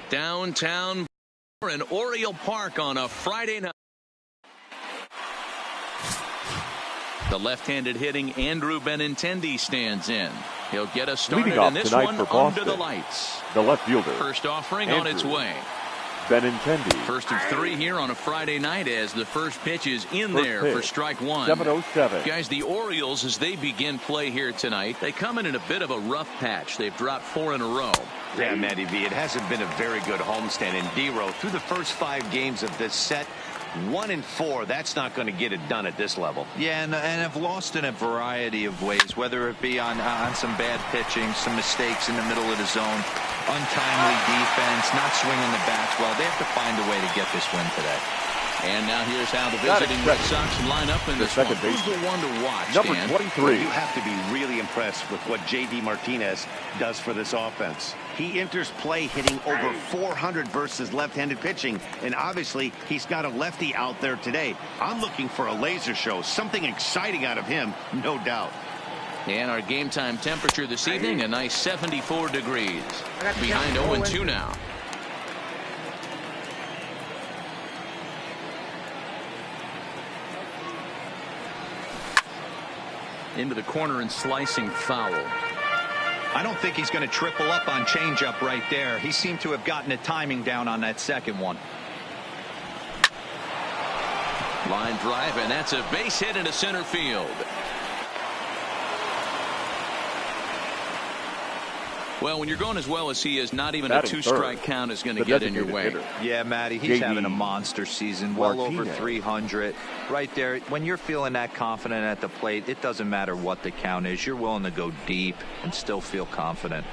Downtown in Oriole Park on a Friday night. The left-handed hitting Andrew Benintendi stands in. He'll get us started in this one under the lights. The left fielder. First offering on its way. Benintendi. First of 3 here on a Friday night as the first pitch is in there for strike one. 7:07. Guys, the Orioles, as they begin play here tonight, they come in a bit of a rough patch. They've dropped 4 in a row. Yeah, Matty V, it hasn't been a very good homestand in D-Row. Through the first 5 games of this set, 1-4, that's not going to get it done at this level. Yeah, and have lost in a variety of ways, whether it be on some bad pitching, some mistakes in the middle of the zone, untimely defense, not swinging the bats well. They have to find a way to get this win today. And now here's how the visiting Red Sox line up in this one. Who's the one to watch, Number Dan? 23. Well, you have to be really impressed with what J.D. Martinez does for this offense. He enters play hitting over 400 versus left-handed pitching, and obviously he's got a lefty out there today. I'm looking for a laser show, something exciting out of him, no doubt. And our game time temperature this evening, a nice 74 degrees. Behind 0-2 now. Into the corner and slicing foul. I don't think he's going to triple up on changeup right there. He seemed to have gotten the timing down on that second one. Line drive, and that's a base hit into center field. Well, when you're going as well as he is, not even a 2-strike count is going to get in your way. Yeah, Matty, he's having a monster season, well over 300. Right there, when you're feeling that confident at the plate, it doesn't matter what the count is. You're willing to go deep and still feel confident.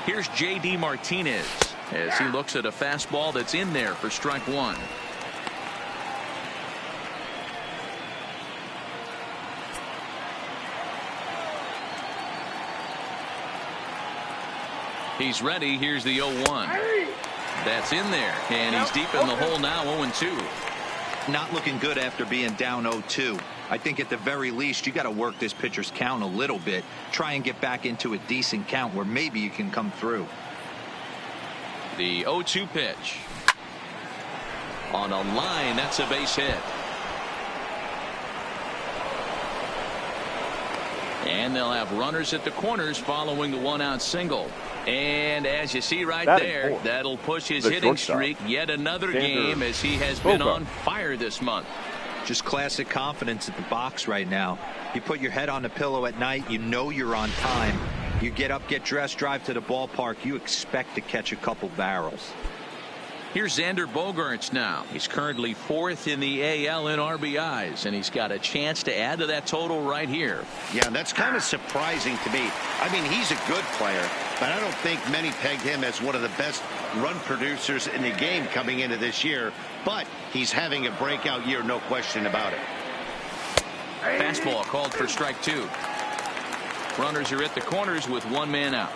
Here's J.D. Martinez as he looks at a fastball that's in there for strike one. He's ready. Here's the 0-1. That's in there, and he's deep in the hole now, 0-2. Not looking good after being down 0-2. I think at the very least you got to work this pitcher's count a little bit. Try and get back into a decent count where maybe you can come through. The 0-2 pitch. On a line, that's a base hit. And they'll have runners at the corners following the 1-out single. And as you see right there, that'll push his hitting streak yet another game as he has been on fire this month. Just classic confidence at the box right now. You put your head on the pillow at night, you know you're on time. You get up, get dressed, drive to the ballpark, you expect to catch a couple barrels. Here's Xander Bogaerts now. He's currently 4th in the AL in RBIs, and he's got a chance to add to that total right here. Yeah, that's kind of surprising to me. I mean, he's a good player, but I don't think many pegged him as one of the best run producers in the game coming into this year. But he's having a breakout year, no question about it. Fastball called for strike 2. Runners are at the corners with 1 man out.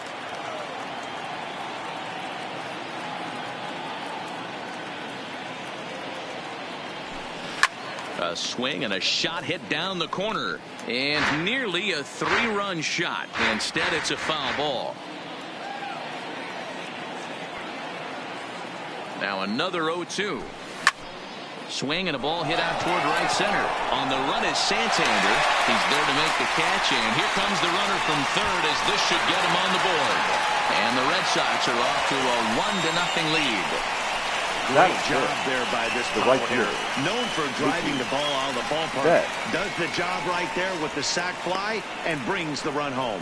A swing and a shot hit down the corner, and nearly a 3-run shot. Instead, it's a foul ball. Now another 0-2. Swing and a ball hit out toward right center. On the run is Santander. He's there to make the catch, and here comes the runner from third as this should get him on the board. And the Red Sox are off to a 1-0 lead. Great job there by this power hitter. Known for driving the ball out of the ballpark. Does the job right there with the sac fly and brings the run home.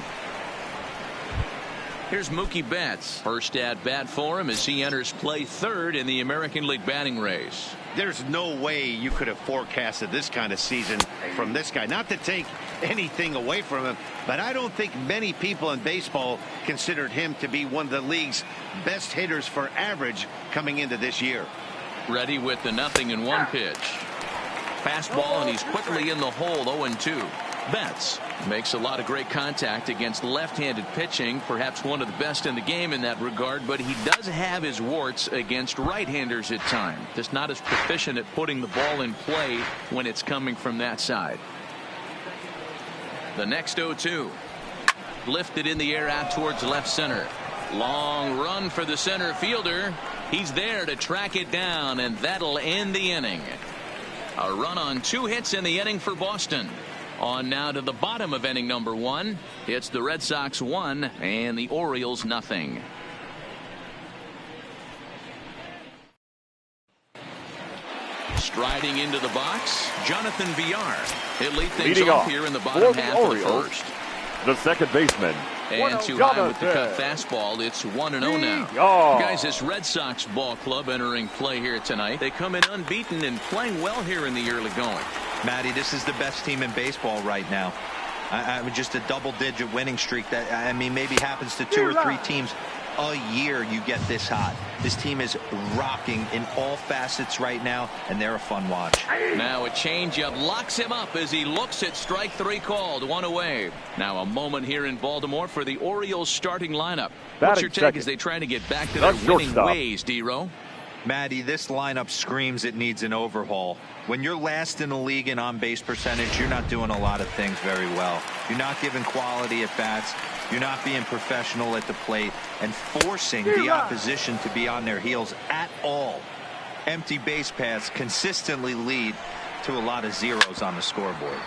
Here's Mookie Betts. First at bat for him as he enters play third in the American League batting race. There's no way you could have forecasted this kind of season from this guy. Not to take anything away from him, but I don't think many people in baseball considered him to be one of the league's best hitters for average coming into this year. Ready with the 0-1 pitch. Fastball, and he's quickly in the hole, 0-2. Betts makes a lot of great contact against left-handed pitching, perhaps one of the best in the game in that regard, but he does have his warts against right-handers at times. Just not as proficient at putting the ball in play when it's coming from that side. The next 0-2. Lifted in the air out towards left center. Long run for the center fielder. He's there to track it down, and that'll end the inning. A run on 2 hits in the inning for Boston. On now to the bottom of inning number 1. It's the Red Sox 1 and the Orioles nothing. Striding into the box, Jonathan Villar. He'll lead things Leading off off here in the bottom half of the Orioles, first. the second baseman. And too high with the cut fastball. It's 1-0 now. Guys, this Red Sox ball club entering play here tonight. They come in unbeaten and playing well here in the early going. Matty, this is the best team in baseball right now. Just a double-digit winning streak that, I mean, maybe happens to 2 or 3 teams a year. You get this hot. This team is rocking in all facets right now, and they're a fun watch. Now a changeup locks him up as he looks at strike 3 called. 1 away. Now a moment here in Baltimore for the Orioles starting lineup. What's your take as they try to get back to their winning ways, D-Row? Matty, this lineup screams it needs an overhaul. When you're last in the league in on-base percentage, you're not doing a lot of things very well. You're not giving quality at bats. You're not being professional at the plate and forcing the opposition to be on their heels at all. Empty base paths consistently lead to a lot of zeros on the scoreboard.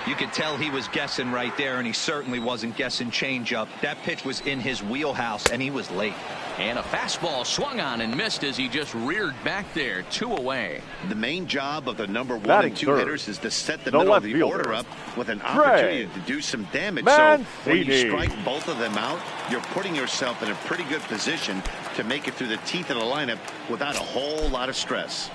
You could tell he was guessing right there, and he certainly wasn't guessing changeup. That pitch was in his wheelhouse, and he was late. And a fastball swung on and missed as he just reared back there. 2 away. The main job of the number 1 and 2 hitters is to set the middle of the order up with an opportunity to do some damage. So when you strike both of them out, you're putting yourself in a pretty good position to make it through the teeth of the lineup without a whole lot of stress.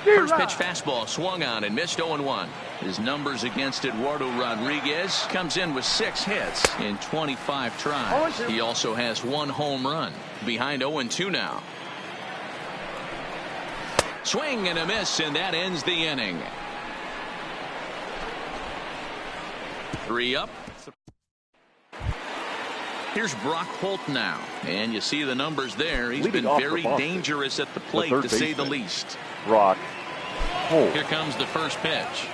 First pitch fastball swung on and missed. 0-1. His numbers against Eduardo Rodriguez comes in with 6 hits in 25 tries. He also has 1 home run. Behind 0-2 now. Swing and a miss, and that ends the inning. 3 up. Here's Brock Holt now, and you see the numbers there. He's been very dangerous at the plate, to say the least. Brock Holt. Here comes the first pitch.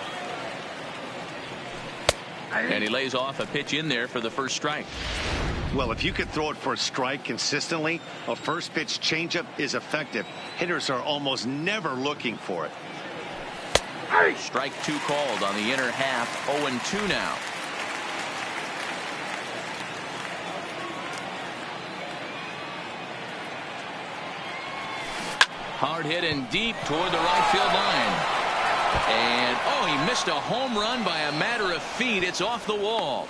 And he lays off a pitch in there for the first strike. Well, if you could throw it for a strike consistently, a first pitch changeup is effective. Hitters are almost never looking for it. Strike 2 called on the inner half. 0-2 now. Hard hit and deep toward the right field line. And, oh, he missed a home run by a matter of feet. It's off the wall.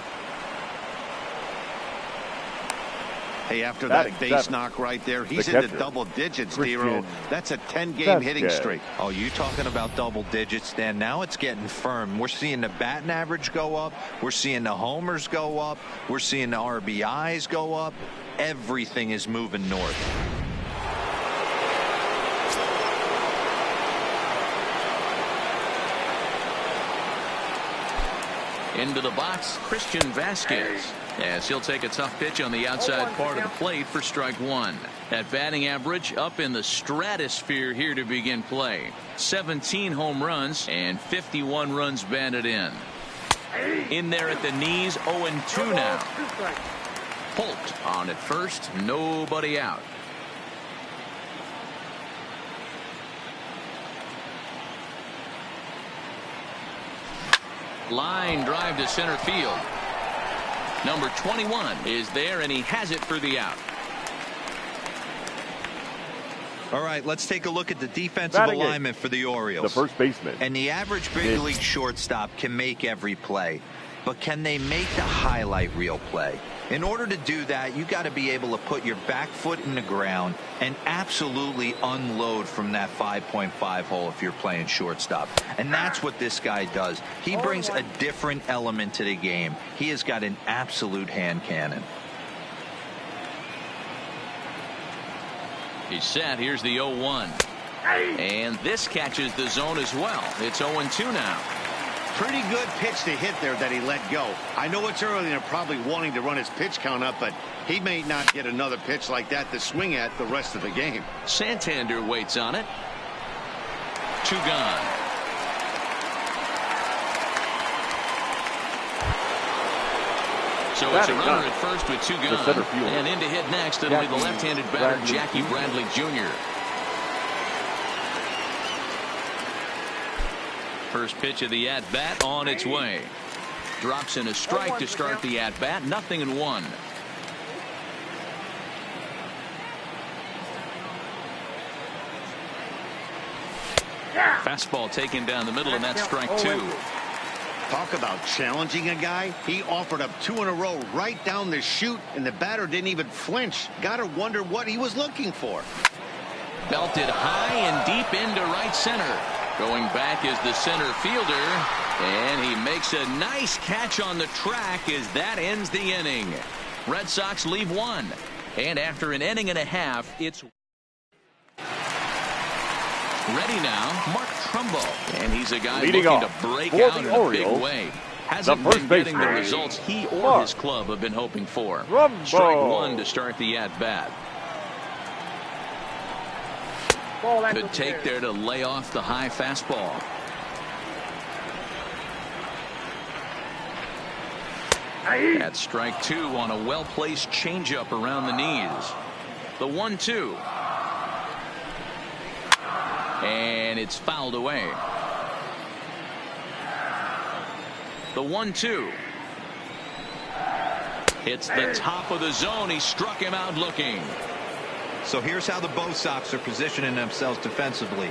Hey, after that base knock right there, he's into double digits, D-Row. That's a 10-game hitting streak. Oh, you talking about double digits, Dan? Now it's getting firm. We're seeing the batting average go up. We're seeing the homers go up. We're seeing the RBIs go up. Everything is moving north. Into the box, Christian Vasquez, as he'll take a tough pitch on the outside part of the plate for strike 1. That batting average up in the stratosphere here to begin play. 17 home runs and 51 runs batted in. In there at the knees, 0-2 now. Holt on at first, nobody out. Line drive to center field. Number 21 is there, and he has it for the out. All right, let's take a look at the defensive alignment for the Orioles. The first baseman. And the average big league shortstop can make every play, but can they make the highlight reel play? In order to do that, you got to be able to put your back foot in the ground and absolutely unload from that 5.5 hole if you're playing shortstop. And that's what this guy does. He brings a different element to the game. He has got an absolute hand cannon. He's set. Here's the 0-1. And this catches the zone as well. It's 0-2 now. Pretty good pitch to hit there that he let go. I know it's early and they're probably wanting to run his pitch count up, but he may not get another pitch like that to swing at the rest of the game. Santander waits on it. 2 gone. So it's a runner at first with 2 gone. And in to hit next, it'll be the left-handed batter, Jackie Bradley Jr. First pitch of the at-bat on its way. Drops in a strike to start the at-bat. 0-1. Fastball taken down the middle, and that's strike 2. Talk about challenging a guy. He offered up 2 in a row right down the chute, and the batter didn't even flinch. Gotta wonder what he was looking for. Belted high and deep into right center. Going back is the center fielder, and he makes a nice catch on the track as that ends the inning. Red Sox leave 1, and after an inning and a half, it's ready now, Mark Trumbo, and he's a guy looking to break out in a big way. Hasn't been getting the results he or his club have been hoping for. Strike 1 to start the at-bat. Good take there to lay off the high fastball. That's strike 2 on a well-placed changeup around the knees. The 1-2. And it's fouled away. The 1-2. Hits the top of the zone. He struck him out looking. So here's how the Bo Sox are positioning themselves defensively.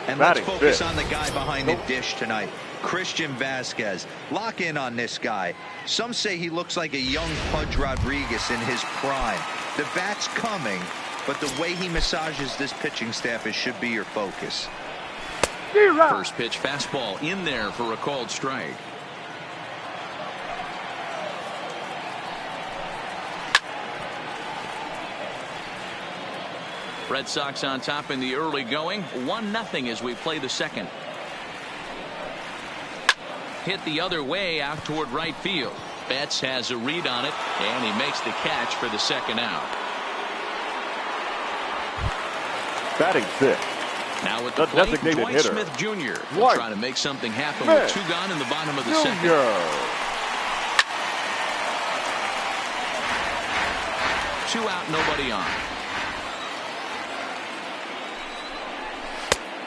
And let's focus on the guy behind the dish tonight, Christian Vasquez. Lock in on this guy. Some say he looks like a young Pudge Rodriguez in his prime. The bat's coming, but the way he massages this pitching staff should be your focus. First pitch fastball in there for a called strike. Red Sox on top in the early going. 1-0 as we play the second. Hit the other way out toward right field. Betts has a read on it, and he makes the catch for the second out. Batting 6. Now with the plate, Dwight Smith Jr. will try to make something happen with 2 gone in the bottom of the second. 2 out, nobody on.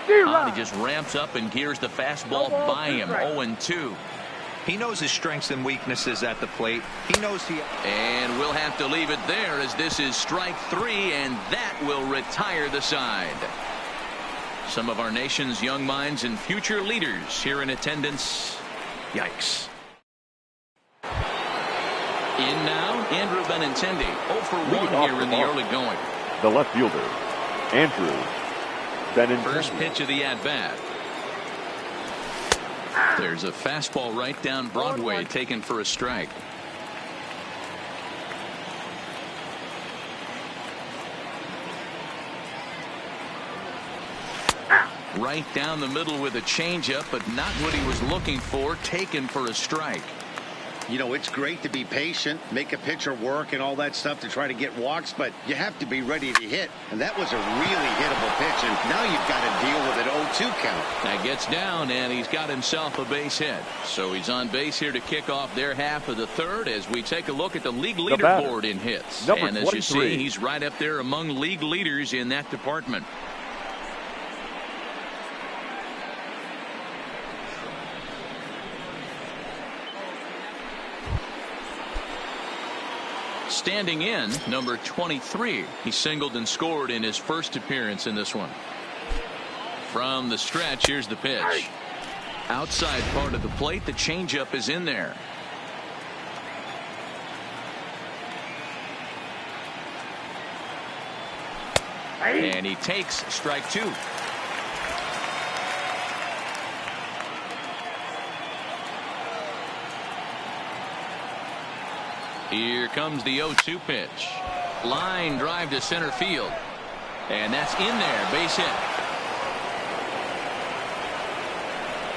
He just ramps up and gears the fastball by him. 0-2. He knows his strengths and weaknesses at the plate. He knows he... And we'll have to leave it there as this is strike 3, and that will retire the side. Some of our nation's young minds and future leaders here in attendance. Yikes. In now, Andrew Benintendi. 0 for 1 here in the early going. The left fielder, Andrew Benintendi. First pitch of the at-bat. There's a fastball right down Broadway taken for a strike. Right down the middle with a changeup, but not what he was looking for, taken for a strike. You know, it's great to be patient, make a pitcher work and all that stuff to try to get walks, but you have to be ready to hit. And that was a really hittable pitch, and now you've got to deal with an 0-2 count. That gets down, and he's got himself a base hit. So he's on base here to kick off their half of the third as we take a look at the league leaderboard in hits. And as you see, he's right up there among league leaders in that department. Standing in, number 23. He singled and scored in his first appearance in this one. From the stretch, here's the pitch. Outside part of the plate, the changeup is in there. And he takes strike 2. Here comes the 0-2 pitch. Line drive to center field. And that's in there. Base hit.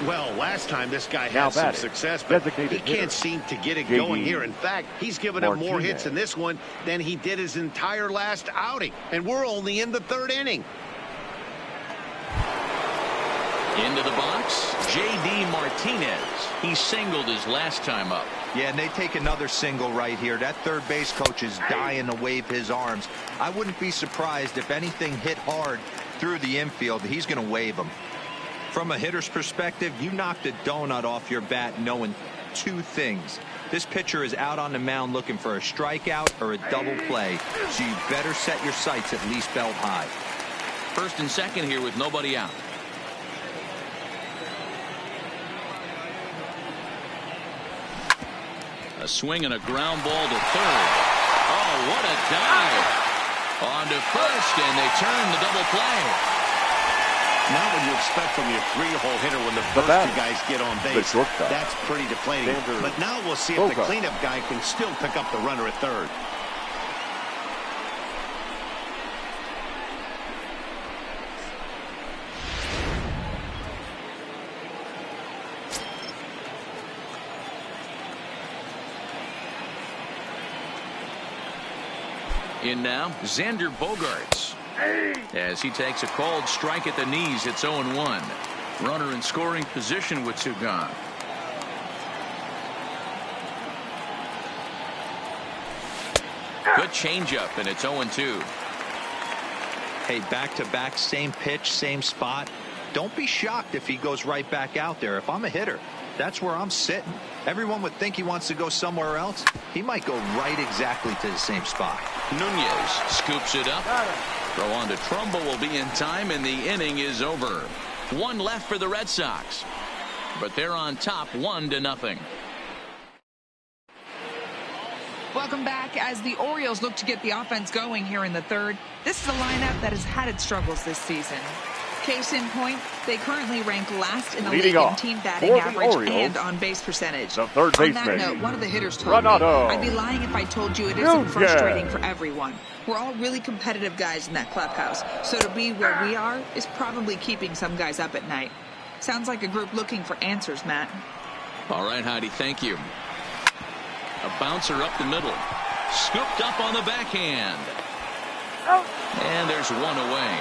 Well, last time this guy Now had some batting, success, but he designated can't hitter, seem to get it JD going here. In fact, he's given up more Martinez. hits in this one than he did his entire last outing. And we're only in the third inning. Into the box, J.D. Martinez. He singled his last time up. Yeah, and they take another single right here. That third base coach is dying to wave his arms. I wouldn't be surprised if anything hit hard through the infield. He's going to wave them. From a hitter's perspective, you knocked a donut off your bat knowing two things. This pitcher is out on the mound looking for a strikeout or a double play, so you better set your sights at least belt high. First and second here with nobody out. A swing and a ground ball to third. Oh, what a dive. On to first, and they turn the double play. Not what you expect from your three-hole hitter when the first two guys get on base. That's pretty deflating. But now we'll see if the cleanup guy can still pick up the runner at third. In now, Xander Bogaerts. As he takes a called strike at the knees, it's 0-1. Runner in scoring position with two gone. Good changeup, and it's 0-2. Hey, back-to-back, same pitch, same spot. Don't be shocked if he goes right back out there. If I'm a hitter, that's where I'm sitting. Everyone would think he wants to go somewhere else. He might go right exactly to the same spot. Nunez scoops it up. Throw on to Trumbo will be in time, and the inning is over. One left for the Red Sox, but they're on top 1-0. Welcome back. As the Orioles look to get the offense going here in the third, this is a lineup that has had its struggles this season. Case in point, they currently rank last in the league in team batting average and on base percentage. The third on baseman, that note, one of the hitters told me, I'd be lying if I told you it isn't frustrating for everyone. We're all really competitive guys in that clubhouse, so to be where we are is probably keeping some guys up at night. Sounds like a group looking for answers, Matt. All right, Heidi, thank you. A bouncer up the middle. Scooped up on the backhand. And there's one away.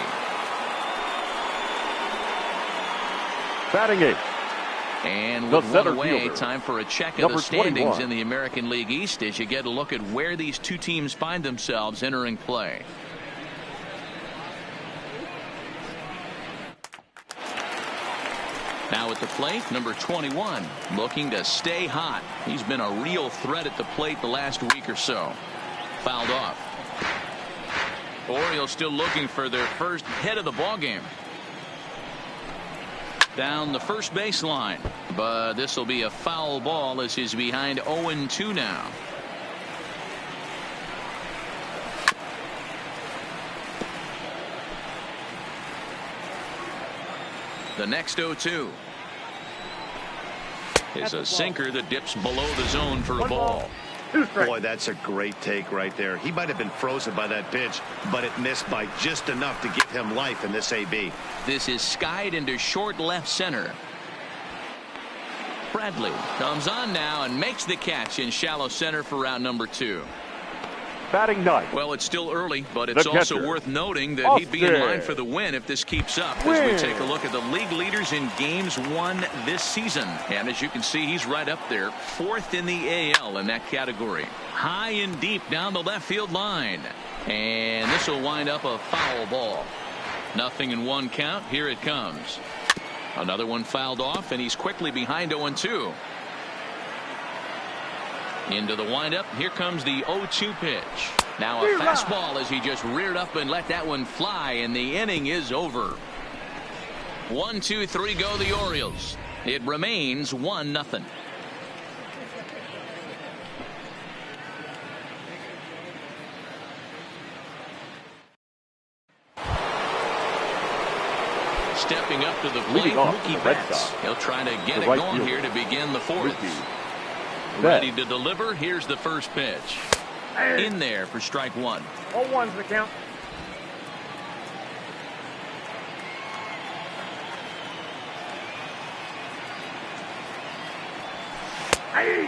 Batting eighth. And with one away, fielder, time for a check of number the standings 21. in the American League East as you get a look at where these two teams find themselves entering play. Now at the plate, number 21, looking to stay hot. He's been a real threat at the plate the last week or so. Fouled off. Orioles still looking for their first hit of the ballgame. Down the first baseline, but this will be a foul ball as he's behind 0-2 now. The next 0-2 is a sinker that dips below the zone for a ball. Boy, that's a great take right there. He might have been frozen by that pitch, but it missed by just enough to give him life in this AB. This is skied into short left center. Bradley comes on now and makes the catch in shallow center for round number 2. Batting ninth. Well, it's still early, but it's also worth noting that he'd be in line for the win if this keeps up as we take a look at the league leaders in games won this season. And as you can see, he's right up there, 4th in the AL in that category. High and deep down the left field line. And this will wind up a foul ball. 0-1 count. Here it comes. Another one fouled off, and he's quickly behind 0-2. Into the windup. Here comes the 0-2 pitch. Now a fastball as he just reared up and let that one fly, and the inning is over. 1, 2, 3 go the Orioles. It remains 1-0. Stepping up to the plate, Mookie Betts. He'll try to get it going here to begin the 4th. Ready to deliver. Here's the first pitch. In there for strike 1. 0-1's the count.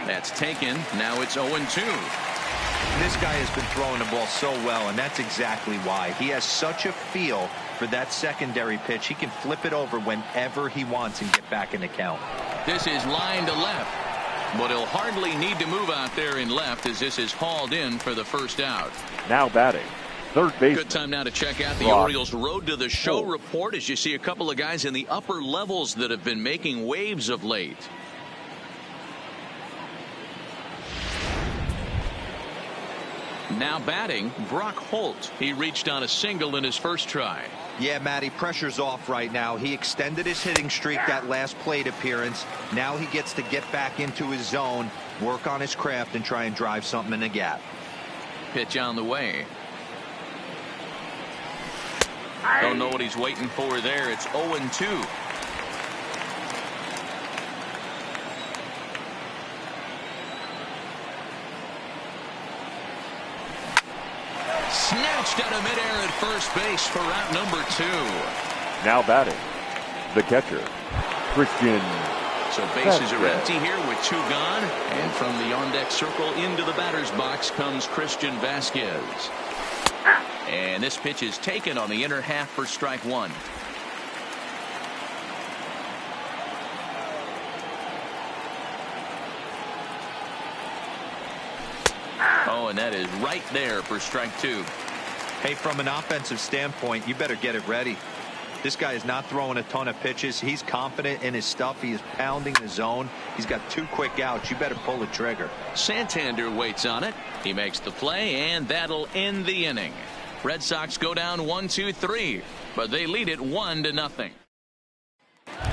That's taken. Now it's 0-2. This guy has been throwing the ball so well, and that's exactly why. He has such a feel for that secondary pitch. He can flip it over whenever he wants and get back in the count. This is line to left, but he'll hardly need to move out there in left as this is hauled in for the first out. Now batting, third base. Good time now to check out the Orioles' Road to the Show report as you see a couple of guys in the upper levels that have been making waves of late. Now batting, Brock Holt. He reached on a single in his first try. Yeah, Matty, pressure's off right now. He extended his hitting streak that last plate appearance. Now he gets to get back into his zone, work on his craft, and try and drive something in the gap. Pitch on the way. Don't know what he's waiting for there. It's 0-2. Snatched out of midair at first base for route number 2. Now batting, the catcher, Christian. So bases are empty here with 2 gone. And from the on-deck circle into the batter's box comes Christian Vasquez. And this pitch is taken on the inner half for strike 1. Oh, and that is right there for strike 2. Hey, from an offensive standpoint, you better get it ready. This guy is not throwing a ton of pitches. He's confident in his stuff. He is pounding the zone. He's got 2 quick outs. You better pull the trigger. Santander waits on it. He makes the play, and that'll end the inning. Red Sox go down 1-2-3, but they lead it 1-0.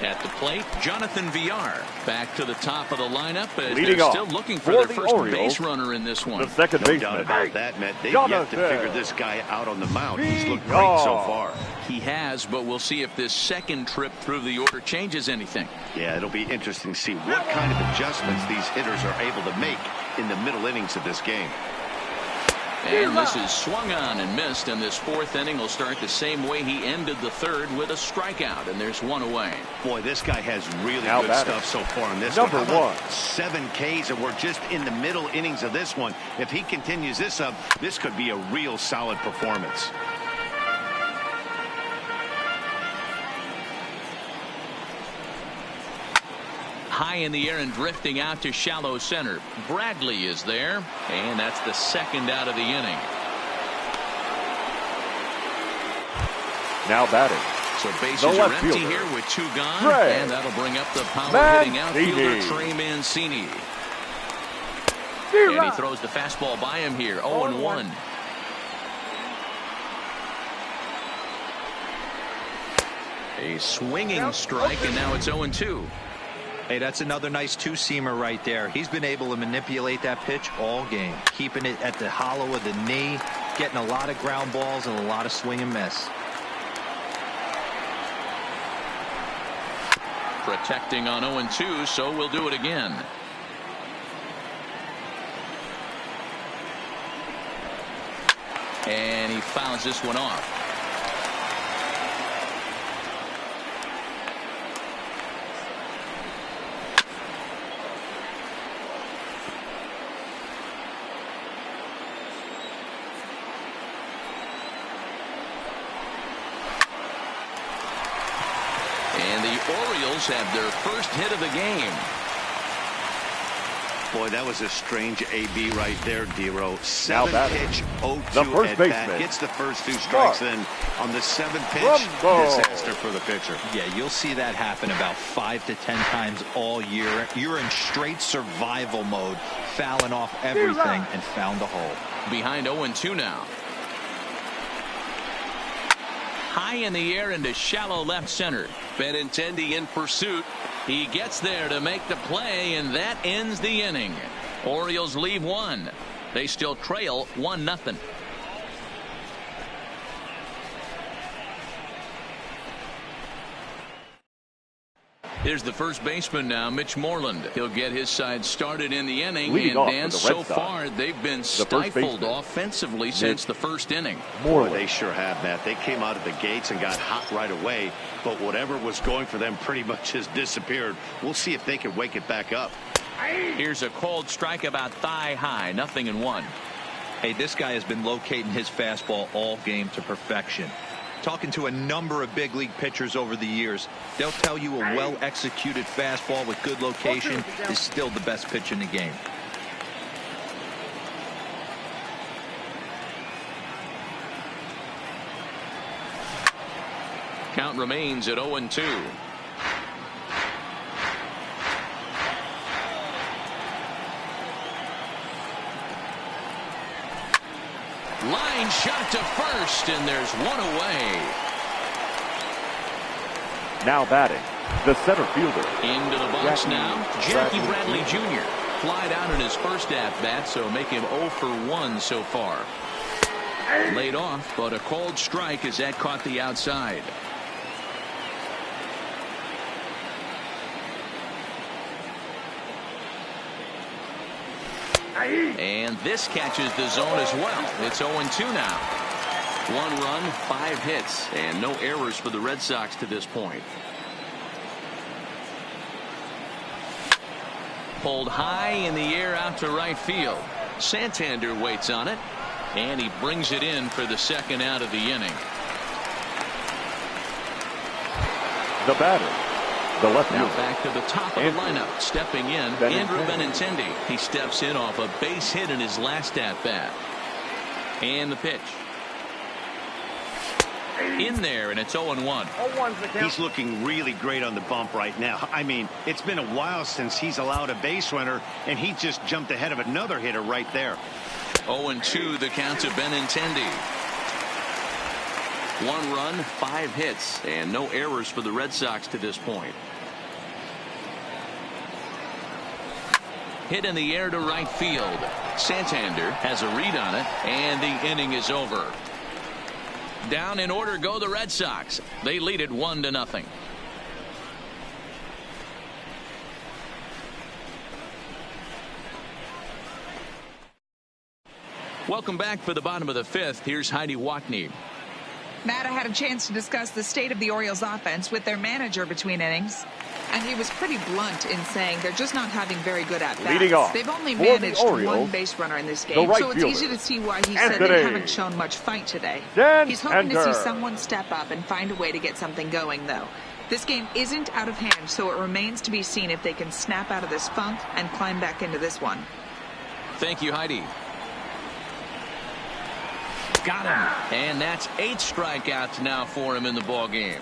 At the plate, Jonathan Villar back to the top of the lineup, but they're still looking for their first base runner in this one. The second baseman. No doubt about that, Matt. They've yet to figure this guy out on the mound. He's looked great so far. He has, but we'll see if this second trip through the order changes anything. Yeah, it'll be interesting to see what kind of adjustments these hitters are able to make in the middle innings of this game. And this is swung on and missed, and this 4th inning will start the same way he ended the 3rd with a strikeout, and there's 1 away. Boy, this guy has really good stuff so far in this Number one. 7 Ks, and we're just in the middle innings of this one. If he continues this up, this could be a real solid performance. High in the air and drifting out to shallow center. Bradley is there, and that's the 2nd out of the inning. Now batting. So bases are empty here with 2 gone, and that'll bring up the power-hitting outfielder Trey Mancini. And he throws the fastball by him here, 0-1. A swinging strike, and now it's 0-2. Hey, that's another nice 2-seamer right there. He's been able to manipulate that pitch all game, keeping it at the hollow of the knee, getting a lot of ground balls and a lot of swing and miss. Protecting on 0-2, so we'll do it again. And he fouls this one off. And the Orioles have their first hit of the game. Boy, that was a strange AB right there, Dero. 7-pitch, 0-2 at bat. Gets the first 2 strikes in on the 7th pitch. Disaster for the pitcher. Yeah, you'll see that happen about 5 to 10 times all year. You're in straight survival mode, fouling off everything, and found the hole. Behind 0-2 now. High in the air into shallow left center. Benintendi in pursuit. He gets there to make the play, and that ends the inning. Orioles leave 1. They still trail 1-0. Here's the first baseman now, Mitch Moreland. He'll get his side started in the inning, and Dan, so far they've been stifled offensively since the first inning. Boy, they sure have, Matt. They came out of the gates and got hot right away, but whatever was going for them pretty much has disappeared. We'll see if they can wake it back up. Here's a cold strike about thigh high, 0-1. Hey, this guy has been locating his fastball all game to perfection. Talking to a number of big league pitchers over the years, they'll tell you a well-executed fastball with good location is still the best pitch in the game. Count remains at 0-2. Line shot to first, and there's one away. Now batting, the center fielder. Into the box now, Jackie Bradley Jr. Flied out in his first at-bat, so make him 0 for 1 so far. Laid off, but a cold strike as that caught the outside. And this catches the zone as well. It's 0-2 now. 1 run, 5 hits, and no errors for the Red Sox to this point. Pulled high in the air out to right field. Santander waits on it, and he brings it in for the second out of the inning. The batter, the left Now fielder. back to the top of the lineup. Stepping in, Andrew Benintendi. He steps in off a base hit in his last at-bat. And the pitch. In there, and it's 0-1. He's looking really great on the bump right now. I mean, it's been a while since he's allowed a base runner, and he just jumped ahead of another hitter right there. 0-2 the count to Benintendi. 1 run, 5 hits, and no errors for the Red Sox to this point. Hit in the air to right field. Santander has a read on it, and the inning is over. Down in order go the Red Sox. They lead it 1-0. Welcome back for the bottom of the 5th. Here's Heidi Watney. Matt, I had a chance to discuss the state of the Orioles offense with their manager between innings, and he was pretty blunt in saying they're just not having very good at-bats. They've only managed one base runner in this game, so it's easy to see why he said they haven't shown much fight today. He's hoping to see someone step up and find a way to get something going, though. This game isn't out of hand, so it remains to be seen if they can snap out of this funk and climb back into this one. Thank you, Heidi. Got him. And that's 8 strikeouts now for him in the ball game.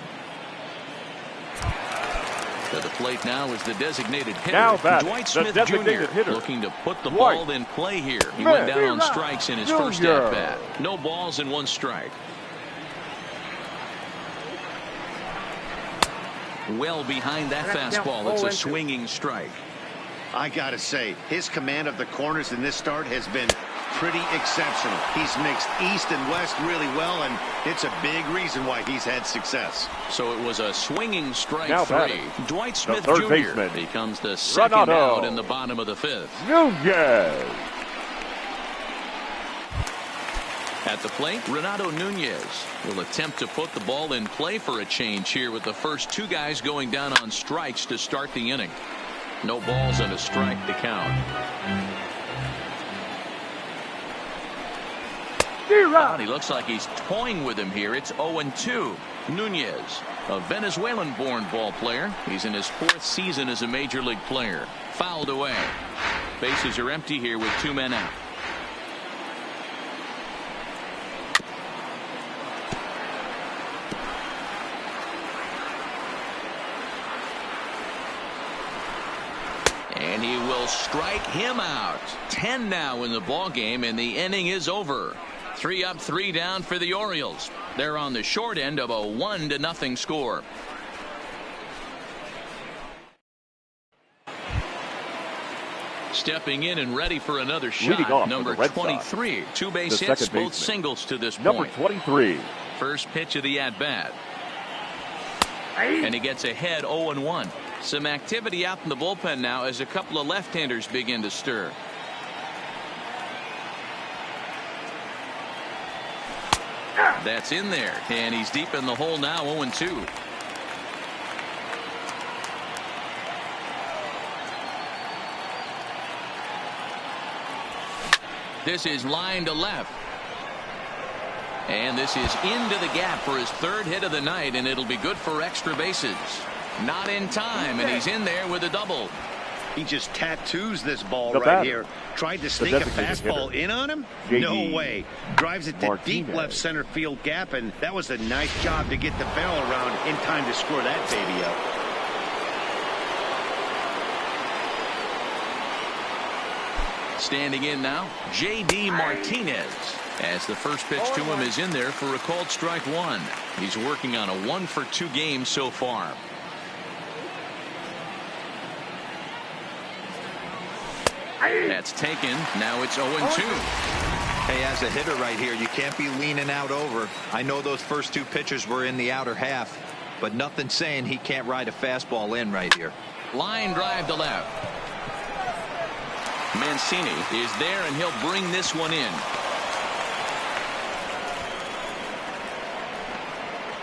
To the plate now is the designated hitter, Dwight Smith Jr. looking to put the ball in play here. He went down on strikes in his first at-bat. No balls and 1 strike. Well behind that fastball. It's a swinging strike. I gotta say, his command of the corners in this start has been pretty exceptional. He's mixed east and west really well, and it's a big reason why he's had success. So it was a swinging strike now 3. batting, Dwight Smith third Jr. baseman, becomes the second out in the bottom of the 5th. Nunez. At the plate, Renato Nunez will attempt to put the ball in play for a change here with the first 2 guys going down on strikes to start the inning. No balls and a strike to count. And he looks like he's toying with him here. It's 0-2. Nunez, a Venezuelan-born ball player. He's in his 4th season as a major league player. Fouled away. Bases are empty here with 2 men out. And he will strike him out. 10 now in the ball game, and the inning is over. 3 up, 3 down for the Orioles. They're on the short end of a 1-0 score. Stepping in and ready for another shot, number 23. 2 base hits, both singles to this point. Number 23. First pitch of the at-bat. And he gets ahead 0-1. Some activity out in the bullpen now as a couple of left-handers begin to stir. That's in there, and he's deep in the hole now, 0-2. This is line to left. And this is into the gap for his third hit of the night, and it'll be good for extra bases. Not in time, and he's in there with a double. He just tattoos this ball right here. Tried to sneak a fastball in on him? No way. Drives it to deep left center field gap, and that was a nice job to get the barrel around in time to score that baby up. Standing in now, J.D. Martinez, as the first pitch to him is in there for a called strike one. He's working on a 1-for-2 game so far. That's taken. Now it's 0-2. Hey, as a hitter right here, you can't be leaning out over. I know those first two pitchers were in the outer half, but nothing saying he can't ride a fastball in right here. Line drive to left. Mancini is there, and he'll bring this one in.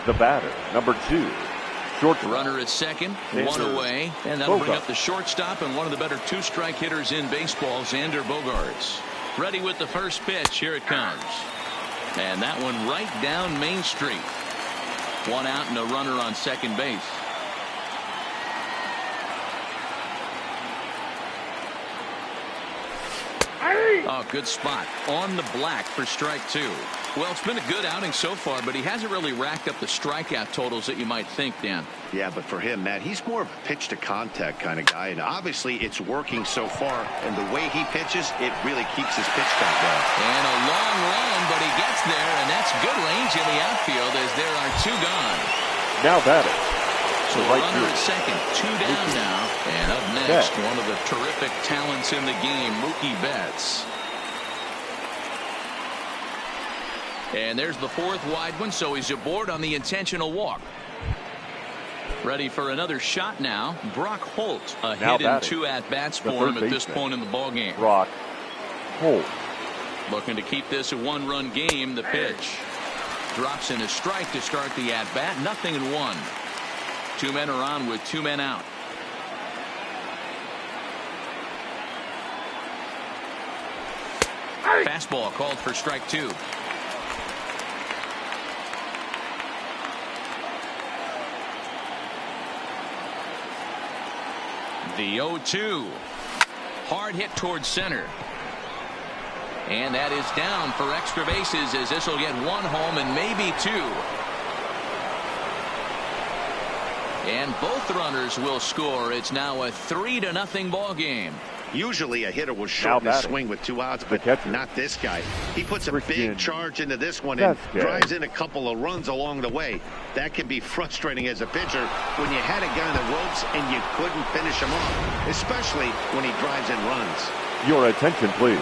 The batter, number 2. Short runner at second, one away, and that'll bring up the shortstop and one of the better two-strike hitters in baseball, Xander Bogaerts. Ready with the first pitch. Here it comes. And that one right down Main Street. One out and a runner on second base. Oh, good spot on the black for strike two. Well, it's been a good outing so far, but he hasn't really racked up the strikeout totals that you might think, Dan. Yeah, but for him, Matt, he's more of a pitch-to-contact kind of guy, and obviously it's working so far, and the way he pitches, it really keeps his pitch count down. And a long run, but he gets there, and that's good range in the outfield as there are two gone. Now batting. So runner at second, two down now. And up next, one of the terrific talents in the game, Mookie Betts. And there's the fourth wide one, so he's aboard on the intentional walk. Ready for another shot now. Brock Holt, a hit and 2 at-bats for him at this point in the ballgame. Brock Holt. Looking to keep this a one-run game. The pitch. Drops in a strike to start the at-bat. 0-1. 2 men are on with 2 men out. Fastball called for strike 2. The 0-2. Hard hit towards center. And that is down for extra bases as this will get 1 home and maybe 2. And both runners will score. It's now a 3-0 ball game. Usually a hitter will shorten his swing with 2 outs, but not this guy. He puts a big charge into this one and drives in a couple of runs along the way. That can be frustrating as a pitcher when you had a guy in the ropes and you couldn't finish him off, especially when he drives in runs. Your attention, please.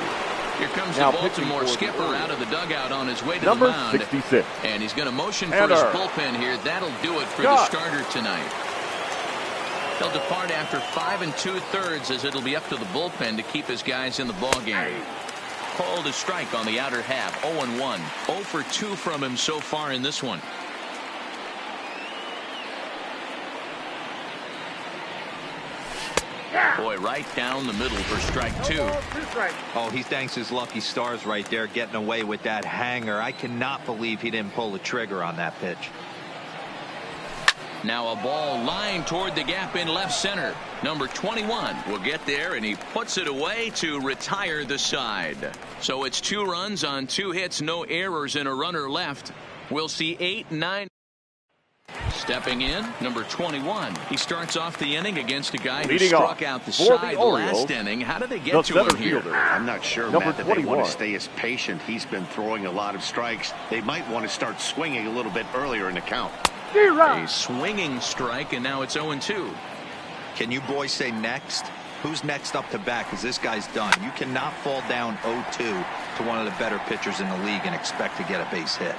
Here comes the Baltimore skipper out of the dugout on his way to the mound. 66. And he's going to motion for his bullpen here. That'll do it for the starter tonight. He'll depart after 5 2/3 as it'll be up to the bullpen to keep his guys in the ballgame. Called a strike on the outer half. 0-1. 0 for 2 from him so far in this one. Boy, right down the middle for strike 2. Oh, he thanks his lucky stars right there getting away with that hanger. I cannot believe he didn't pull the trigger on that pitch. Now a ball lined toward the gap in left center. Number 21 will get there, and he puts it away to retire the side. So it's 2 runs on 2 hits, no errors, and a runner left. We'll see 8-9. Stepping in, number 21. He starts off the inning against a guy who struck out the side last inning. How did they get to him here? I'm not sure, Matt, that they want to stay as patient. He's been throwing a lot of strikes. They might want to start swinging a little bit earlier in the count. A swinging strike, and now it's 0-2. Can you boys say next? Who's next up to bat? Because this guy's done. You cannot fall down 0-2 to one of the better pitchers in the league and expect to get a base hit.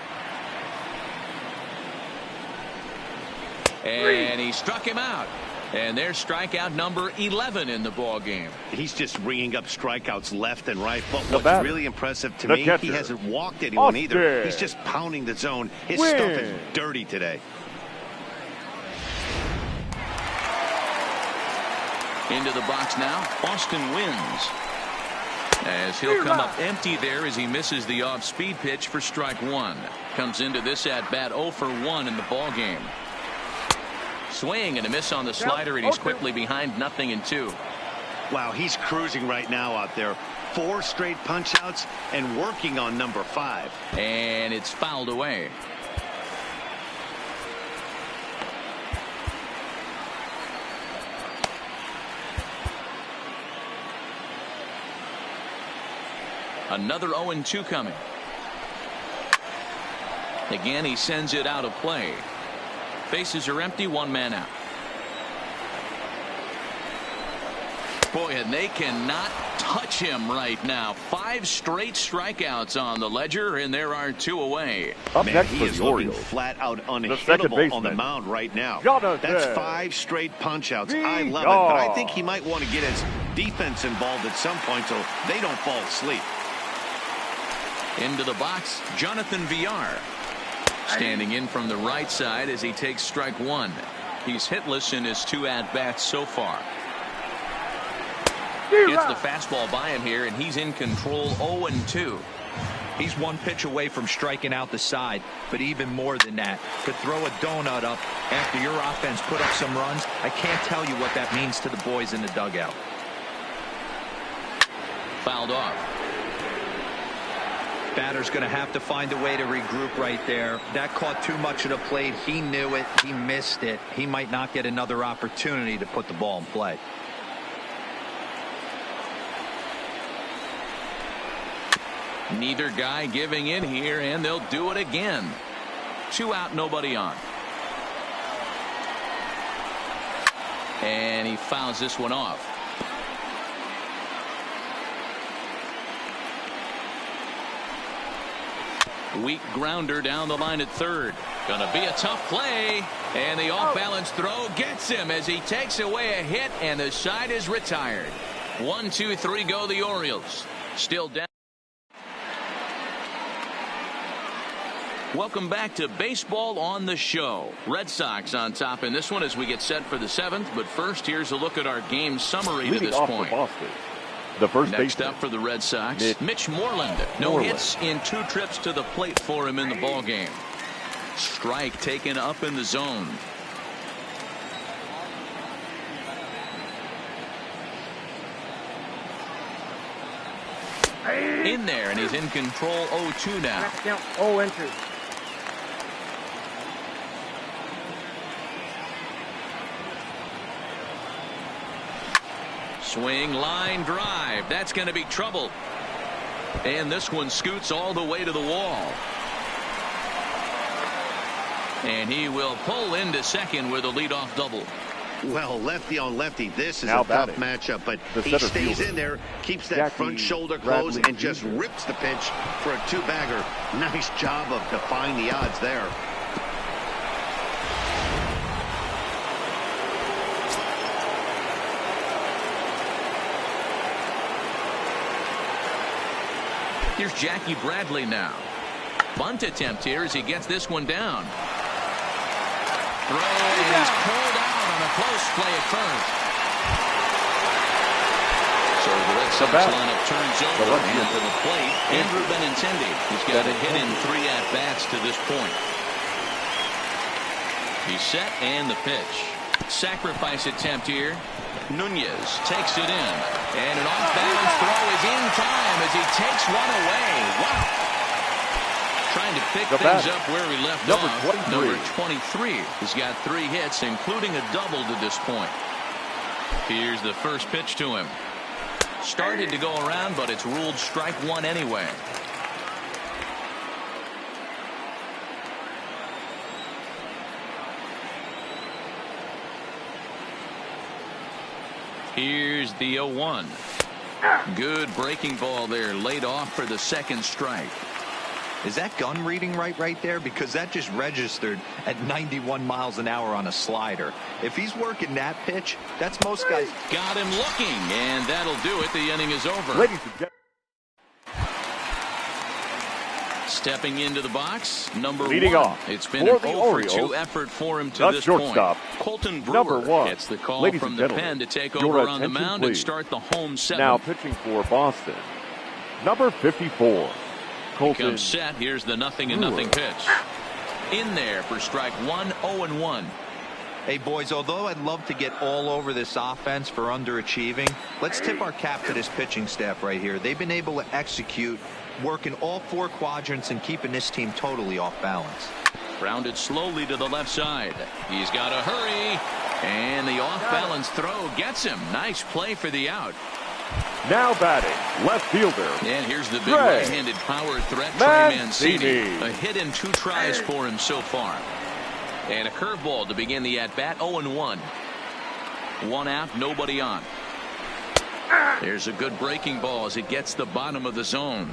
And he struck him out. And there's strikeout number 11 in the ball game. He's just ringing up strikeouts left and right. But what's really impressive to me, he hasn't walked anyone either. He's just pounding the zone. His stuff is dirty today. Into the box now. Austin wins. As he'll come up empty there as he misses the off-speed pitch for strike one. Comes into this at-bat 0 for 1 in the ball game. Swing and a miss on the slider, and he's quickly behind 0-2. Wow, he's cruising right now out there. 4 straight punch-outs and working on number 5. And it's fouled away. Another 0-2 coming. Again, he sends it out of play. Bases are empty, 1 man out. Boy, and they cannot touch him right now. 5 straight strikeouts on the ledger, and there are 2 away. Up Man, next he for is the looking Orioles, flat out the unhittable on the mound right now. That's 5 straight punch-outs. I love it, but I think he might want to get his defense involved at some point so they don't fall asleep. Into the box, Jonathan Villar. Standing in from the right side as he takes strike 1. He's hitless in his 2 at-bats so far. Gets the fastball by him here, and he's in control 0-2. He's 1 pitch away from striking out the side, but even more than that, to throw a donut up after your offense put up some runs, I can't tell you what that means to the boys in the dugout. Fouled off. Batter's going to have to find a way to regroup right there. That caught too much of the plate. He knew it. He missed it. He might not get another opportunity to put the ball in play. Neither guy giving in here, and they'll do it again. 2 out, nobody on. And he fouls this one off. Weak grounder down the line at third. Gonna be a tough play, and the off-balance throw gets him as he takes away a hit, and the side is retired. 1, 2, 3 go the Orioles. Still down. Welcome back to Baseball on the Show. Red Sox on top in this one as we get set for the 7th. But first, here's a look at our game summary to this point. The first Next baseman. up for the Red Sox, Mitch Moreland. No hits in 2 trips to the plate for him in the ball game. Strike taken up in the zone. In there, and he's in control 0-2 now. Oh, entry. Swing, line drive. That's going to be trouble. And this one scoots all the way to the wall. And he will pull into second with a leadoff double. Well, lefty on lefty, this is Now a tough batting, matchup, but the he center stays fielder, in there, keeps that Jackie front shoulder closed, Bradley and just Jr. rips the pitch for a 2-bagger. Nice job of defying the odds there. Here's Jackie Bradley now. Bunt attempt here as he gets this one down. Throw, and he's pulled out on a close play at first. So the Red Sox lineup turns over, and to the plate, Andrew Benintendi. He's got a hit in 3 at-bats to this point. He's set, and the pitch. Sacrifice attempt here. Nunez takes it in, and an off-balance throw is in time as he takes one away. Wow. Trying to pick things up where we left off. Number 23. He's got 3 hits, including a double to this point. Here's the first pitch to him. Started to go around, but it's ruled strike 1 anyway. Here's the 0-1. Good breaking ball there, laid off for the second strike. Is that gun reading right there? Because that just registered at 91 miles an hour on a slider. If he's working that pitch, that's most guys. Got him looking, and that'll do it. The inning is over. Ladies and gentlemen. Stepping into the box, number Leading 1. off It's been for an the 0-for-2 Orioles, effort for him to the this shortstop, point. Colton Brewer number 1. gets the call Ladies from and the gentlemen, pen to take your over on the attention, mound please. and start the home 7th. Now pitching for Boston, Number 54. He comes set. Here's the 0-0 pitch. In there for strike one, 0-1. Hey, boys, although I'd love to get all over this offense for underachieving, let's tip our cap to this pitching staff right here. They've been able to execute, working all 4 quadrants and keeping this team totally off balance. Grounded slowly to the left side. He's got to hurry. And the off-balance throw gets him. Nice play for the out. Now batting, left fielder. And here's the big right-handed power threat, Trey Mancini. A hit in 2 tries for him so far. And a curveball to begin the at-bat, 0-1. 1 out, nobody on. There's a good breaking ball as it gets the bottom of the zone.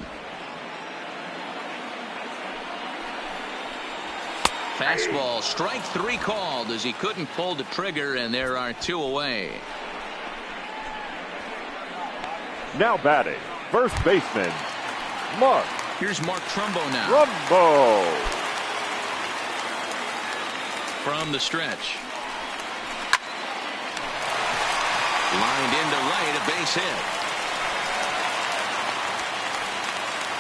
Fastball, strike 3 called as he couldn't pull the trigger, and there are 2 away. Now batting, first baseman, Mark. Here's Mark Trumbo now. Trumbo. From the stretch. Lined into right, a base hit.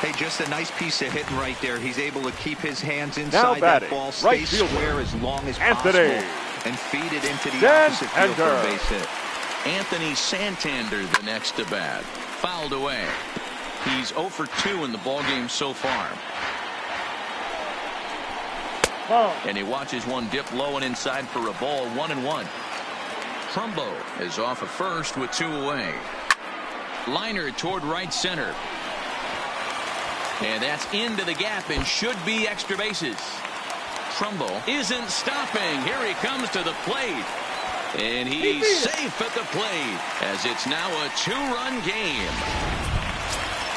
Hey, just a nice piece of hitting right there. He's able to keep his hands inside that ball, stay square as long as possible, and feed it into the opposite field for a base hit. Anthony Santander the next to bat. Fouled away. He's 0 for 2 in the ballgame so far. And he watches one dip low and inside for a ball, 1-1. Trumbo is off of first with 2 away. Liner toward right center. And that's into the gap and should be extra bases. Trumbo isn't stopping. Here he comes to the plate. And he's safe at the plate as it's now a 2-run game.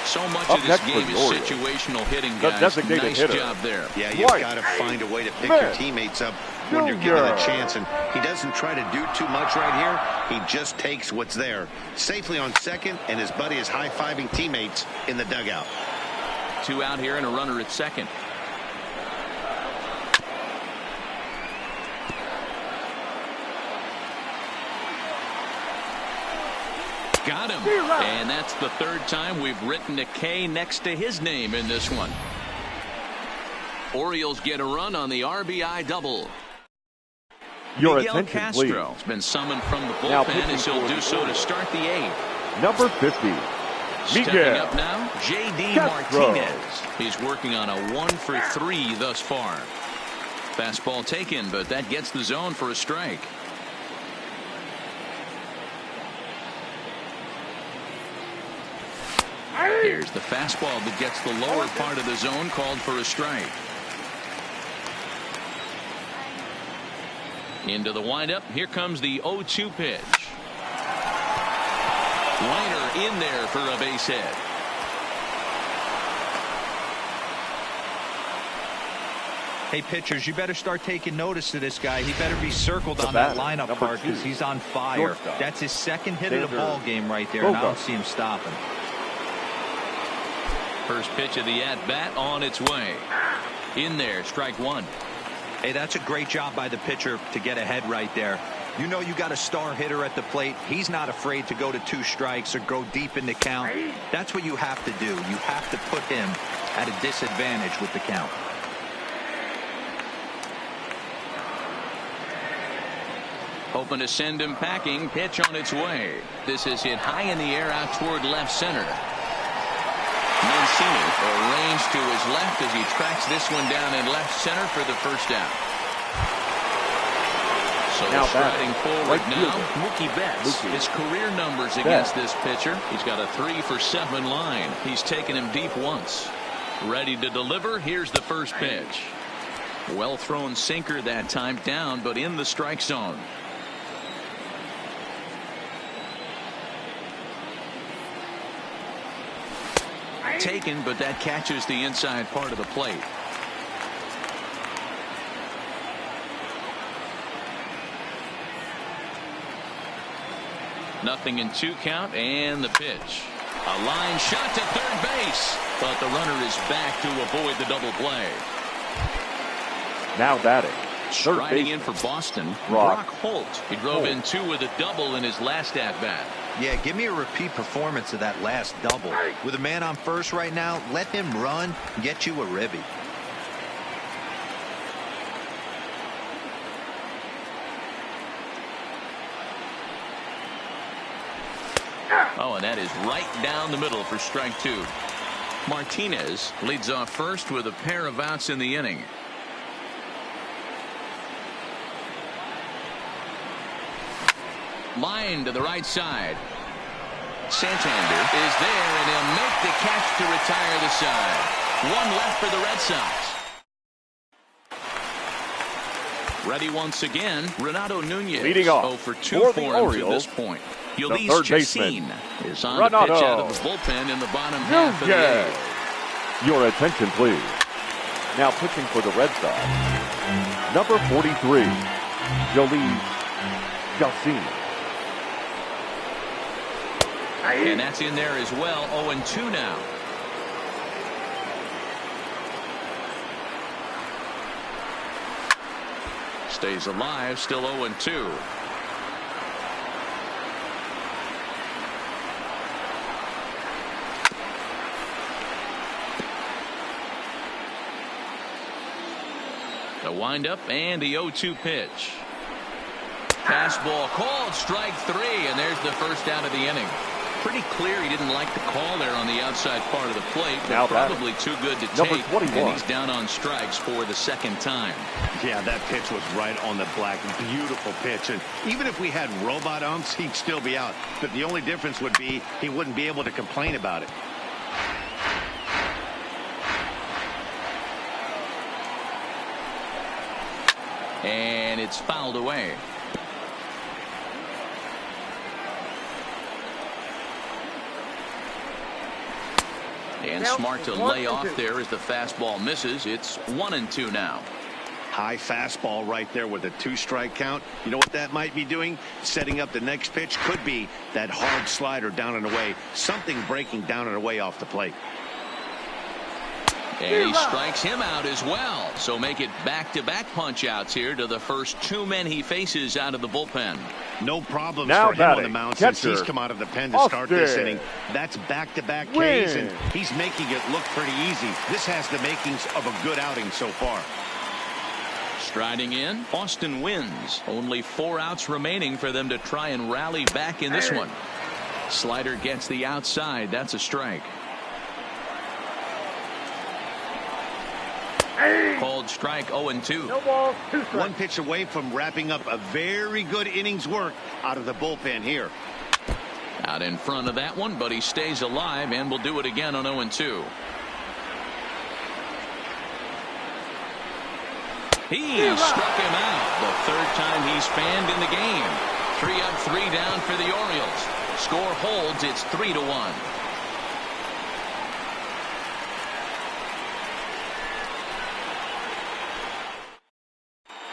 So much of this game is situational hitting, guys. Nice job there. Yeah, you've got to find a way to pick your teammates up when you're given a chance. And he doesn't try to do too much right here. He just takes what's there. Safely on second, and his buddy is high-fiving teammates in the dugout. 2 out here and a runner at second. Got him. And that's the 3rd time we've written a K next to his name in this one. Orioles get a run on the RBI double. Miguel Castro has been summoned from the bullpen as he'll do so to start the 8th. Number 50. Stepping up now, J.D. Martinez. He's working on a 1 for 3 thus far. Fastball taken, but that gets the zone for a strike. Here's the fastball that gets the lower part of the zone, called for a strike. Into the windup. Here comes the 0-2 pitch. Liner in there for a base hit. Hey, pitchers, you better start taking notice of this guy. He better be circled on that lineup card because he's on fire. That's his 2nd hit of the ball game right there, and I don't see him stopping. First pitch of the at-bat on its way. In there, strike 1. Hey, that's a great job by the pitcher to get ahead right there. You know you got a star hitter at the plate. He's not afraid to go to 2 strikes or go deep in the count. That's what you have to do. You have to put him at a disadvantage with the count. Hoping to send him packing. Pitch on its way. This is hit high in the air out toward left center. Mancini arranged to his left as he tracks this one down in left center for the 1st out. So now striding forward now, Mookie Betts. His career numbers against this pitcher. He's got a 3 for 7 line. He's taken him deep once. Ready to deliver. Here's the first pitch. Well thrown sinker that time, down but in the strike zone. Taken, but that catches the inside part of the plate. Nothing in 2 count, and the pitch. A line shot to third base, but the runner is back to avoid the double play. Now batting, Riding in for Boston, Brock Holt. He drove in 2 with a double in his last at-bat. Yeah, give me a repeat performance of that last double. With a man on first right now, let him run, get you a ribby. Oh, and that is right down the middle for strike 2. Martinez leads off first with a pair of outs in the inning. Line to the right side. Santander is there, and he'll make the catch to retire the side. 1 left for the Red Sox. Ready once again, Renato Nunez. Leading off 0 for 2 for him to this point. Ulysses Chacin is on to pitch out of the bullpen in the bottom half of the 8th. Your attention, please. Now pitching for the Red Sox, number 43, Ulysses Chacin. And that's in there as well. 0-2 now. Stays alive, still 0-2. The windup and the 0-2 pitch. Fastball called, strike 3, and there's the first out of the inning. Pretty clear he didn't like the call there on the outside part of the plate, but probably too good to take, and he's down on strikes for the second time. Yeah, that pitch was right on the black. Beautiful pitch, and even if we had robot umps, he'd still be out. But the only difference would be he wouldn't be able to complain about it. And it's fouled away. And smart to lay off there as the fastball misses. It's 1-2 now. High fastball right there with a 2-strike count. You know what that might be doing? Setting up the next pitch. Could be that hard slider down and away. Something breaking down and away off the plate. And he strikes him out as well. So make it back-to-back punch-outs here to the first 2 men he faces out of the bullpen. No problems for him on the mound since he's come out of the pen to start this inning. That's back-to-back Ks, and he's making it look pretty easy. This has the makings of a good outing so far. Striding in, Austin wins. Only 4 outs remaining for them to try and rally back in this one. Slider gets the outside. That's a strike. Called strike 0-2. No ball, 2 strikes. 1 pitch away from wrapping up a very good innings work out of the bullpen here. Out in front of that one, but he stays alive and will do it again on 0-2. He struck him out. The 3rd time he's fanned in the game. 3 up, 3 down for the Orioles. Score holds. It's 3-1.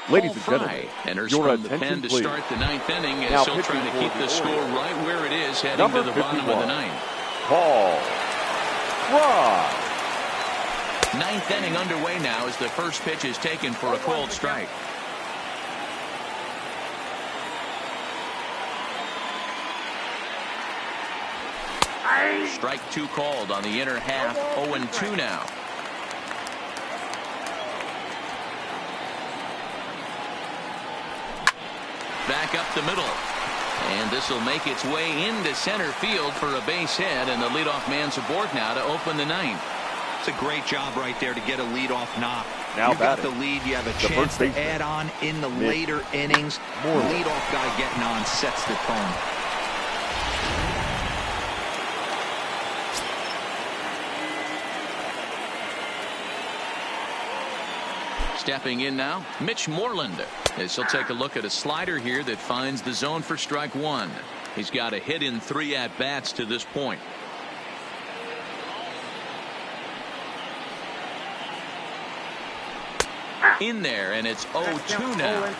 Ladies and gentlemen, enters your from the attention, pen to please. start the 9th inning, and Now he'll try to keep the score right where it is heading number to the bottom 51, of the 9th. Paul Fry. 9th inning underway now as the first pitch is taken for a called strike. Strike 2 called on the inner half. 0-2 now. Back up the middle. And this will make its way into center field for a base hit, and the leadoff man's aboard now to open the 9th. It's a great job right there to get a leadoff knock. Now you got the lead. You have a chance to add on in the later innings. Leadoff guy getting on sets the tone. Stepping in now, Mitch Moreland, as he'll take a look at a slider here that finds the zone for strike 1. He's got a hit in 3 at-bats to this point. In there, and it's 0-2 now.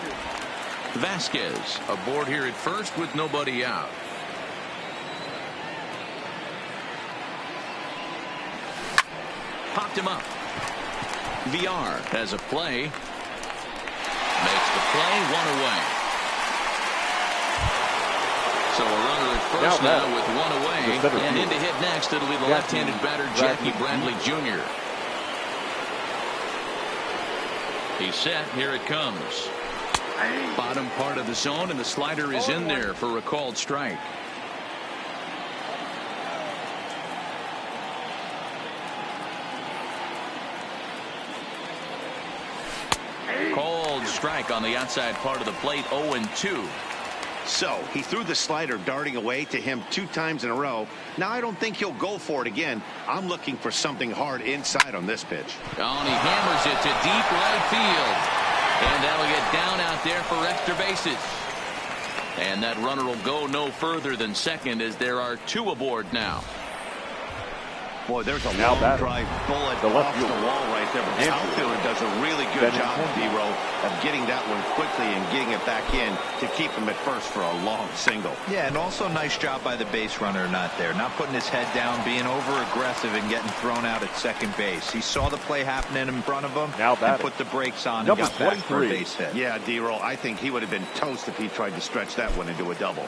Vasquez aboard here at first with nobody out. Popped him up. VR has a play. May the play, one away. So a runner at first now with one away. And in to hit next, it'll be the left-handed batter, Jackie Bradley Jr. He's set. Here it comes. Bottom part of the zone, and the slider is in there for a called strike. Called strike on the outside part of the plate, 0-2. So he threw the slider darting away to him 2 times in a row. Now I don't think he'll go for it again. I'm looking for something hard inside on this pitch. Oh, and he hammers it to deep right field. And that'll get down out there for extra bases. And that runner will go no further than second as there are 2 aboard now. Boy, there's a long drive bullet off the wall right there. But the outfielder does a really good job, D-Row, of getting that one quickly and getting it back in to keep him at first for a long single. Yeah, and also nice job by the base runner not there. Not putting his head down, being over-aggressive and getting thrown out at second base. He saw the play happening in front of him and put the brakes on and got back for a base hit. Yeah, D-Row, I think he would have been toast if he tried to stretch that one into a double.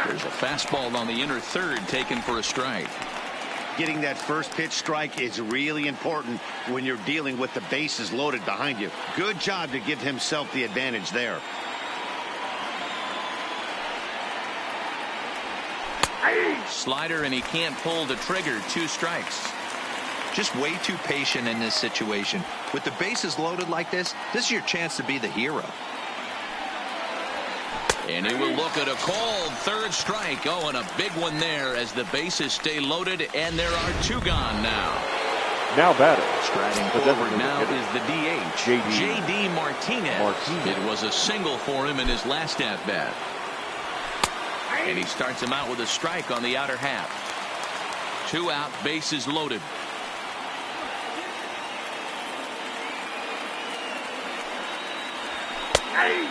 There's a fastball on the inner third taken for a strike. Getting that first pitch strike is really important when you're dealing with the bases loaded behind you. Good job to give himself the advantage there. Slider, and he can't pull the trigger. 2 strikes. Just way too patient in this situation. With the bases loaded like this is your chance to be the hero. And he will look at a called third strike. Oh, and a big one there as the bases stay loaded, and there are 2 gone now. Now batting. Striding forward now is the DH, JD Martinez. It was a single for him in his last at-bat. And he starts him out with a strike on the outer half. 2 out, bases loaded.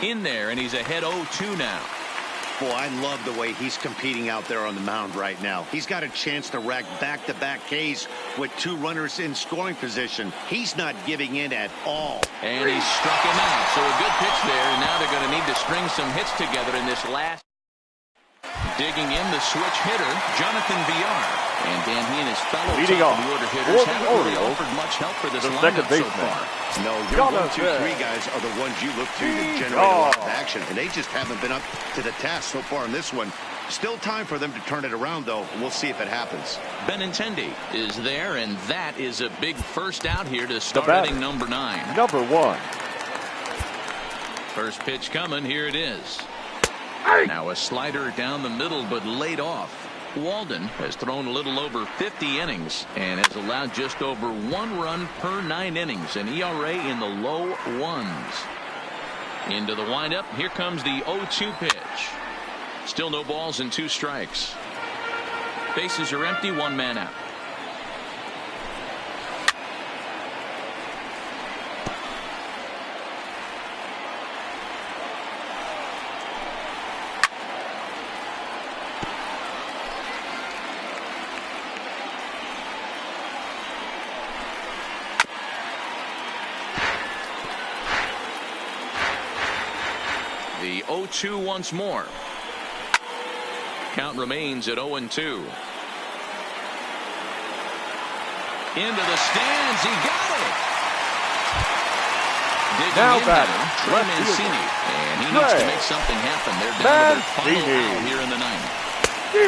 In there, and he's ahead 0-2 now. Boy, I love the way he's competing out there on the mound right now. He's got a chance to rack back-to-back Ks with 2 runners in scoring position. He's not giving in at all. And he struck him out. So a good pitch there, and now they're going to need to string some hits together in this last. Digging in the switch hitter, Jonathan Villar. And Dan, he and his fellow top-of-the-order hitters haven't really offered much help for this lineup so far. No, your 1, 2, 3 guys are the ones you look to generate a lot of action, and they just haven't been up to the task so far in this one. Still time for them to turn it around, though. We'll see if it happens. Benintendi is there, and that is a big first out here to start inning number 9. Number 1. First pitch coming. Here it is. Now a slider down the middle, but laid off. Walden has thrown a little over 50 innings and has allowed just over 1 run per 9 innings, an ERA in the low 1s. Into the windup. Here comes the 0-2 pitch. Still no balls and 2 strikes. Bases are empty, 1 man out. The 0-2 once more. Count remains at 0-2. Into the stands. He got it. Digging in now, Trey Mancini. And he needs to make something happen. They're down to their final out here in the 9th.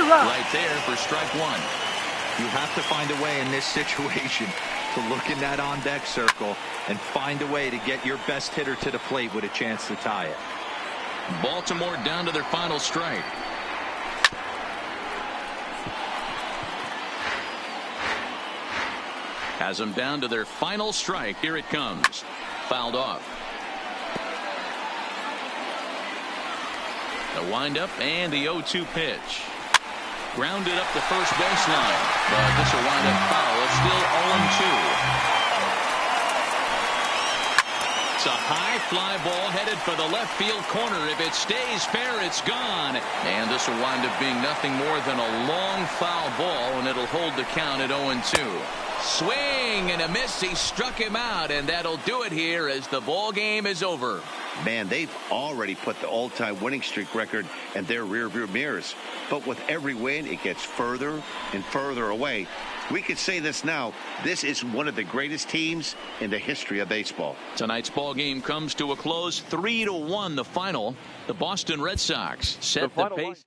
Right there for strike 1. You have to find a way in this situation to look in that on-deck circle and find a way to get your best hitter to the plate with a chance to tie it. Baltimore down to their final strike. Has them down to their final strike. Here it comes. Fouled off. The windup and the 0-2 pitch. Grounded up the first baseline. But this will wind up foul. It's still 0-2. It's a high fly ball headed for the left field corner. If it stays fair, it's gone. And this will wind up being nothing more than a long foul ball, and it'll hold the count at 0-2. Swing and a miss. He struck him out, and that'll do it here as the ball game is over. Man, they've already put the all-time winning streak record in their rearview mirrors. But with every win, it gets further and further away. We could say this now. This is one of the greatest teams in the history of baseball. Tonight's ball game comes to a close. 3-1 the final. The Boston Red Sox set the pace.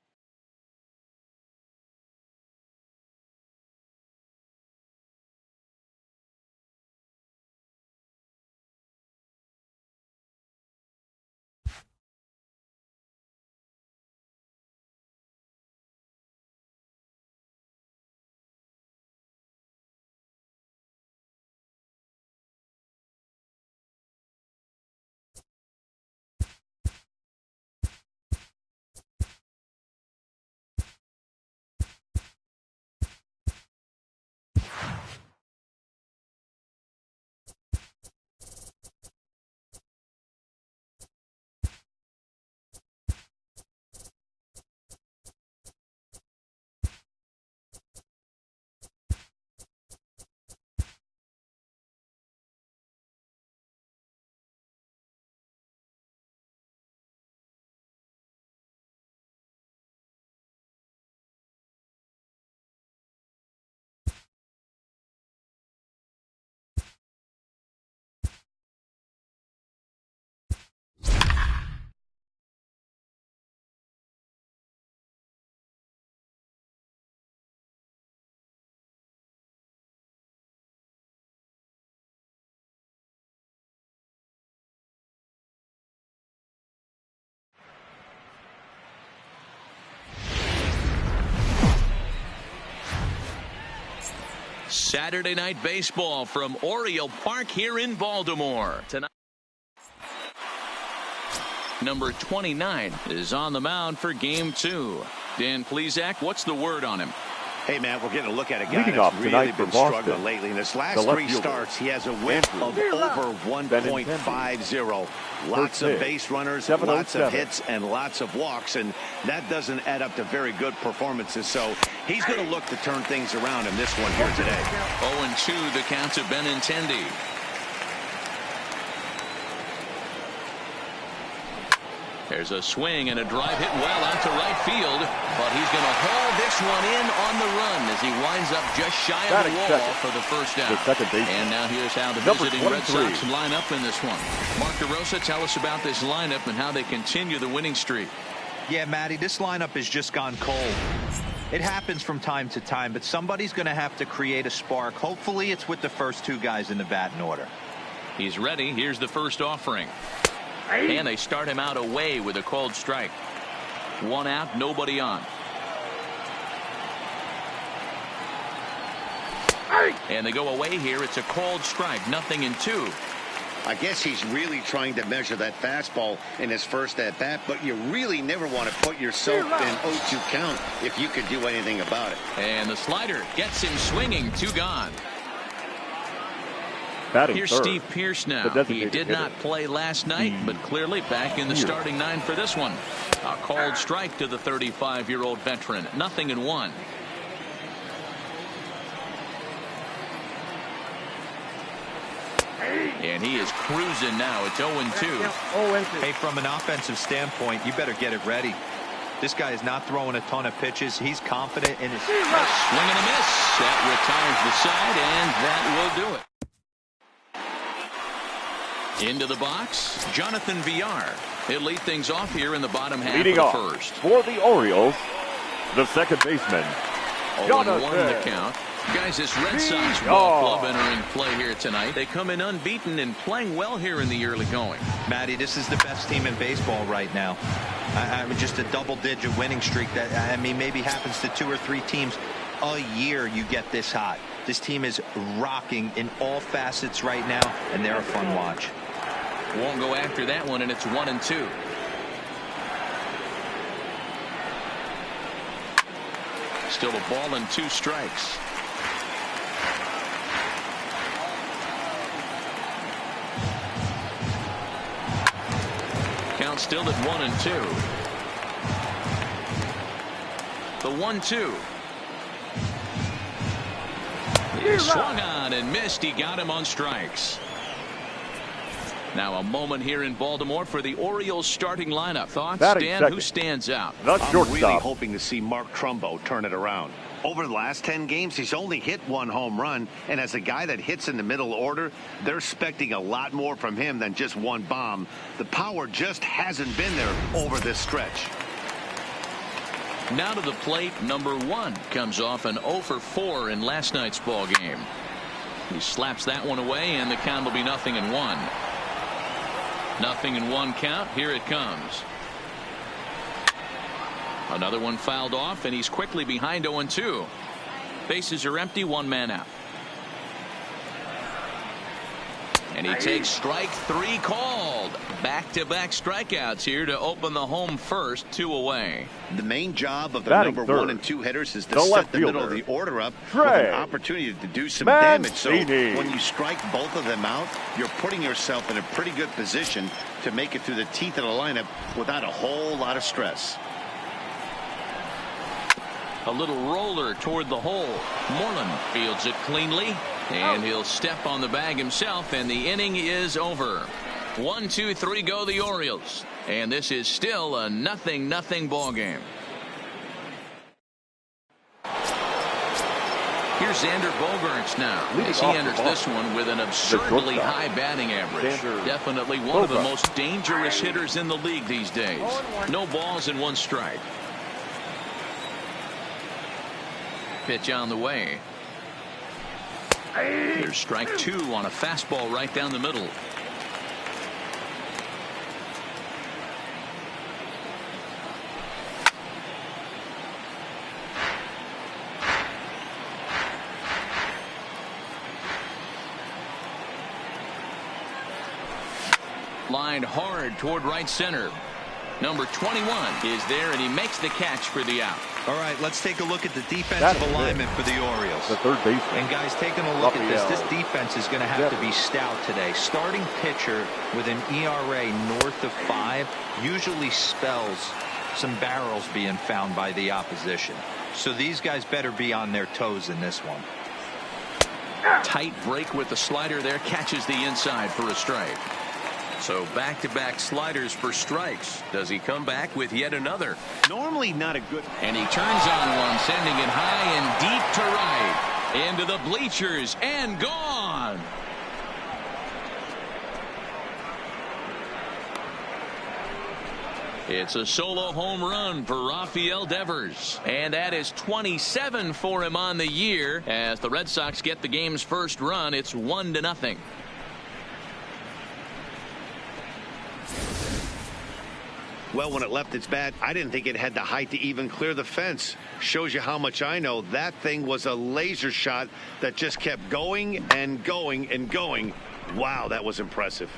Saturday night baseball from Oriole Park here in Baltimore. Tonight, number 29 is on the mound for game 2. Dan Plesac, what's the word on him? Hey, man, we're getting a look at a guy Leading that's off really tonight been for Boston, struggling lately. In his last the left 3 fielder, starts, he has a whip of over 1.50. Lots of base runners, lots of hits, and lots of walks, and that doesn't add up to very good performances. So he's going to look to turn things around in this one here today. 0-2 the count to Benintendi. There's a swing and a drive hit well out to right field, but he's going to haul this one in on the run as he winds up just shy of the wall for the first out. And now here's how the visiting Red Sox line up in this one. Mark DeRosa, tell us about this lineup and how they continue the winning streak. Yeah, Matty, this lineup has just gone cold. It happens from time to time, but somebody's going to have to create a spark. Hopefully it's with the first 2 guys in the batting order. He's ready. Here's the first offering. And they start him out away with a called strike. 1 out, nobody on. And they go away here. It's a called strike, 0-2. I guess he's really trying to measure that fastball in his first at-bat, but you really never want to put yourself in 0-2 count if you could do anything about it. And the slider gets him swinging, 2 gone. Here's third, Steve Pearce now. He did not play last night, but clearly back in the starting 9 for this one. A called strike to the 35-year-old veteran. 0-1. And he is cruising now. It's 0-2. Hey, from an offensive standpoint, you better get it ready. This guy is not throwing a ton of pitches. He's confident in his swing and a miss. That retires the side, and that will do it. Into the box, Jonathan Villar. He'll lead things off here in the bottom half of the first. For the Orioles, the second baseman, 0-1 the count. Guys, this Red Sox ball club entering play here tonight. They come in unbeaten and playing well here in the early going. Matty, this is the best team in baseball right now. I mean, just a double-digit winning streak that, I mean, maybe happens to 2 or 3 teams a year. You get this hot. This team is rocking in all facets right now, and they're a fun watch. Won't go after that one, and it's 1-2. Still a ball and 2 strikes. Count still at 1-2. The 1-2. Swung on and missed. He got him on strikes. Now a moment here in Baltimore for the Orioles starting lineup. Thoughts, Dan? Who stands out? I'm really hoping to see Mark Trumbo turn it around. Over the last 10 games, he's only hit 1 home run, and as a guy that hits in the middle order, they're expecting a lot more from him than just 1 bomb. The power just hasn't been there over this stretch. Now to the plate, number 1 comes off an 0 for 4 in last night's ball game. He slaps that one away, and the count will be 0-1. 0-1 count. Here it comes. Another one fouled off, and he's quickly behind 0-2. Bases are empty, 1 man out. And he takes strike 3 called. Back-to-back strikeouts here to open the home first, 2 away. The main job of the number 1 and 2 hitters is to set the middle of the order up with an opportunity to do some damage. So when you strike both of them out, you're putting yourself in a pretty good position to make it through the teeth of the lineup without a whole lot of stress. A little roller toward the hole. Moreland fields it cleanly, and he'll step on the bag himself, and the inning is over. 1, 2, 3 go the Orioles, and this is still a 0-0 ball game. Here's Xander Bogaerts now as he enters this one with an absurdly high batting average. Definitely one of the most dangerous hitters in the league these days. No balls and 1 strike. Pitch on the way. Here's strike 2 on a fastball right down the middle. Lined hard toward right center. Number 21 is there, and he makes the catch for the out. All right, let's take a look at the defensive alignment for the Orioles. The third baseman. And guys, taking a look at this defense is going to have to be stout today. Starting pitcher with an ERA north of 5 usually spells some barrels being found by the opposition. So these guys better be on their toes in this one. Tight break with the slider there, catches the inside for a strike. So back-to-back sliders for strikes. Does he come back with yet another? Normally not a good. And he turns on one, sending it high and deep to right. Into the bleachers and gone. It's a solo home run for Rafael Devers, and that is 27 for him on the year. As the Red Sox get the game's first run, it's 1-0. Well, when it left its bat, I didn't think it had the height to even clear the fence. Shows you how much I know. That thing was a laser shot that just kept going and going and going. Wow, that was impressive.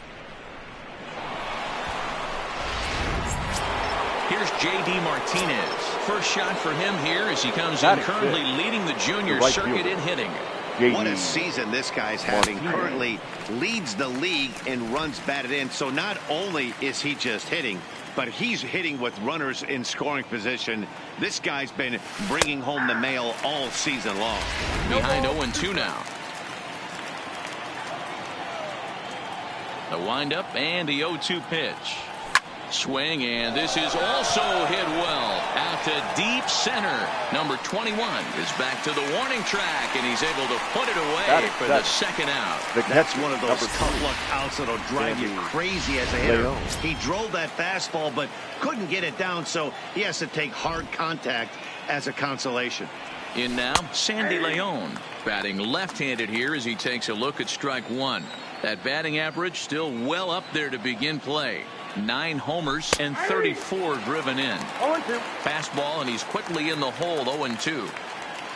Here's J.D. Martinez. First shot for him here as he comes in, currently leading the junior circuit in hitting. What a season this guy's having. Currently leads the league in runs batted in. So not only is he just hitting, but he's hitting with runners in scoring position. This guy's been bringing home the mail all season long. Behind 0-2 now. The windup and the 0-2 pitch. Swing, and this is also hit well out to deep center. Number 21 is back to the warning track, and he's able to put it away for the second out. That's one of those tough luck outs that'll drive you crazy as a hitter. He drove that fastball but couldn't get it down, so he has to take hard contact as a consolation. In now, Sandy Leon batting left-handed here as he takes a look at strike 1. That batting average still well up there to begin play. 9 homers and 34 driven in. 0-2. Fastball, and he's quickly in the hole. 0-2.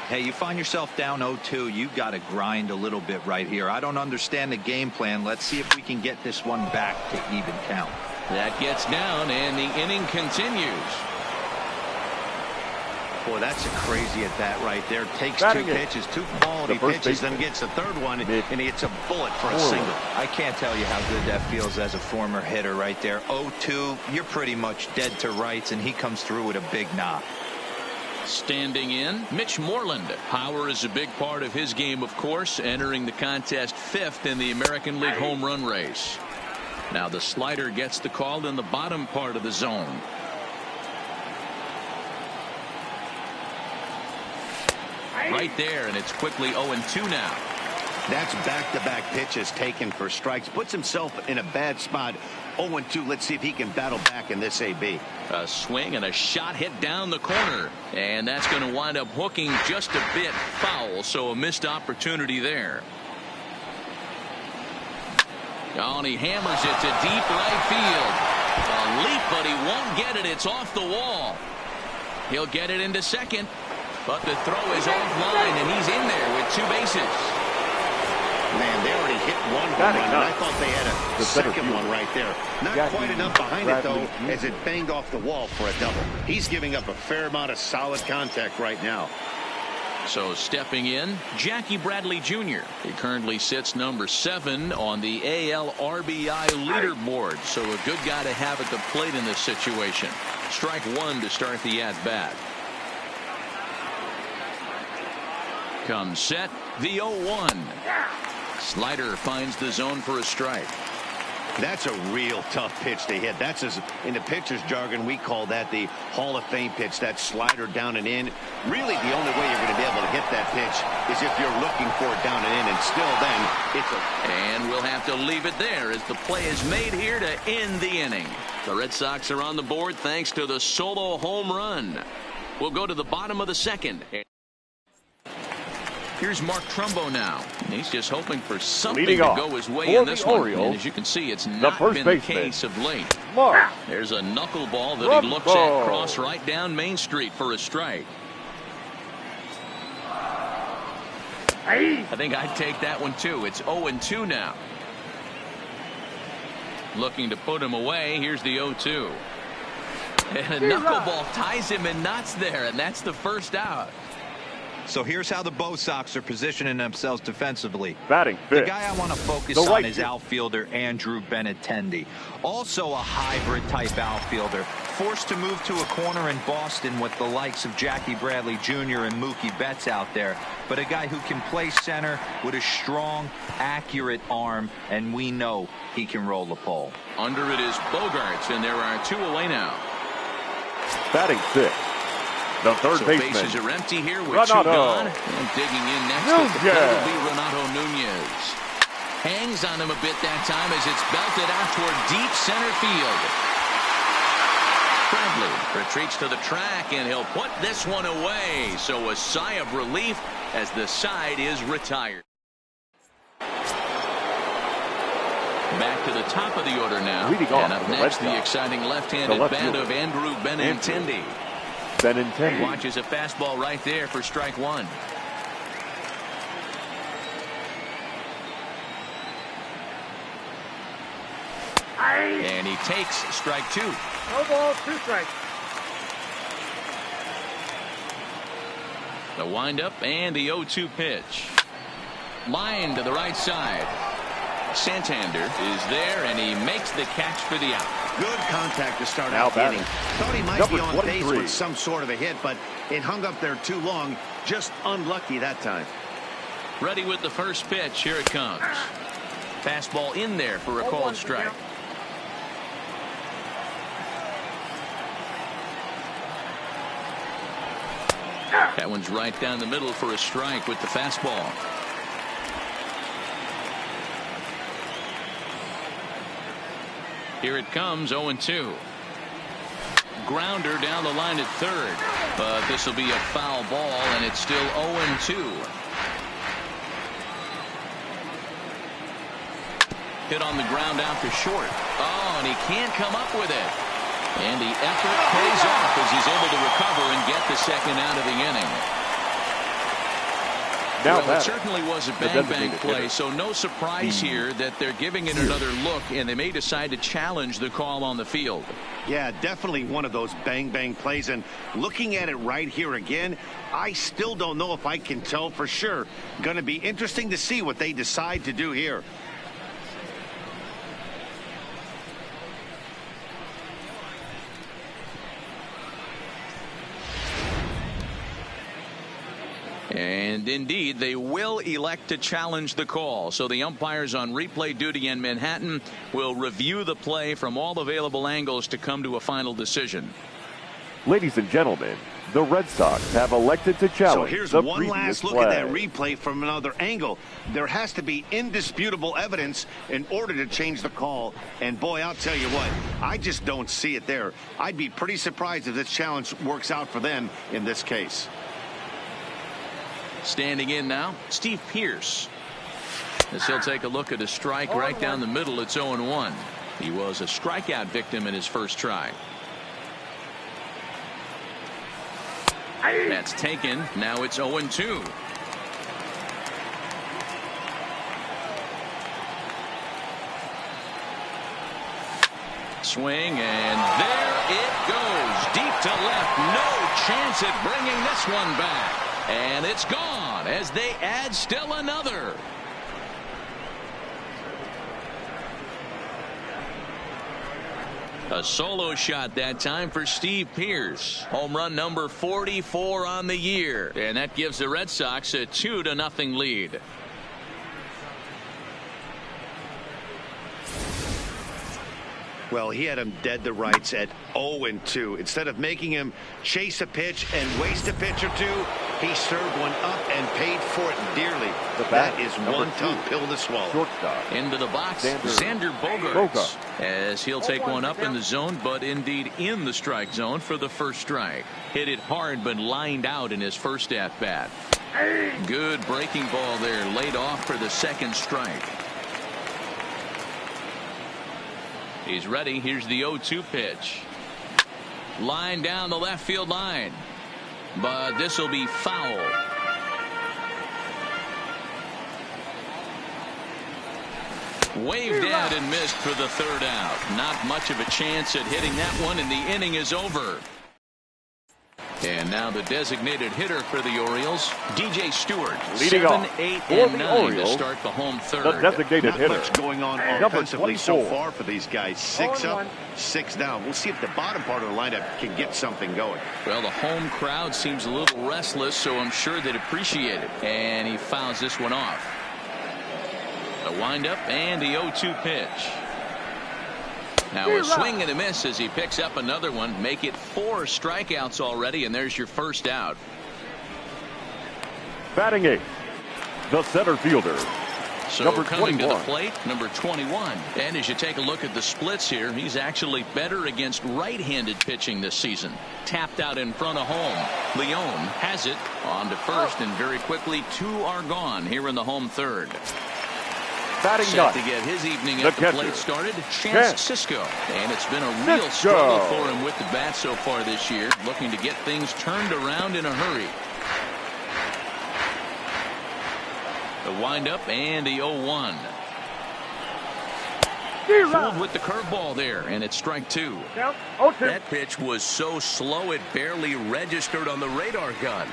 Hey, you find yourself down 0-2. You got to grind a little bit right here. I don't understand the game plan. Let's see if we can get this one back to even count. That gets down, and the inning continues. Boy, that's a crazy at bat right there. Takes 2 pitches, 2 quality pitches, then gets a third one, and he hits a bullet for a single. I can't tell you how good that feels as a former hitter right there. 0-2, you're pretty much dead to rights, and he comes through with a big knock. Standing in, Mitch Moreland. Power is a big part of his game, of course, entering the contest 5th in the American League home run race. Now the slider gets the call in the bottom part of the zone. Right there, and it's quickly 0-2 now. That's back-to-back pitches taken for strikes. Puts himself in a bad spot. 0-2. Let's see if he can battle back in this AB. A swing and a shot hit down the corner. And that's going to wind up hooking just a bit foul. So a missed opportunity there. Oh, and he hammers it to deep right field. A leap, but he won't get it. It's off the wall. He'll get it into second. But the throw is offline, and he's in there with 2 bases. Man, they already hit one home run, and I thought they had a second one right there. Not quite enough behind it, though, as it banged off the wall for a double. He's giving up a fair amount of solid contact right now. So stepping in, Jackie Bradley Jr. He currently sits number 7 on the AL RBI leaderboard. So a good guy to have at the plate in this situation. Strike 1 to start the at-bat. Comes set, the 0-1. Slider finds the zone for a strike. That's a real tough pitch to hit. That's, in the pitcher's jargon, we call that the Hall of Fame pitch. That slider down and in. Really, the only way you're going to be able to hit that pitch is if you're looking for it down and in, and still then it's a... And we'll have to leave it there as the play is made here to end the inning. The Red Sox are on the board thanks to the solo home run. We'll go to the bottom of the 2nd. Here's Mark Trumbo now. He's just hoping for something to go his way in this one. And as you can see, it's not been the case of late. There's a knuckleball that he looks at cross right down Main Street for a strike. I think I'd take that one too. It's 0-2 now. Looking to put him away. Here's the 0-2. And a knuckleball ties him in knots there, and that's the first out. So here's how the Bo Sox are positioning themselves defensively. Batting fifth. The guy I want to focus on is outfielder Andrew Benintendi. Also a hybrid type outfielder. Forced to move to a corner in Boston with the likes of Jackie Bradley Jr. and Mookie Betts out there. But a guy who can play center with a strong, accurate arm, and we know he can roll the pole. Under it is Bogarts, and there are 2 away now. Batting fifth. The third baseman. Bases are empty here with 2 gone. And digging in next at the plate will be Renato Nunez. Hangs on him a bit that time as it's belted out toward deep center field. Bradley retreats to the track, and he'll put this one away. So a sigh of relief as the side is retired. Back to the top of the order now. And up next, the exciting left-handed bat of Andrew Benintendi. Benintendi watches a fastball right there for strike 1. And he takes strike 2. No ball, 2 strikes. The windup and the 0-2 pitch. Line to the right side. Santander is there, and he makes the catch for the out. Good contact to start out the inning. Thought he might be on base with some sort of a hit, but it hung up there too long. Just unlucky that time. Ready with the first pitch. Here it comes. Fastball in there for a called strike. That one's right down the middle for a strike with the fastball. Here it comes, 0-2. Grounder down the line at third. But this will be a foul ball, and it's still 0-2. Hit on the ground out to short. Oh, and he can't come up with it. And the effort pays off as he's able to recover and get the second out of the inning. Well, it certainly was a bang-bang play, so no surprise here that they're giving it another look, and they may decide to challenge the call on the field. Yeah, definitely one of those bang-bang plays, and looking at it right here again, I still don't know if I can tell for sure. Going to be interesting to see what they decide to do here. And indeed, they will elect to challenge the call. So the umpires on replay duty in Manhattan will review the play from all available angles to come to a final decision. Ladies and gentlemen, the Red Sox have elected to challenge So here's the one last look play. at that replay from another angle. There has to be indisputable evidence in order to change the call. And boy, I'll tell you what, I just don't see it there. I'd be pretty surprised if this challenge works out for them in this case. Standing in now, Steve Pearce. As he'll take a look at a strike right down the middle. It's 0-1. He was a strikeout victim in his first try. That's taken. Now it's 0-2. Swing, and there it goes. Deep to left. No chance at bringing this one back. And it's gone as they add still another. A solo shot that time for Steve Pearce. Home run number 44 on the year. And that gives the Red Sox a 2-0 lead. Well, he had him dead to rights at 0-2. Instead of making him chase a pitch and waste a pitch or two, he served one up and paid for it dearly. That is one tough pill to swallow. Shortstop. Into the box, Xander Bogaerts. As he'll take one up in the zone, but indeed in the strike zone for the first strike. Hit it hard, but lined out in his first at-bat. Good breaking ball there, laid off for the second strike. He's ready. Here's the 0-2 pitch. Line down the left field line. But this will be foul. Waved out and missed for the third out. Not much of a chance at hitting that one, and the inning is over. And now the designated hitter for the Orioles, DJ Stewart. Leading 7, off 8, for and the 9 Orioles, to start the home third. The designated hitter. Not much going on offensively so far for these guys. 6 up, 6 down. We'll see if the bottom part of the lineup can get something going. Well, the home crowd seems a little restless, so I'm sure they'd appreciate it. And he fouls this one off. A windup and the 0-2 pitch. Now a swing and a miss as he picks up another one. Make it 4 strikeouts already, and there's your first out. Batting 8th, the center fielder. So number coming 21. to the plate, number 21. And as you take a look at the splits here, he's actually better against right-handed pitching this season. Tapped out in front of home. Leon has it on to first, and very quickly 2 are gone here in the home third. Batting Set 9th, to get his evening the at the catcher, plate started, Chance Sisco. And it's been a real struggle for him with the bat so far this year, looking to get things turned around in a hurry. The windup and the 0-1. Fooled with the curveball there, and it's strike 2. That pitch was so slow it barely registered on the radar gun.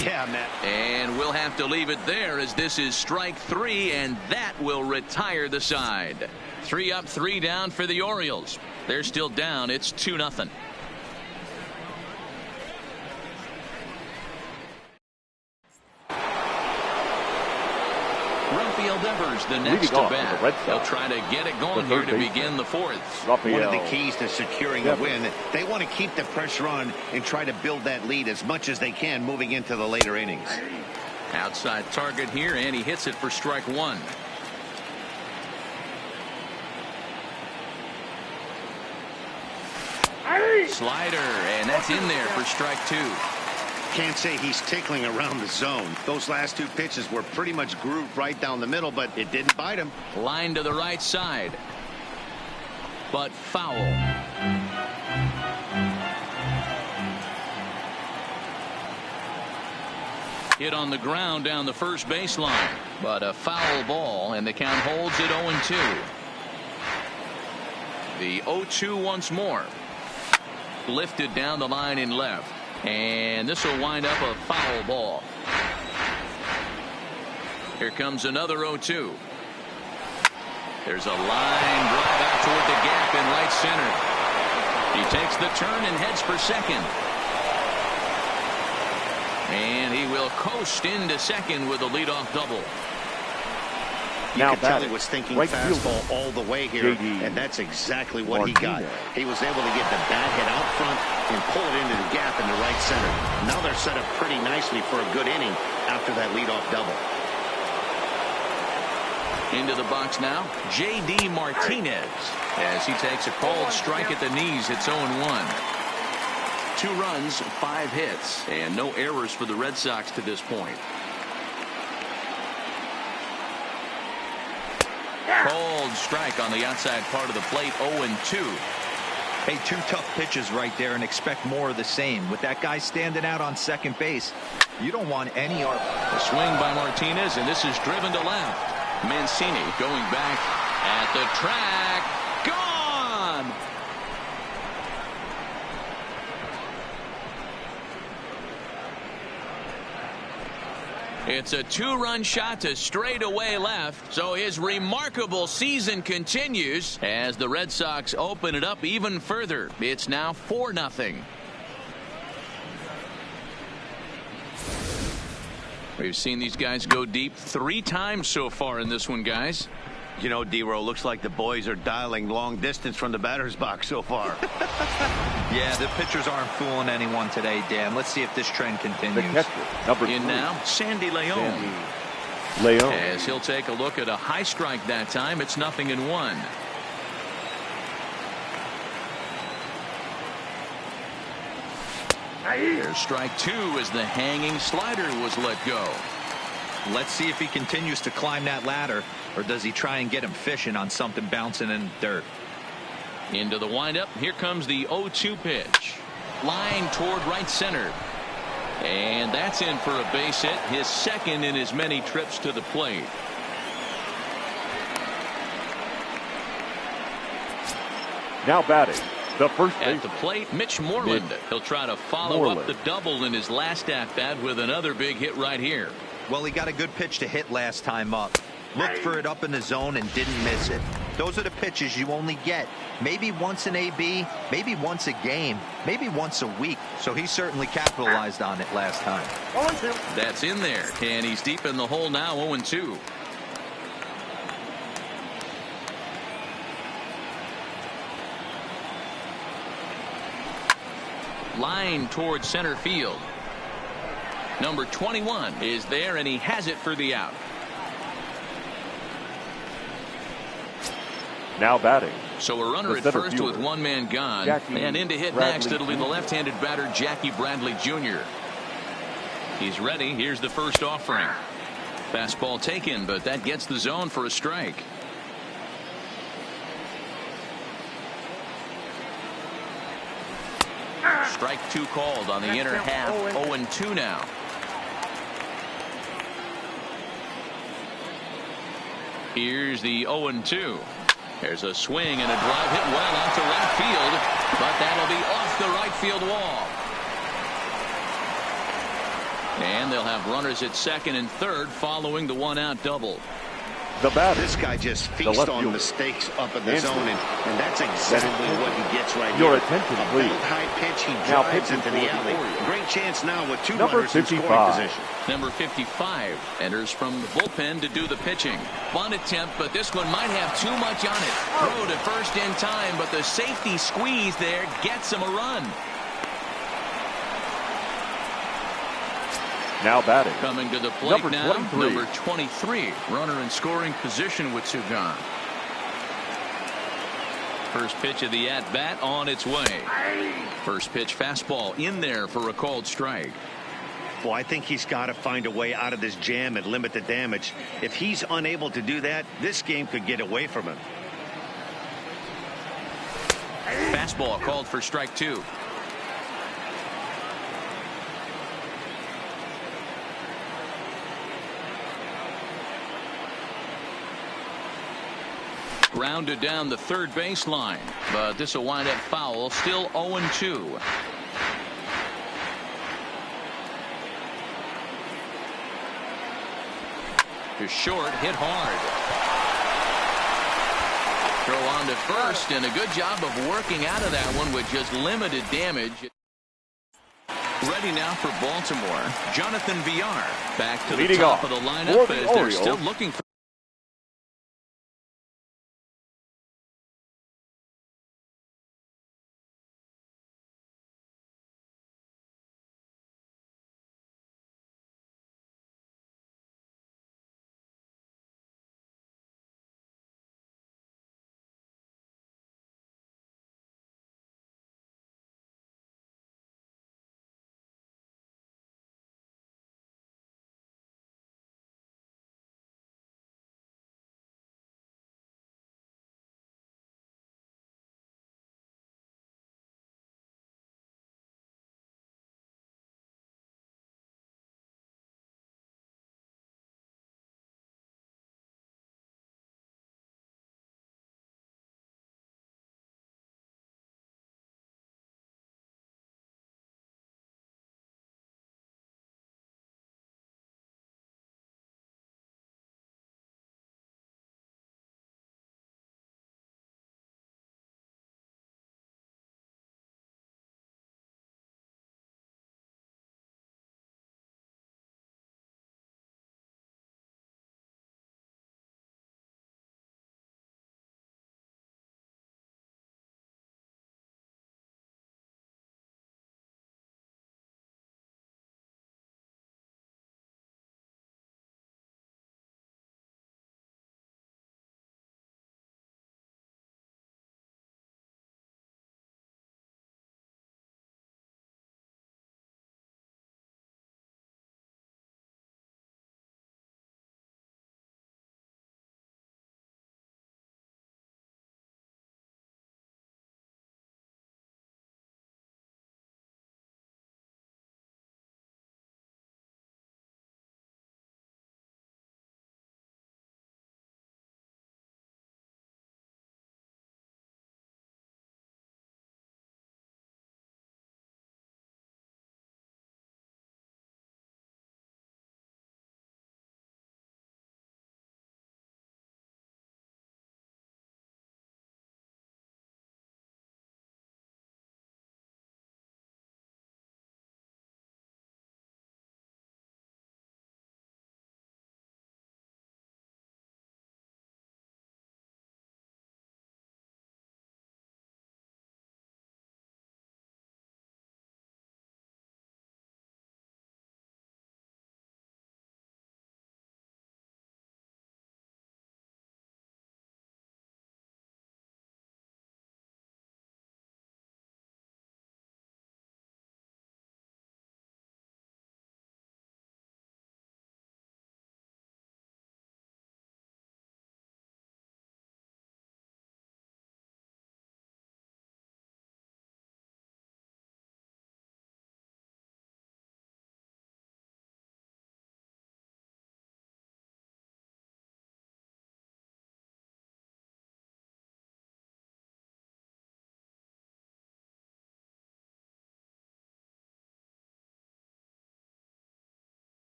Yeah, Matt. And we'll have to leave it there as this is strike 3, and that will retire the side. 3 up, 3 down for the Orioles. They're still down. It's 2-0. Rafael Devers, the next to bat. They'll try to get it going here to begin the fourth. One of the keys to securing a win, they want to keep the pressure on and try to build that lead as much as they can moving into the later innings. Outside target here, and he hits it for strike 1. Slider, and that's in there for strike 2. Can't say he's tickling around the zone. Those last 2 pitches were pretty much grooved right down the middle, but it didn't bite him. Line to the right side, but foul. Hit on the ground down the first baseline, but a foul ball, and the count holds at 0-2. The 0-2 once more. Lifted down the line in left. And this will wind up a foul ball. Here comes another 0-2. There's a line drive out toward the gap in right center. He takes the turn and heads for second. And he will coast into second with a leadoff double. You could tell he was thinking fastball all the way here, and that's exactly what he got. He was able to get the bat hit out front and pull it into the gap in the right center. Now they're set up pretty nicely for a good inning after that leadoff double. Into the box now, J.D. Martinez, as he takes a called strike at the knees. It's 0-1. 2 runs, 5 hits, and no errors for the Red Sox to this point. Cold strike on the outside part of the plate, 0-2. Hey, 2 tough pitches right there, and expect more of the same. With that guy standing out on second base, you don't want any arm. A swing by Martinez, and this is driven to left. Mancini going back at the track. Gone! It's a 2-run shot to straightaway left, so his remarkable season continues as the Red Sox open it up even further. It's now 4-0. We've seen these guys go deep 3 times so far in this one, guys. You know, D-Row, looks like the boys are dialing long distance from the batter's box so far. Yeah, the pitchers aren't fooling anyone today, Dan. Let's see if this trend continues. The catcher, number 3. In now, Sandy Leon. As he'll take a look at a high strike that time. It's 0-1. There's strike 2 as the hanging slider was let go. Let's see if he continues to climb that ladder, or does he try and get him fishing on something bouncing in the dirt. Into the windup. Here comes the 0-2 pitch. Line toward right center. And that's in for a base hit, his second in as many trips to the plate. Now batting, the first At the plate, Mitch Moreland. He'll try to follow up the double in his last at-bat with another big hit right here. Well, he got a good pitch to hit last time up. Looked for it up in the zone and didn't miss it. Those are the pitches you only get maybe once in AB, maybe once a game, maybe once a week. So he certainly capitalized on it last time. That's in there, and he's deep in the hole now, 0-2. Line towards center field. Number 21 is there, and he has it for the out. Now batting. So a runner at first with 1 man gone. And in to hit next, it'll be the left-handed batter, Jackie Bradley Jr. He's ready. Here's the first offering. Fastball taken, but that gets the zone for a strike. Strike 2 called on the inner half. 0-2 now. Here's the 0-2. There's a swing and a drive hit well out to right field, but that'll be off the right field wall. And they'll have runners at second and third following the 1-out double. The batter. This guy just feasts on mistakes up in the zone, and that's exactly what he gets right Your here. attention, please. A high pitch, he drives into the alley. Great chance now with 2 Number runners in scoring 55. position. Number 55 enters from the bullpen to do the pitching. Bunt attempt, but this one might have too much on it. Throw to first in time, but the safety squeeze there gets him a run. Now batting. Coming to the plate Number now, 23. number 23. Runner in scoring position with 2 gone. First pitch of the at-bat on its way. First pitch fastball in there for a called strike. Well, I think he's got to find a way out of this jam and limit the damage. If he's unable to do that, this game could get away from him. Fastball called for strike 2. Grounded down the third baseline, but this will wind up foul. Still 0-2. To short, hit hard. Throw on to first, and a good job of working out of that one with just limited damage. Ready now for Baltimore, Jonathan Villar. Back to the Leading top off of the for lineup the as they're Orioles, still looking for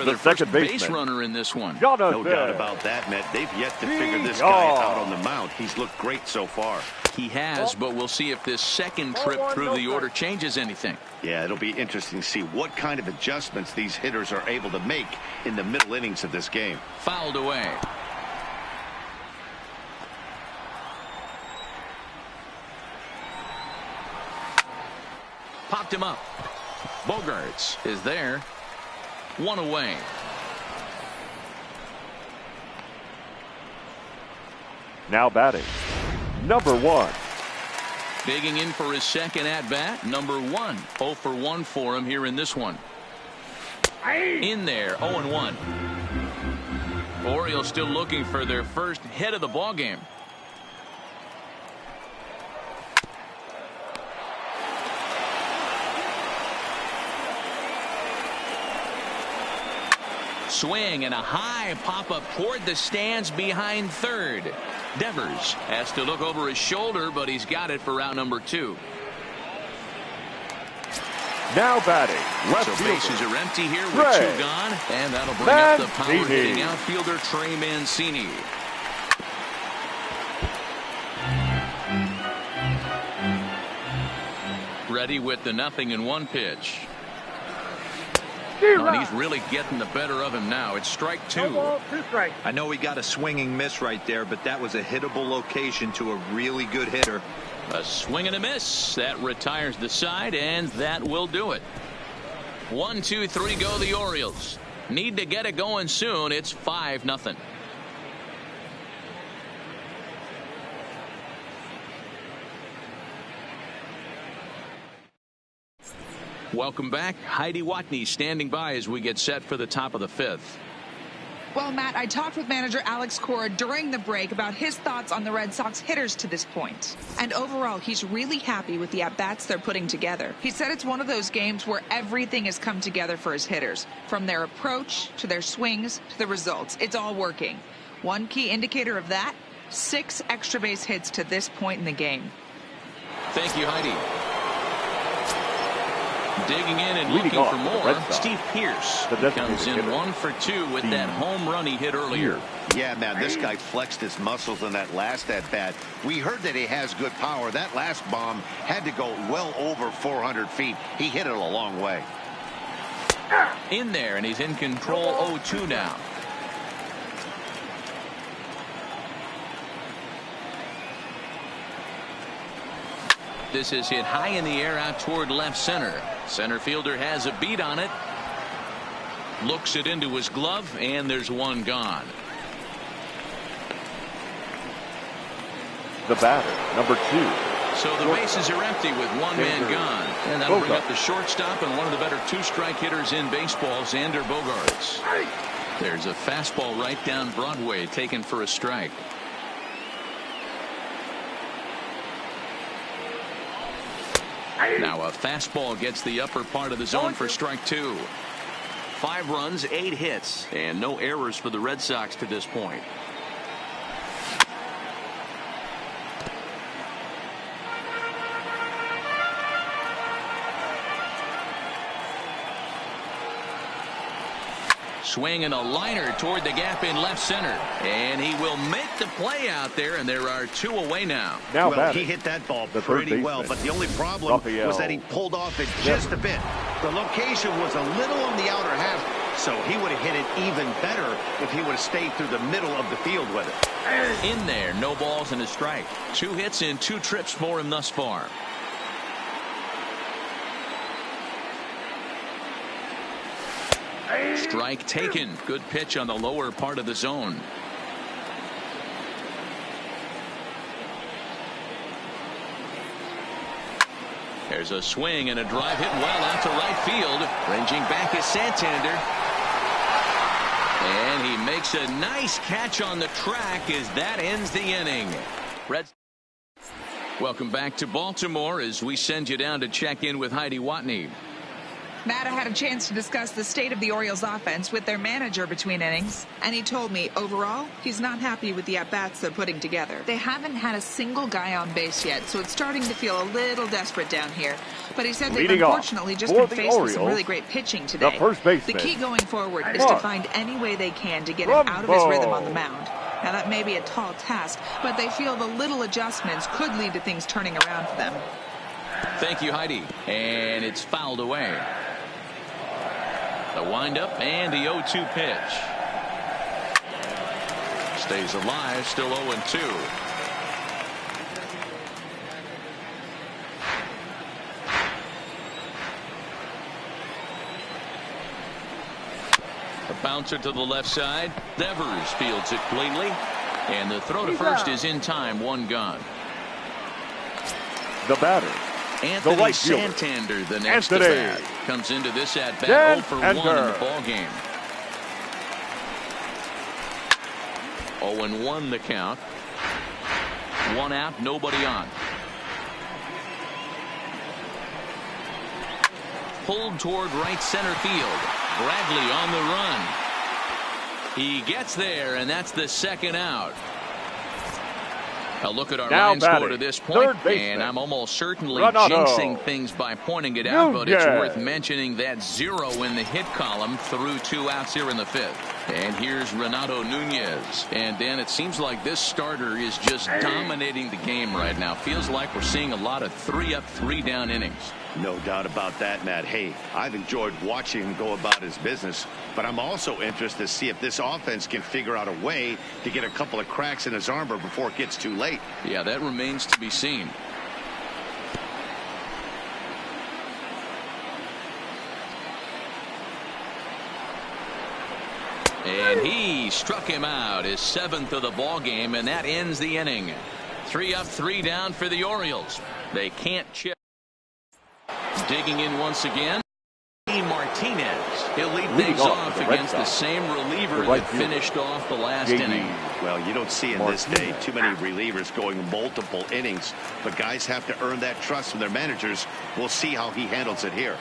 for their first base runner in this one. No doubt about that, Matt. They've yet to figure this guy out on the mound. He's looked great so far. He has, but we'll see if this second trip through the order changes anything. Yeah, it'll be interesting to see what kind of adjustments these hitters are able to make in the middle innings of this game. Fouled away. Popped him up. Bogarts is there. One away. Now batting, number 1. Digging in for his second at-bat, number 1. 0 for 1 for him here in this one. In there, 0-1. Orioles still looking for their first hit of the ballgame. Swing and a high pop-up toward the stands behind third. Devers has to look over his shoulder, but he's got it for out number 2. Now batting, left so fielder. Bases are empty here with 2 gone, and that'll bring up the power-hitting outfielder Trey Mancini. Ready with the 0-1 pitch. And he's really getting the better of him now. It's strike 2. I know he got a swinging miss right there, but that was a hittable location to a really good hitter. A swing and a miss. That retires the side, and that will do it. 1, 2, 3 go the Orioles. Need to get it going soon. It's 5-0. Welcome back. Heidi Watney standing by as we get set for the top of the 5th. Well, Matt, I talked with manager Alex Cora during the break about his thoughts on the Red Sox hitters to this point. And overall, he's really happy with the at-bats they're putting together. He said it's one of those games where everything has come together for his hitters. From their approach to their swings to the results. It's all working. One key indicator of that, 6 extra base hits to this point in the game. Thank you, Heidi. Digging in and looking for more, Steve Pearce comes in 1 for 2 with that home run he hit earlier. Yeah, man, this guy flexed his muscles in that last at-bat. We heard that he has good power. That last bomb had to go well over 400 feet. He hit it a long way. In there, and he's in control 0-2 now. This is hit high in the air out toward left center. Center fielder has a beat on it. Looks it into his glove, and there's 1 gone. The batter, number 2. So the bases are empty with 1 man gone. And that'll bring up the shortstop and one of the better 2-strike hitters in baseball, Xander Bogaerts. There's a fastball right down Broadway taken for a strike. Now a fastball gets the upper part of the zone for strike 2. 5 runs, 8 hits, and no errors for the Red Sox to this point. Swing and a liner toward the gap in left center. And he will make the play out there, and there are 2 away now. Well, he hit that ball pretty well, but the only problem was that he pulled off it just a bit. The location was a little on the outer half, so he would have hit it even better if he would have stayed through the middle of the field with it. In there, no balls and a strike. 2 hits in 2 trips for him thus far. Strike taken. Good pitch on the lower part of the zone. There's a swing and a drive hit well out to right field. Ranging back is Santander. And he makes a nice catch on the track as that ends the inning. Welcome back to Baltimore as we send you down to check in with Heidi Watney. Matt, I had a chance to discuss the state of the Orioles offense with their manager between innings, and he told me, overall, he's not happy with the at-bats they're putting together. They haven't had a single guy on base yet, so it's starting to feel a little desperate down here. But he said they've unfortunately just been faced with some really great pitching today. The key going forward is to find any way they can to get him out of his rhythm on the mound. Now, that may be a tall task, but they feel the little adjustments could lead to things turning around for them. Thank you, Heidi. And it's fouled away. The windup and the 0-2 pitch. Stays alive, still 0-2. A bouncer to the left side. Devers fields it cleanly. And the throw to first is in time, one gone. The batter, Anthony the right fielder, Santander, the next to bat, comes into this at bat 0 for 1 in the ball game. 0-1 the count. 1 out, nobody on. Pulled toward right center field. Bradley on the run. He gets there, and that's the second out. A look at our line score to this point, and I'm almost certainly jinxing things by pointing it out, but it's worth mentioning that 0 in the hit column through 2 outs here in the 5th. And here's Renato Nunez. And Dan, it seems like this starter is just dominating the game right now. Feels like we're seeing a lot of 3-up, 3-down innings. No doubt about that, Matt. Hey, I've enjoyed watching him go about his business, but I'm also interested to see if this offense can figure out a way to get a couple of cracks in his armor before it gets too late. Yeah, that remains to be seen. And he struck him out, his 7th of the ball game, and that ends the inning. 3-up, 3-down for the Orioles. They can't chip. Digging in once again, Martinez. He'll lead things off against the same reliever that finished off the last inning. Well, you don't see in this day too many relievers going multiple innings, but guys have to earn that trust from their managers. We'll see how he handles it here.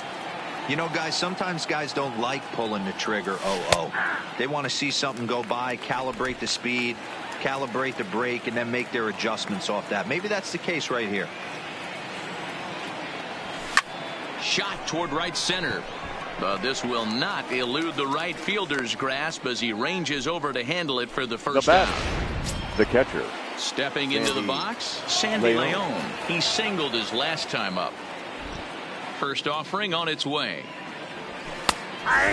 You know, guys, sometimes guys don't like pulling the trigger 0-0. They want to see something go by, calibrate the speed, calibrate the brake, and then make their adjustments off that. Maybe that's the case right here. Shot toward right center. But this will not elude the right fielder's grasp as he ranges over to handle it for the first out. The catcher. Stepping into the box, Sandy Leon. He singled his last time up. First offering on its way.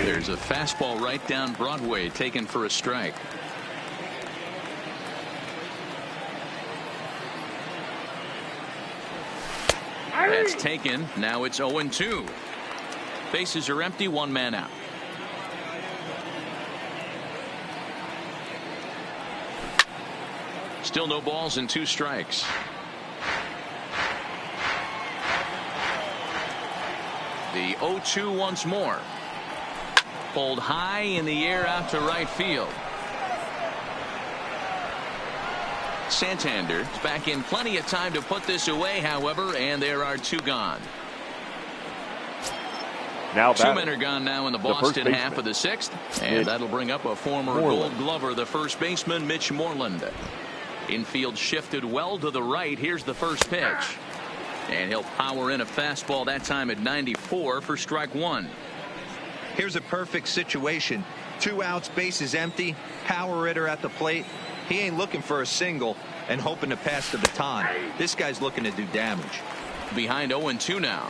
There's a fastball right down Broadway taken for a strike. That's taken. Now it's 0-2. Bases are empty, 1 man out. Still no balls and 2 strikes. The 0-2 once more. Pulled high in the air out to right field. Santander is back in plenty of time to put this away, however, and there are 2 gone. Now 2 men are gone now in the Boston half of the 6th, and that'll bring up a former Gold Glover, the first baseman, Mitch Moreland. Infield shifted well to the right. Here's the first pitch. And he'll power in a fastball that time at 94 for strike 1. Here's a perfect situation. 2 outs, bases empty, power hitter at the plate. He ain't looking for a single and hoping to pass the baton. This guy's looking to do damage. Behind 0-2 now.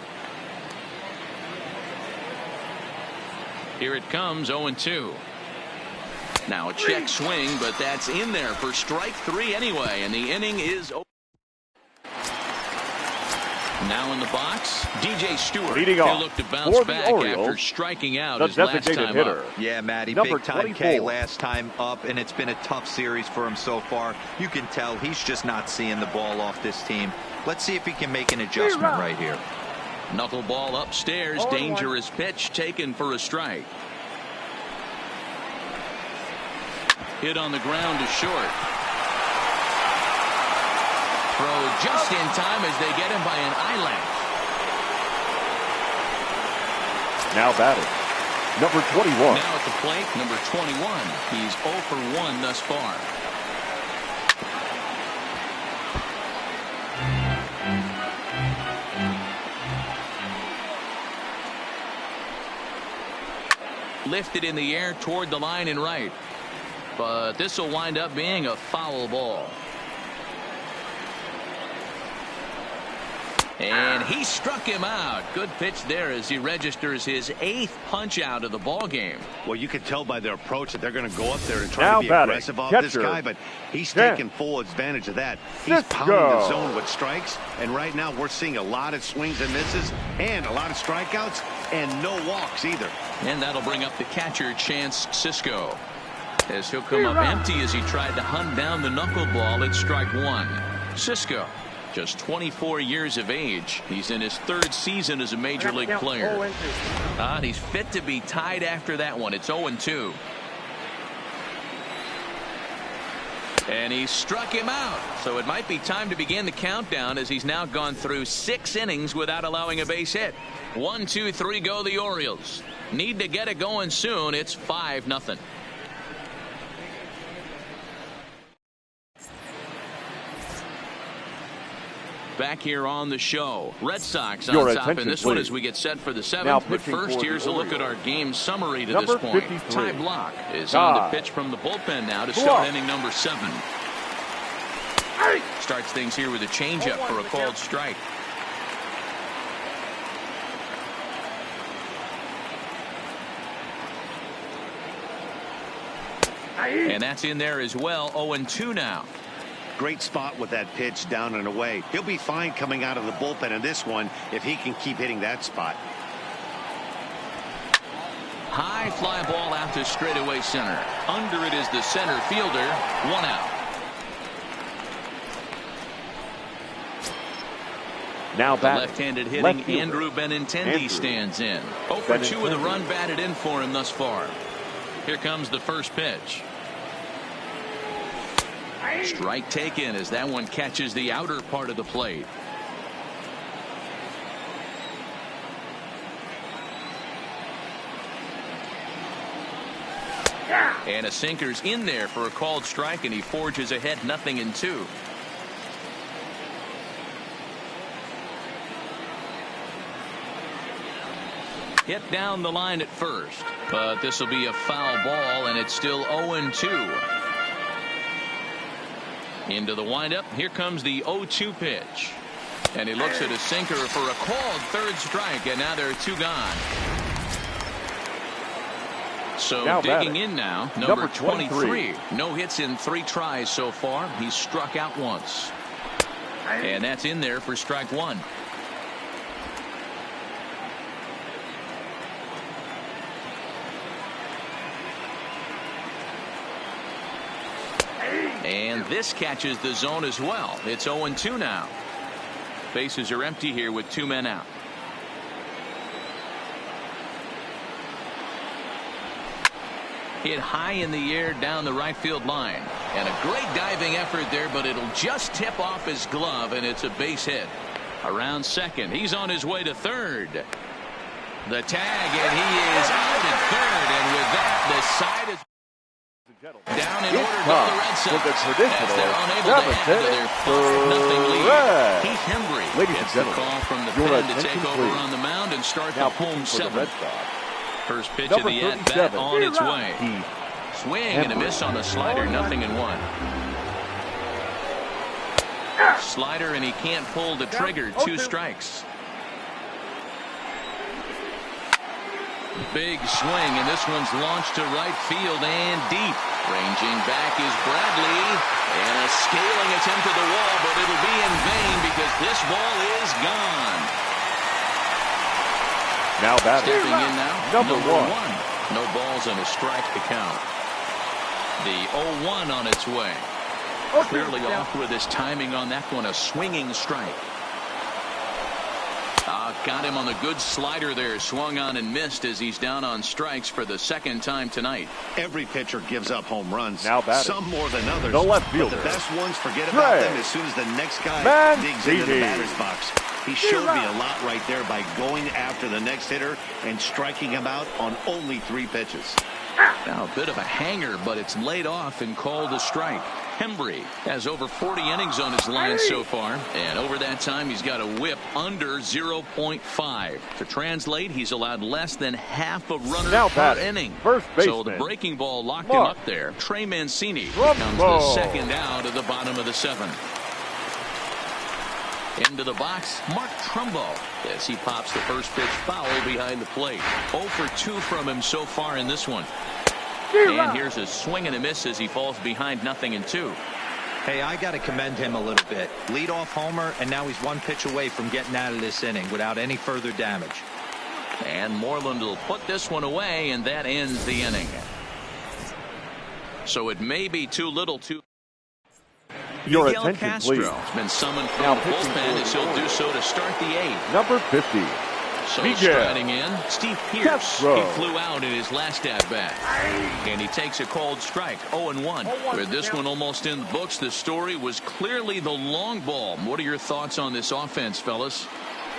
Here it comes, 0-2. Now a check swing, but that's in there for strike 3 anyway, and the inning is over. Now in the box, DJ Stewart. He'll look to bounce back after striking out his last time up. Yeah, Matty, big time K last time up, and it's been a tough series for him so far. You can tell he's just not seeing the ball off this team. Let's see if he can make an adjustment right here. Knuckleball upstairs, dangerous pitch taken for a strike. Hit on the ground to short. Throw just in time as they get him by an eye Now batting, number 21. Now at the plate, number 21. He's 0 for 1 thus far. Lifted in the air toward the line and right. But this will wind up being a foul ball. And he struck him out. Good pitch there as he registers his 8th punch out of the ball game. Well, you can tell by their approach that they're going to go up there and try Now to be batting, aggressive off catcher. this guy, but he's Yeah. taking full advantage of that. He's Let's pounding go. the zone with strikes, and right now we're seeing a lot of swings and misses and a lot of strikeouts and no walks either. And that'll bring up the catcher, Chance Sisco, as he'll come up empty as he tried to hunt down the knuckleball at strike 1. Sisco, just 24 years of age. He's in his 3rd season as a major league player. And he's fit to be tied after that one. It's 0-2. And he struck him out. So it might be time to begin the countdown as he's now gone through 6 innings without allowing a base hit. 1, 2, 3 go the Orioles. Need to get it going soon. It's 5-0. Back here on the show, Red Sox on Your top in attention, this one please. as we get set for the 7th. Now But pitching first, for the here's a look at our Orioles. game summary to Number this point. 53. Ty Block is on Ty. to pitch from the bullpen now to Block. start inning number 7. Starts things here with a changeup for a called strike. And that's in there as well. 0-2 now. Great spot with that pitch down and away. He'll be fine coming out of the bullpen in this one if he can keep hitting that spot. High fly ball out to straightaway center. Under it is the center fielder. 1 out. Now The batting, left-handed hitting left fielder, Andrew Benintendi Andrew stands in. 0 for 2 with a Benintendi. run batted in for him thus far. Here comes the first pitch. Strike taken as that one catches the outer part of the plate. And a sinker's in there for a called strike, and he forges ahead 0-2. Hit down the line at first, but this will be a foul ball, and it's still 0-2. Into the windup. Here comes the 0-2 pitch. And he looks at a sinker for a called 3rd strike, and now there are 2 gone. So Now digging batting, in now, number number 23. 23. No hits in 3 tries so far. He's struck out once. And that's in there for strike 1. And this catches the zone as well. It's 0-2 now. Bases are empty here with 2 men out. Hit high in the air down the right field line. And a great diving effort there, but it'll just tip off his glove, and it's a base hit. Around second. He's on his way to third. The tag, and he is out at third. And with that, the side is down in order to the Red Sox. With the traditional as they're unable to add to their 5-0 lead. Red. Keith Hembry Ladies and gets the gentlemen, call from the your pen to attention, take over please. on the mound and start Now the home pitching for the 7th. Red Sox, First pitch number of the at-bat 37. on its way. Keith Swing and a Hembry. miss on the slider. 0-1. Slider, and he can't pull the trigger. 2 strikes. Big swing, and this one's launched to right field and deep. Ranging back is Bradley, and a scaling attempt at the wall, but it'll be in vain because this ball is gone. Now batting, Stepping in now, number 1. 1. No balls and a strike to count. The 0-1 on its way. Clearly off with his timing on that one. A swinging strike. Got him on the good slider there. Swung on and missed as he's down on strikes for the 2nd time tonight. Every pitcher gives up home runs. Now batting, some more than others. the left But fielder, the best ones forget about Trey them as soon as the next guy digs into the Mancini. batter's box. He showed me a lot right there by going after the next hitter and striking him out on only 3 pitches. Now a bit of a hanger, but it's laid off and called a strike. Hembry has over 40 innings on his line so far, and over that time he's got a whip under 0.5. To translate, he's allowed less than half a runner per inning. First baseman. So the breaking ball locked him up there. Trey Mancini becomes the second out of the bottom of the 7th. Into the box, Mark Trumbo, as he pops the first pitch foul behind the plate. 0 for 2 from him so far in this one. And here's a swing and a miss as he falls behind 0-2. Hey, I got to commend him a little bit. Leadoff homer, and now he's 1 pitch away from getting out of this inning without any further damage. And Moreland will put this one away, and that ends the inning. So it may be too little too. Your Miguel attention, Castro please. has been summoned from Now the pitching bullpen as he'll for the do so to start the 8th. Number 50. So Miguel striding in, Steve Pierce. Castro. He flew out in his last at-bat. And he takes a called strike, 0-1. With this one almost in the books, the story was clearly the long ball. What are your thoughts on this offense, fellas?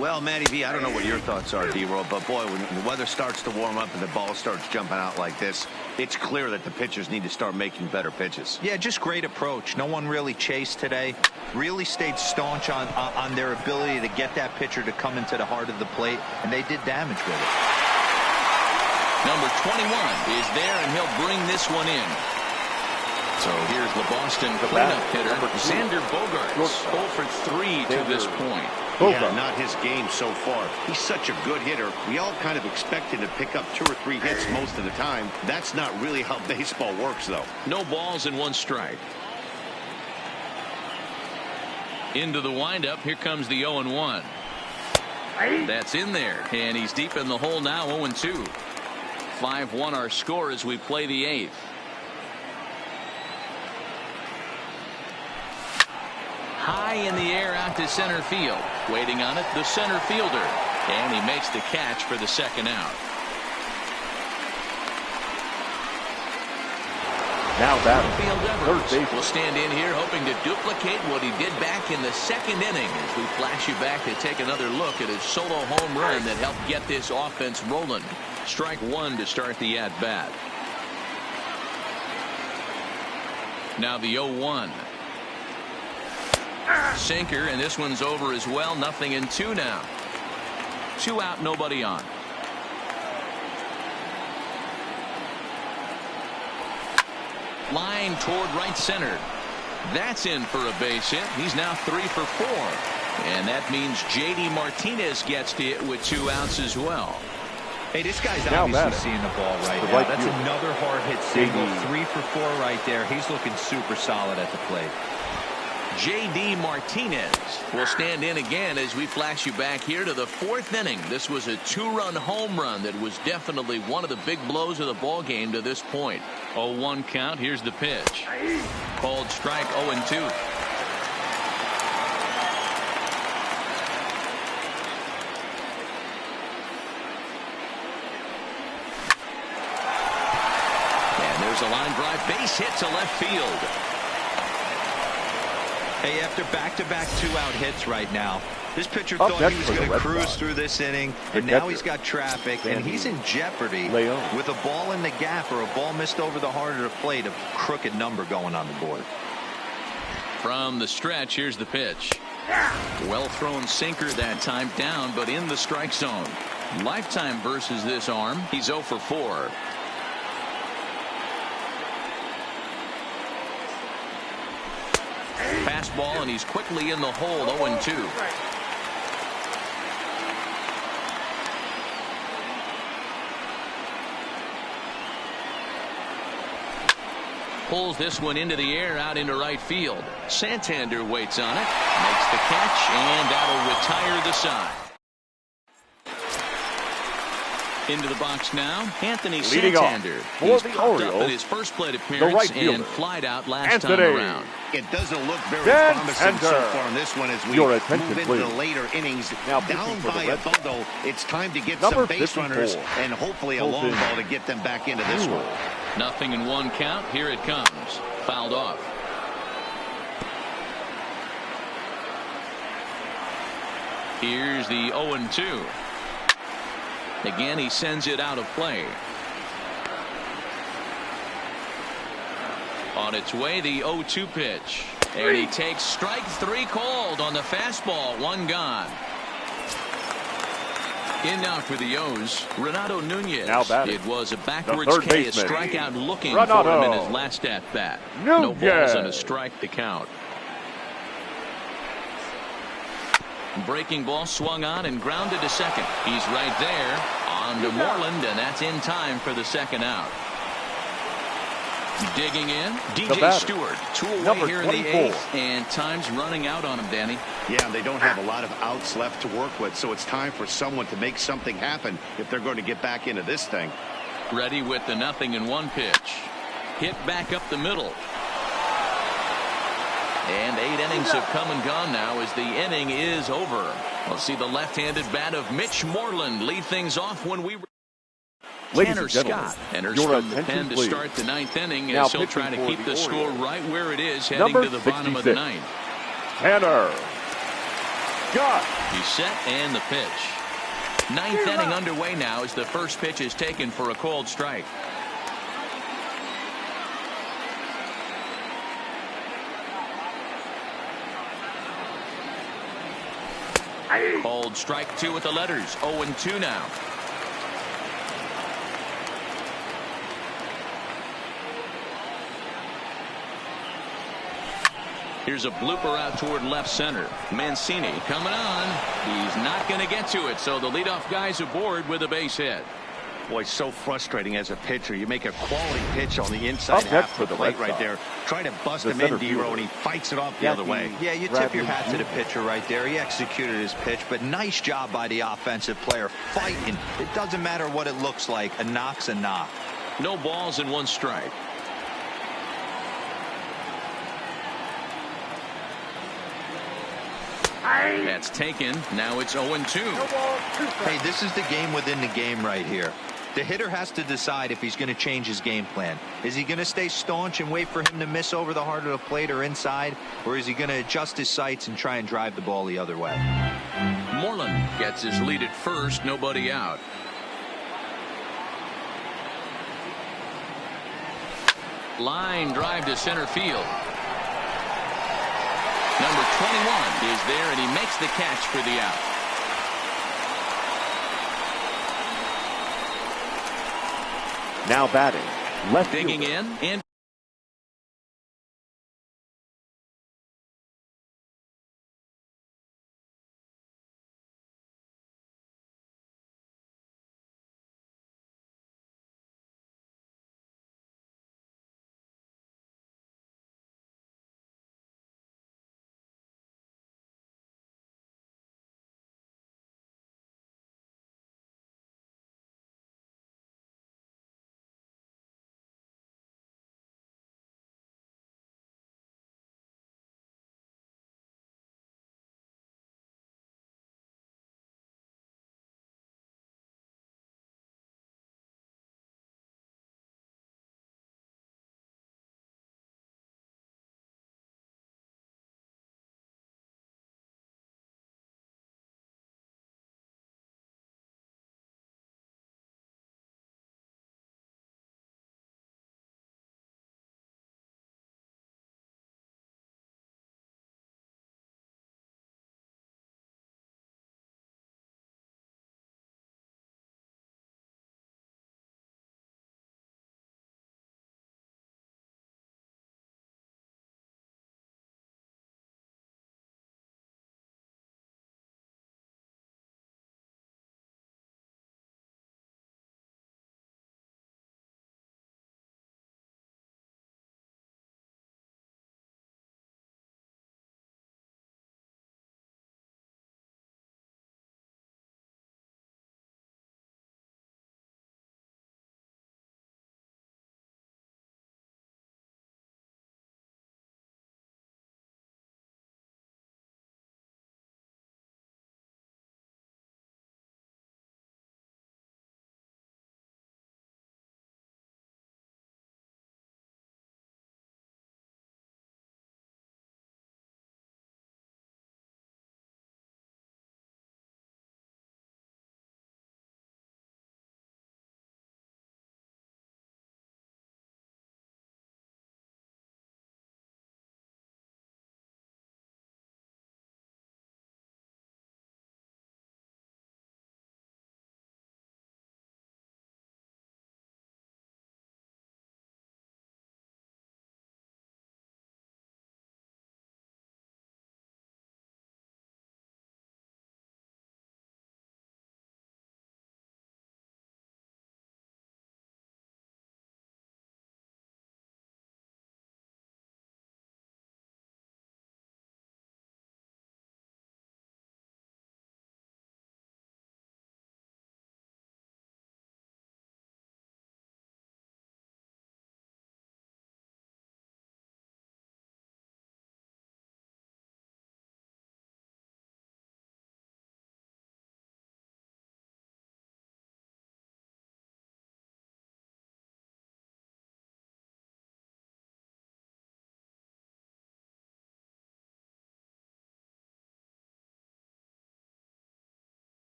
Well, Matty V, I don't know what your thoughts are, D-Roll, but boy, when the weather starts to warm up and the ball starts jumping out like this, it's clear that the pitchers need to start making better pitches. Yeah, just great approach. No one really chased today. Really stayed staunch on their ability to get that pitcher to come into the heart of the plate, and they did damage with it. Number 21 is there, and he'll bring this one in. So here's the Boston cleanup hitter, Xander Bogaerts, 0 for 3 to this point. Yeah, not his game so far. He's such a good hitter. We all kind of expect him to pick up 2 or 3 hits most of the time. That's not really how baseball works, though. No balls and 1 strike. Into the windup. Here comes the 0-1. That's in there, and he's deep in the hole now, 0-2. 5-1 our score as we play the 8th. High in the air out to center field. Waiting on it, the center fielder. And he makes the catch for the 2nd out. Now batting, Field third Evers base. will stand in here hoping to duplicate what he did back in the 2nd inning as we flash you back to take another look at his solo home run that helped get this offense rolling. Strike 1 to start the at-bat. Now the 0-1. Sinker, and this one's over as well. 0-2 now. 2 out, nobody on. Line toward right center. That's in for a base hit. He's now 3 for 4. And that means J.D. Martinez gets to it with 2 outs as well. Hey, this guy's obviously seeing the ball right now. That's another hard hit single. 3 for 4 right there. He's looking super solid at the plate. J.D. Martinez will stand in again as we flash you back here to the 4th inning. This was a 2-run home run that was definitely one of the big blows of the ball game to this point. 0-1 count. Here's the pitch. Called strike, 0-2. And there's a line drive base hit to left field. Hey, after back-to-back 2-out hits right now, this pitcher thought he was going to cruise through this inning, and now he's got traffic, and he's in jeopardy with a ball in the gap or a ball missed over the heart of the plate, a crooked number going on the board. From the stretch, here's the pitch. Well thrown sinker that time, down, but in the strike zone. Lifetime versus this arm. He's 0 for 4. Fastball, and he's quickly in the hole, 0-2. Pulls this one into the air out into right field. Santander waits on it, makes the catch, and that'll retire the side. Into the box now, Anthony Santander. He's popped up in his first plate appearance and flied out last time around. It doesn't look very promising so far in this one as we move into the later innings. Now down by a bundle, it's time to get some base runners and hopefully a long ball to get them back into this one. 0-1 count. Here it comes. Fouled off. Here's the 0-2. Again, he sends it out of play. On its way, the 0-2 pitch. And he takes strike 3 called on the fastball. 1 gone. In now for the O's, Renato Nunez. Now batting. It was a backwards K, a strikeout looking for him in his last at bat. No balls and a strike to count. Breaking ball swung on and grounded to second. He's right there on to Moreland, and that's in time for the second out. Digging in, DJ Stewart. 2 away here in the 8th, and time's running out on him, Danny. Yeah, they don't have a lot of outs left to work with, so it's time for someone to make something happen if they're going to get back into this thing. Ready with the 0-1 pitch. Hit back up the middle. And 8 innings have come and gone now as the inning is over. We'll see the left-handed bat of Mitch Moreland lead things off when we... Tanner Scott enters from the pen to start the 9th inning as he'll try to keep the score right where it is heading to the bottom of the 9th. Tanner Scott. He's set and the pitch. 9th inning underway now as the first pitch is taken for a called strike. Called strike 2 with the letters. 0-2 now. Here's a blooper out toward left center. Mancini coming on. He's not going to get to it, so the leadoff guy's aboard with a base hit. Boy, so frustrating as a pitcher. You make a quality pitch on the inside half of the plate right there. Try to bust him in, D-Row, and he fights it off the other way. Yeah, you tip your hat to the pitcher right there. He executed his pitch, but nice job by the offensive player fighting. It doesn't matter what it looks like. A knock's a knock. No balls and 1 strike. That's taken. Now it's 0-2. Hey, this is the game within the game right here. The hitter has to decide if he's going to change his game plan. Is he going to stay staunch and wait for him to miss over the heart of the plate or inside? Or is he going to adjust his sights and try and drive the ball the other way? Moreland gets his lead at first. Nobody out. Line drive to center field. Number 21 is there, and he makes the catch for the out. Now batting. Left Digging in.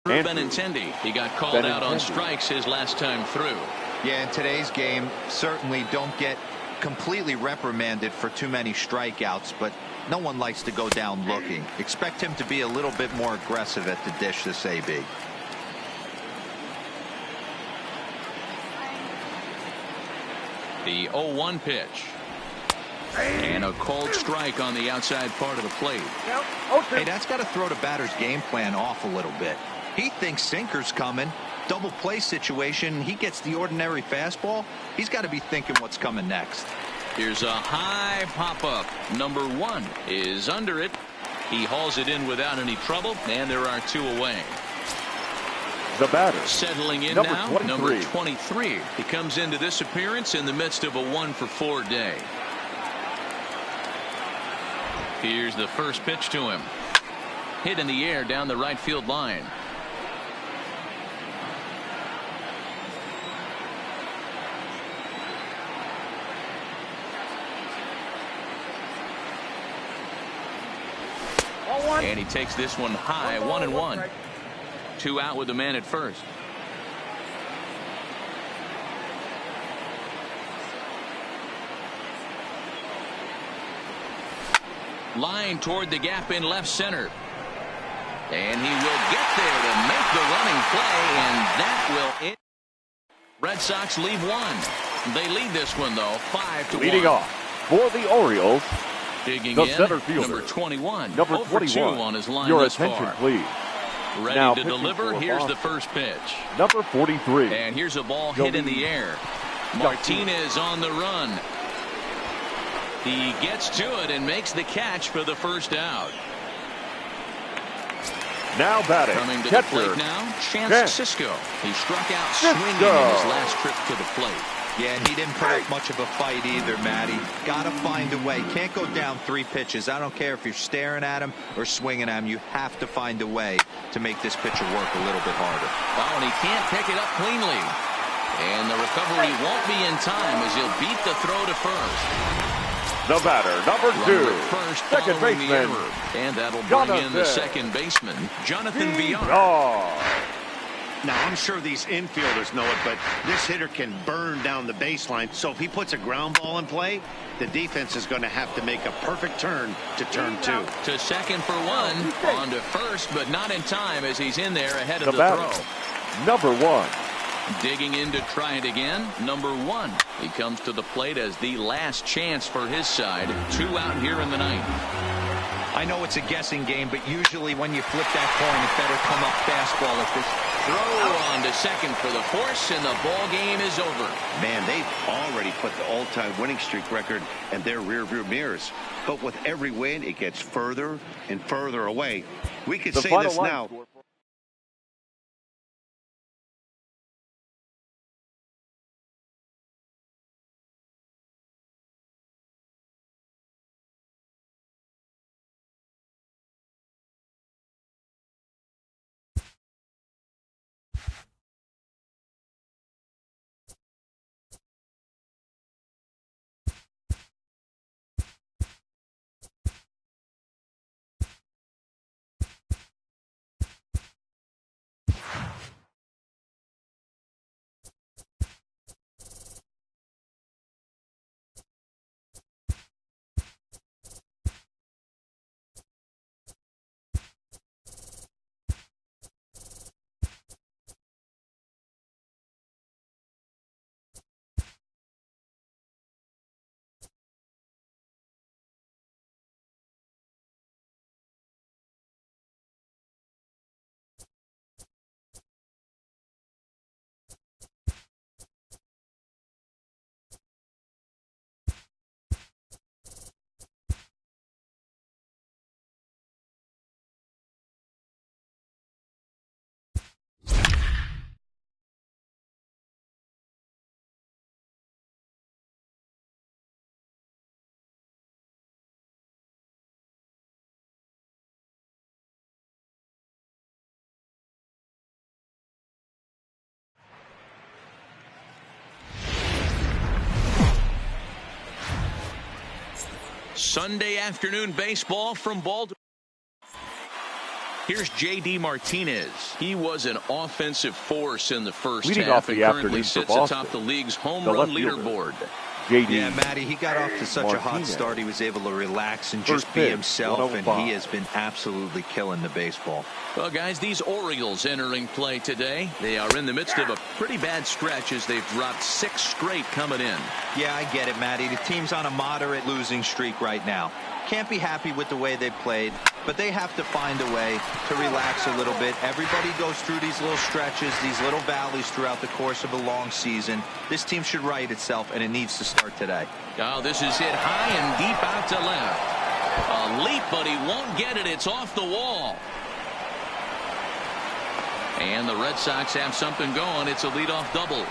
Benintendi. He got called out on strikes his last time through. Yeah, in today's game, certainly don't get completely reprimanded for too many strikeouts, but no one likes to go down looking. Expect him to be a little bit more aggressive at the dish this AB. The 0-1 pitch. And a cold strike on the outside part of the plate. Hey, that's got to throw the batter's game plan off a little bit. He thinks sinker's coming. Double play situation. He gets the ordinary fastball. He's got to be thinking what's coming next. Here's a high pop-up. Number 1 is under it. He hauls it in without any trouble, and there are 2 away. The batter. Settling in now, number 23. He comes into this appearance in the midst of a 1-for-4 day. Here's the first pitch to him. Hit in the air down the right field line. And he takes this one high, 1-1. 2 out with the man at first. Line toward the gap in left center. And he will get there to make the running play, and that will end. Red Sox leave 1. They lead this one, though, 5-1. Leading off for the Orioles, digging the in, center fielder, number 21. Number 21 21. on his line Your this attention, far. please. Ready Now to deliver. Here's Boston. the first pitch. Number 43. And here's a ball hit in the air. Martinez on the run. He gets to it and makes the catch for the first out. Now batting. Coming to catcher. the plate now, Chance Cisco. He struck out swinging in his last trip to the plate. Yeah, and he didn't put up much of a fight either, Matty. Got to find a way. Can't go down 3 pitches. I don't care if you're staring at him or swinging at him. You have to find a way to make this pitcher work a little bit harder. Oh, and he can't pick it up cleanly. And the recovery won't be in time as he'll beat the throw to first. The batter, number 2, first, second baseman, and that'll bring in the second baseman, Jonathan Villar. Now, I'm sure these infielders know it, but this hitter can burn down the baseline. So if he puts a ground ball in play, the defense is going to have to make a perfect turn to turn 2. To second for 1, on to first, but not in time as he's in there ahead of the throw. Number 1. Digging in to try it again, number 1. He comes to the plate as the last chance for his side. 2 out here in the 9th. I know it's a guessing game, but usually when you flip that coin, it better come up fastball at this. Throw on to second for the force, and the ball game is over. Man, they've already put the all-time winning streak record in their rearview mirrors. But with every win, it gets further and further away. We could say this now. Sunday afternoon baseball from Baltimore. Here's J.D. Martinez. He was an offensive force in the first Leading half off the and currently afternoon for sits Boston, atop the league's home the run left fielder, leaderboard. J.D. Yeah, Matty, he got off to such a hot Martinez. start. He was able to relax and just First be pitch, himself, and 105. he has been absolutely killing the baseball. Well, guys, these Orioles entering play today. They are in the midst of a pretty bad stretch as they've dropped 6 straight coming in. Yeah, I get it, Matty. The team's on a moderate losing streak right now. Can't be happy with the way they played, but they have to find a way to relax a little bit. Everybody goes through these little stretches, these little valleys throughout the course of a long season. This team should right itself, and it needs to start today. Oh, this is hit high and deep out to left. A leap, but he won't get it. It's off the wall. And the Red Sox have something going. It's a leadoff double.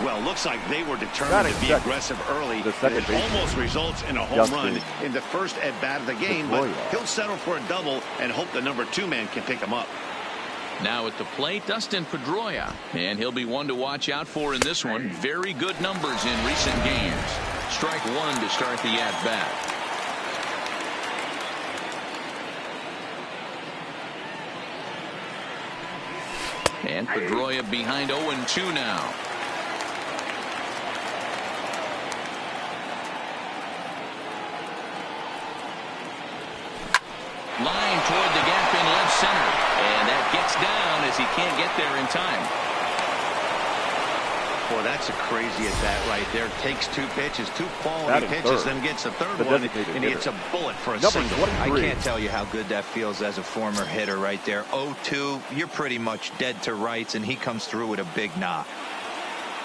Well, looks like they were determined to be aggressive early. It almost results in a home run in the first at-bat of the game, but he'll settle for a double and hope the number 2 man can pick him up. Now at the plate, Dustin Pedroia, and he'll be one to watch out for in this one. Very good numbers in recent games. Strike 1 to start the at-bat. And Pedroia behind 0-2 now. Line toward the gap in left center. And that gets down as he can't get there in time. Boy, that's a crazy at bat right there. Takes 2 pitches, 2 quality pitches, then gets a third one, and he hits a bullet for a single. I can't tell you how good that feels as a former hitter right there. 0-2, you're pretty much dead to rights, and he comes through with a big knock.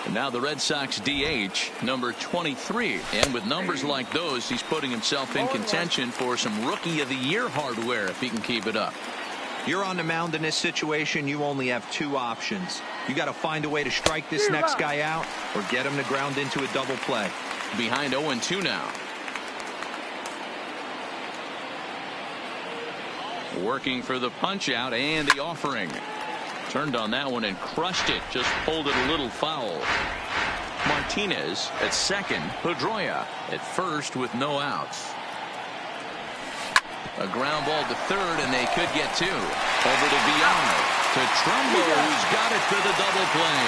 And now the Red Sox DH, number 23. And with numbers like those, he's putting himself in contention for some Rookie of the Year hardware if he can keep it up. You're on the mound in this situation. You only have 2 options. You got to find a way to strike this next guy out or get him to ground into a double play. Behind 0-2 now. Working for the punch out and the offering. Turned on that one and crushed it. Just pulled it a little foul. Martinez at second. Pedroia at first with no outs. A ground ball to third, and they could get 2. Over to Villar. To Trumbo, who's got it for the double play.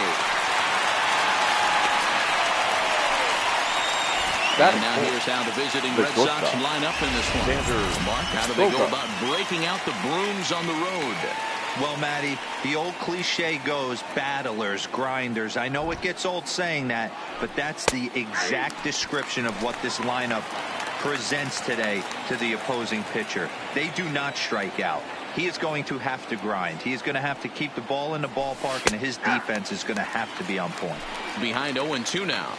And now here's how the visiting Red Sox line up in this one. Mark, how do they go about breaking out the brooms on the road? Well, Matty, the old cliche goes, battlers, grinders. I know it gets old saying that, but that's the exact description of what this lineup presents today to the opposing pitcher. They do not strike out. He is going to have to grind. He is going to have to keep the ball in the ballpark, and his defense is going to have to be on point. Behind 0-2 now.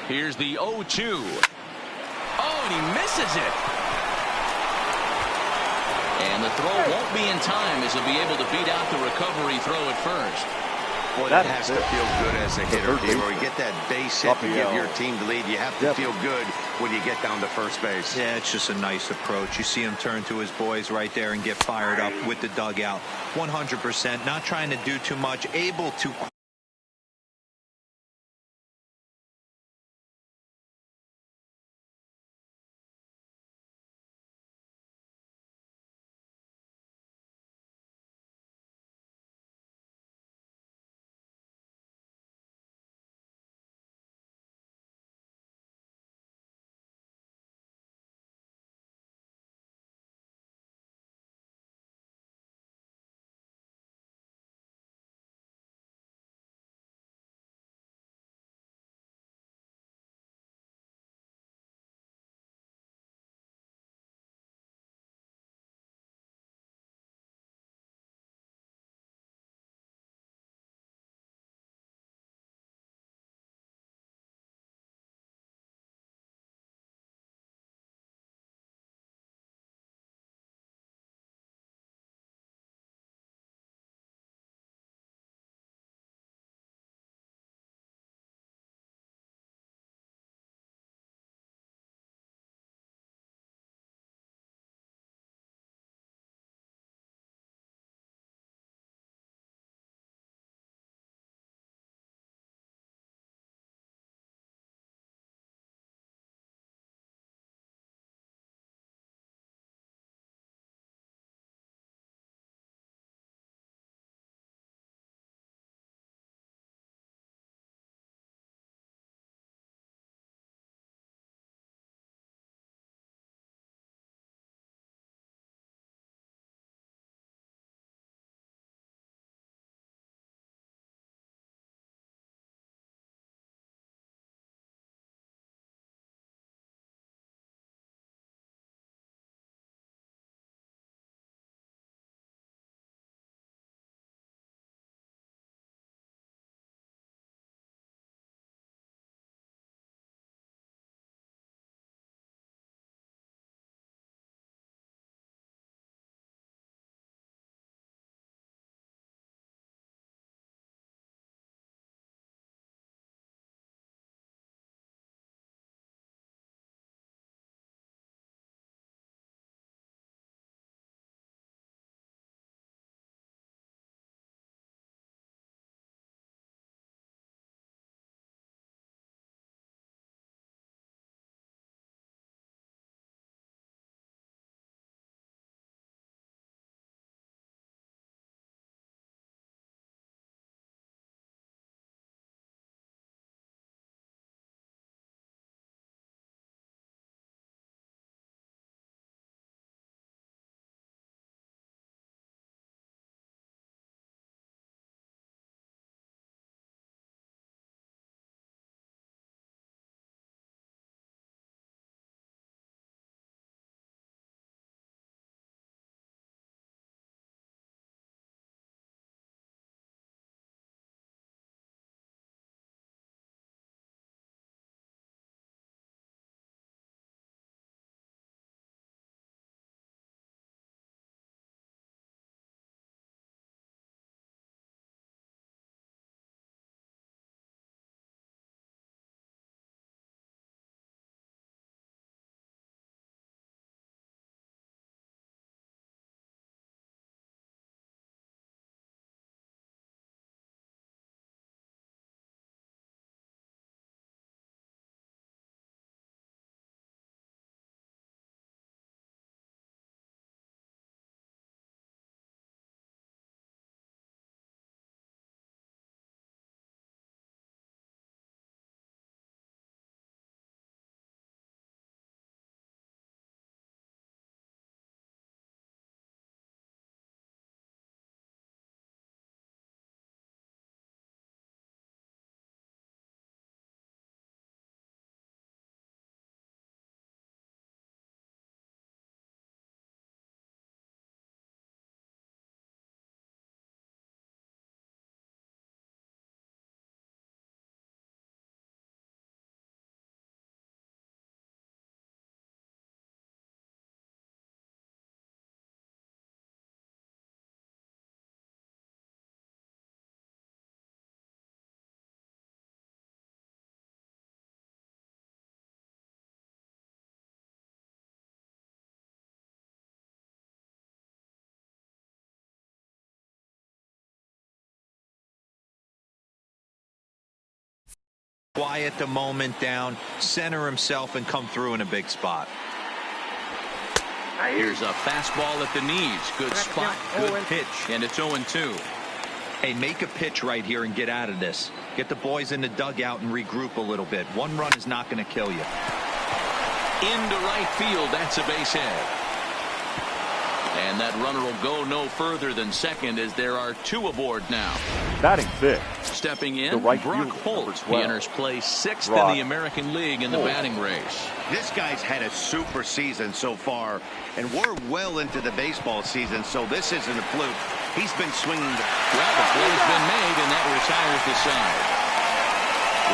Here's the 0-2. Oh, and he misses it. And the throw won't be in time as he'll be able to beat out the recovery throw at first. Boy, that has to feel good as a hitter, D-Roy. You get that base hit to give your team the lead. You have to feel good when you get down to first base. Yeah, it's just a nice approach. You see him turn to his boys right there and get fired up with the dugout. 100%, not trying to do too much, able to quiet the moment down, center himself, and come through in a big spot. Here's a fastball at the knees. Good spot, good pitch, and it's 0-2. Hey, make a pitch right here and get out of this. Get the boys in the dugout and regroup a little bit. One run is not going to kill you. Into right field, that's a base hit. And that runner will go no further than second as there are two aboard now. Batting fifth. Stepping in, The right Brock fielder, Holt. He enters play sixth in the American League in the batting race. This guy's had a super season so far, and we're well into the baseball season, so this isn't a fluke. He's been swinging. Well, the play's been made, and that retires the side.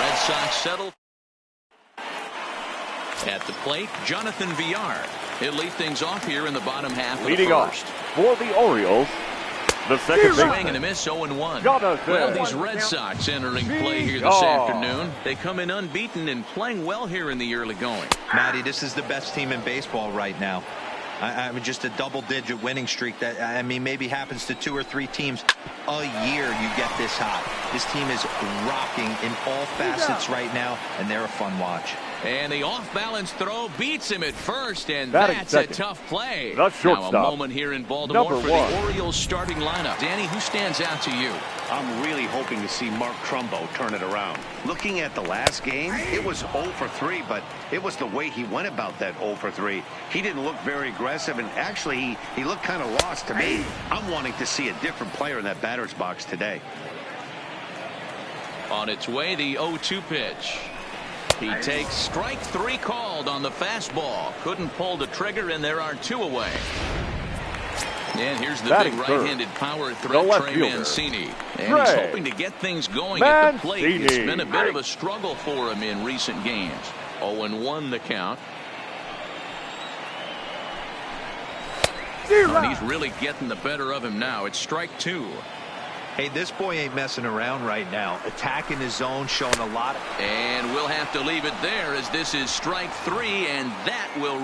Red Sox settle. At the plate, Jonathan Villar. He'll lead things off here in the bottom half of the first. Leading off for the Orioles, the second Swing baseman. and a miss, 0-1. Jonathan. Well, these Red Sox entering play here this afternoon. They come in unbeaten and playing well here in the early going. Matty, this is the best team in baseball right now. I mean, just a double-digit winning streak that, I mean, maybe happens to 2 or 3 teams a year. You get this hot. This team is rocking in all facets right now, and they're a fun watch. And the off-balance throw beats him at first, and Batting that's second. a tough play. The shortstop. Now a moment here in Baltimore Number for one. the Orioles starting lineup. Danny, who stands out to you? I'm really hoping to see Mark Trumbo turn it around. Looking at the last game, it was 0 for 3, but it was the way he went about that 0 for 3. He didn't look very aggressive, and actually he looked kind of lost to me. I'm wanting to see a different player in that batter's box today. On its way, the 0-2 pitch. He takes strike 3 called on the fastball. Couldn't pull the trigger, and there are 2 away. And here's the Batting big third. right-handed power threat, left Trey fielder. Mancini. And he's hoping to get things going at the plate. It's Mancini. been a bit of a struggle for him in recent games. 0-1 the count. And he's really getting the better of him now. It's strike 2. Hey, this boy ain't messing around right now. Attacking his zone, showing a lot. And we'll have to leave it there as this is strike 3, and that will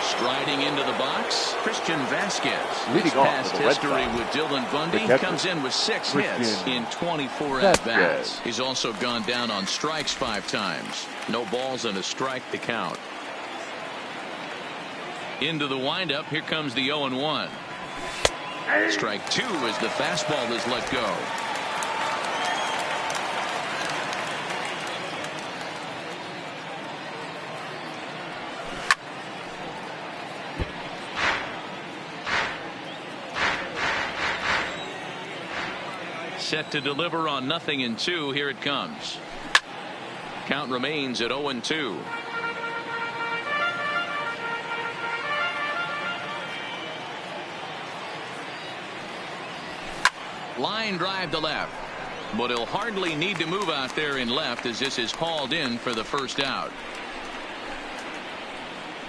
striding into the box, Christian Vasquez. Leading His off past for the Red history Sox. with Dylan Bundy The catcher, comes in with 6 Christian hits in 24 Vasquez. at-bats. He's also gone down on strikes 5 times. No balls and a strike to count. Into the windup, here comes the 0-1. Strike 2 as the fastball is let go. Set to deliver on 0-2. Here it comes. Count remains at 0-2. Line drive to left, but he'll hardly need to move out there in left as this is hauled in for the first out.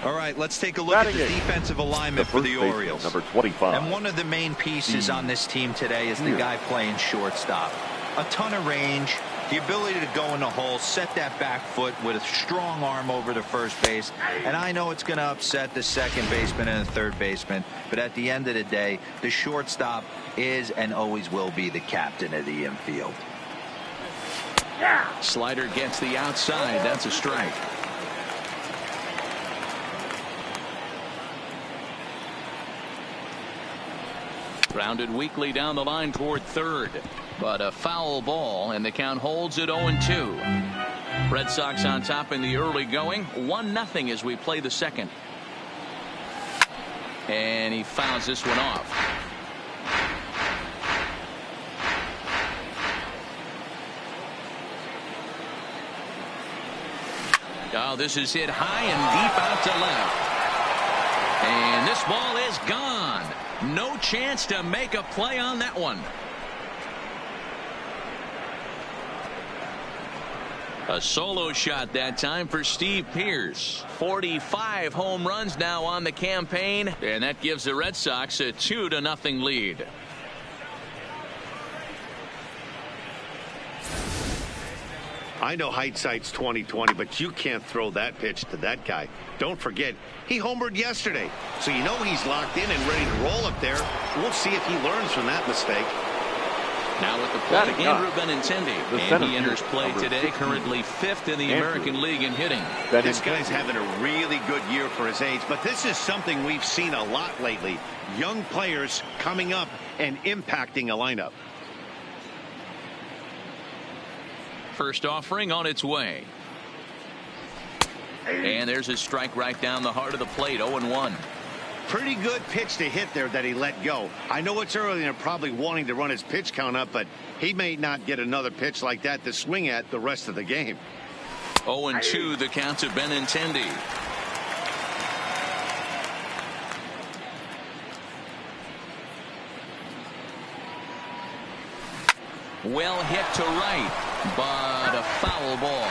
All right, let's take a look at the defensive alignment for the Orioles. Number 25. And one of the main pieces on this team today is the guy playing shortstop. A ton of range, the ability to go in the hole, set that back foot with a strong arm over the first base. And I know it's going to upset the second baseman and the third baseman, but at the end of the day, the shortstop is and always will be the captain of the infield. Slider gets the outside. That's a strike. Grounded weakly down the line toward third, but a foul ball, and the count holds at 0-2. Red Sox on top in the early going, 1-0 as we play the second. And he fouls this one off. Oh, this is hit high and deep out to left. And this ball is gone. No chance to make a play on that one. A solo shot that time for Steve Pearce. 45 home runs now on the campaign, and that gives the Red Sox a 2-0 lead. I know hindsight's 20/20, but you can't throw that pitch to that guy. Don't forget, he homered yesterday, so you know he's locked in and ready to roll up there. We'll see if he learns from that mistake. Now with the plate, Andrew Benintendi. And he enters play today, currently 5th in the American League in hitting. This guy's having a really good year for his age, but this is something we've seen a lot lately. Young players coming up and impacting a lineup. First offering on its way. And there's a strike right down the heart of the plate, 0-1. Pretty good pitch to hit there that he let go. I know it's early and they're probably wanting to run his pitch count up, but he may not get another pitch like that to swing at the rest of the game. 0-2 the count to Benintendi. Well hit to right, but a foul ball.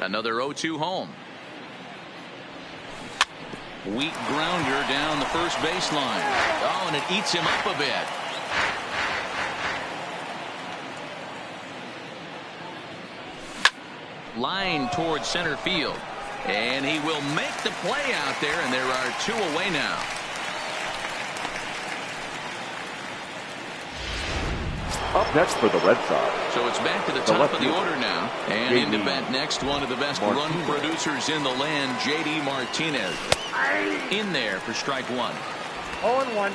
Another 0-2 home. Weak grounder down the first baseline. Oh, and it eats him up a bit. Line towards center field. And he will make the play out there, and there are 2 away now. Up next for the Red Sox. So it's back to the top of the order now. And into bat next, one of the best run producers in the land, J.D. Martinez. In there for strike 1. 0-1.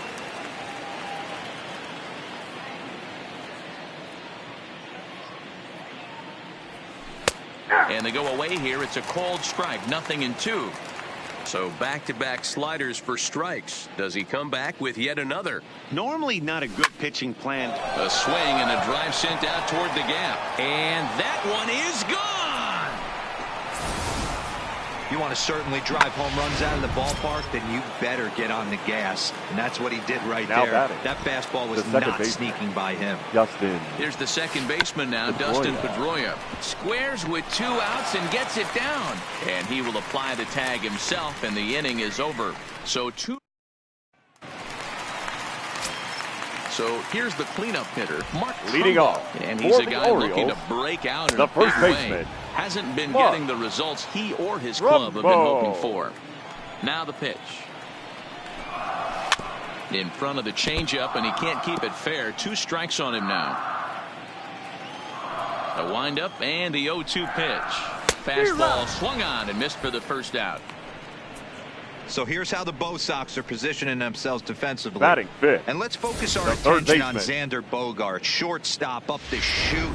And they go away here. It's a called strike, 0-2. So back-to-back sliders for strikes. Does he come back with yet another? Normally not a good pitching plan. A swing and a drive sent out toward the gap. And that one is gone. You want to certainly drive home runs out of the ballpark, then you better get on the gas. And that's what he did right there. That fastball was not sneaking by him. Justin. Here's the second baseman now, Dustin Pedroia. Squares with 2 outs and gets it down. And he will apply the tag himself, and the inning is over. So here's the cleanup hitter, Mark leading off. And he's a guy looking to break out in a big way. Hasn't been getting the results he or his club have been hoping for. Now the pitch. In front of the changeup, and he can't keep it fair. 2 strikes on him now. A windup and the 0-2 pitch. Fastball swung on and missed for the first out. So here's how the Bo Sox are positioning themselves defensively. Batting fifth. And let's focus our attention on Xander Bogaerts, shortstop up the chute.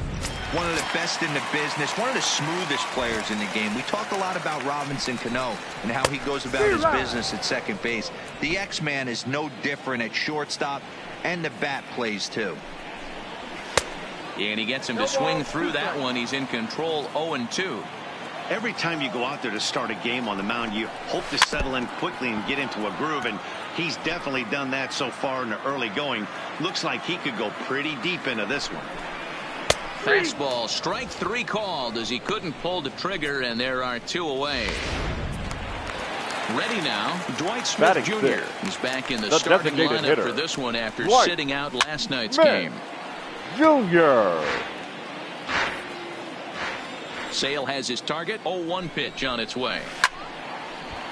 One of the best in the business, one of the smoothest players in the game. We talk a lot about Robinson Cano and how he goes about his business at second base. The X-Man is no different at shortstop, and the bat plays too. And he gets him to swing through that one. He's in control, 0-2. Every time you go out there to start a game on the mound, you hope to settle in quickly and get into a groove, and he's definitely done that so far in the early going. Looks like he could go pretty deep into this one. Fastball, strike 3 called as he couldn't pull the trigger, and there are 2 away. Ready now, Dwight Smith Jr. He's back in the starting lineup for this one after sitting out last night's game. Jr. Sale has his target, 0-1 pitch on its way.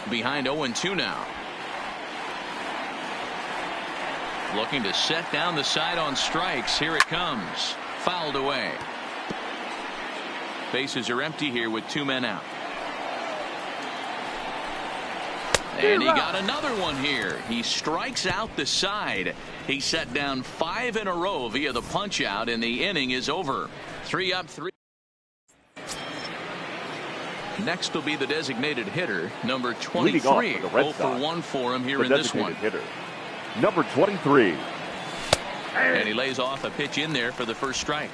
Behind 0-2 now. Looking to set down the side on strikes. Here it comes. Fouled away. Bases are empty here with 2 men out. And he got another one here. He strikes out the side. He set down 5 in a row via the punch out, and the inning is over. 3 up, 3. Next will be the designated hitter, number 23. 0 for 1 for him here in this one. Hitter, number 23. And he lays off a pitch in there for the first strike.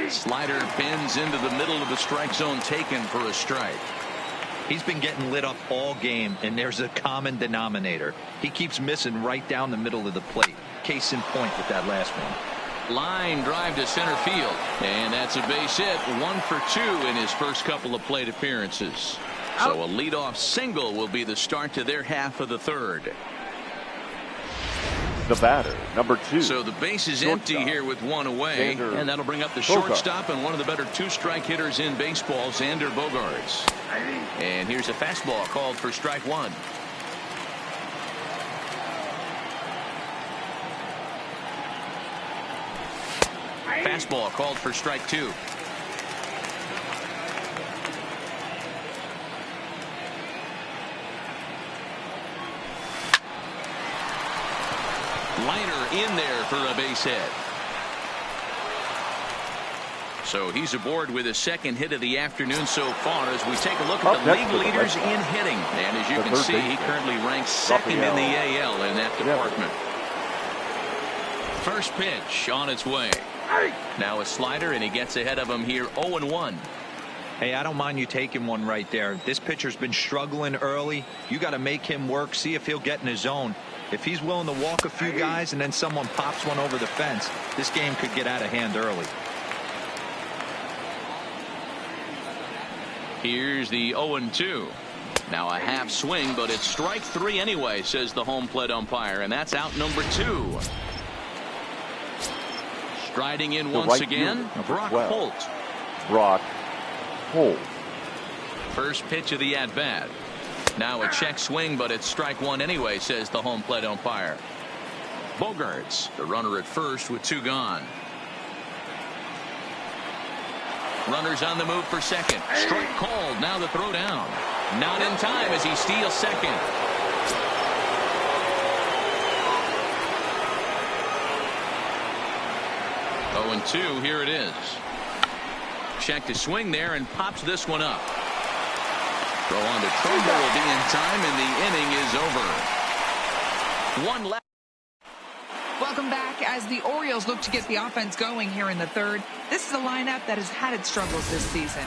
Slider pins into the middle of the strike zone, taken for a strike. He's been getting lit up all game, and there's a common denominator. He keeps missing right down the middle of the plate. Case in point with that last one. Line drive to center field, and that's a base hit. 1 for 2 in his first couple of plate appearances. So a leadoff single will be the start to their half of the third. The batter, number 2. So the base is empty here with one away, and that'll bring up the shortstop and one of the better two-strike hitters in baseball, Xander Bogaerts. And here's a fastball called for strike 1. Fastball called for strike 2. Liner in there for a base hit. So he's aboard with his second hit of the afternoon so far as we take a look at the league leaders in hitting. And as you can see, he currently ranks second in the AL in that department. First pitch on its way. Now a slider, and he gets ahead of him here 0-1. Hey, I don't mind you taking one right there. This pitcher's been struggling early. You got to make him work, see if he'll get in his zone. If he's willing to walk a few guys and then someone pops one over the fence, this game could get out of hand early. Here's the 0-2. Now a half swing, but it's strike 3 anyway, says the home plate umpire, and that's out number 2. Striding in once again, Brock Holt. Brock Holt. First pitch of the at-bat. Now a check swing, but it's strike 1 anyway, says the home plate umpire. Bogaerts, the runner at first with 2 gone. Runners on the move for second. Strike called. Now the throw down. Not in time as he steals second. Oh, and 2. Here it is. Check to swing there and pops this one up. Throw on to Trumbo will be in time, and the inning is over. One left. Welcome back as the Orioles look to get the offense going here in the third. This is a lineup that has had its struggles this season.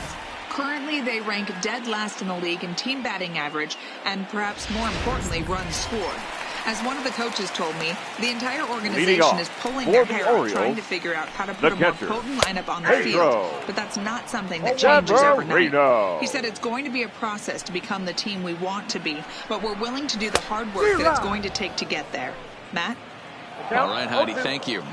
Currently, they rank dead last in the league in team batting average and perhaps more importantly, runs scored. As one of the coaches told me, the entire organization is pulling their hair out trying to figure out how to put a more potent lineup on the field. But that's not something that changes overnight. He said it's going to be a process to become the team we want to be, but we're willing to do the hard work that it's going to take to get there. Matt? All right, Heidi, thank you.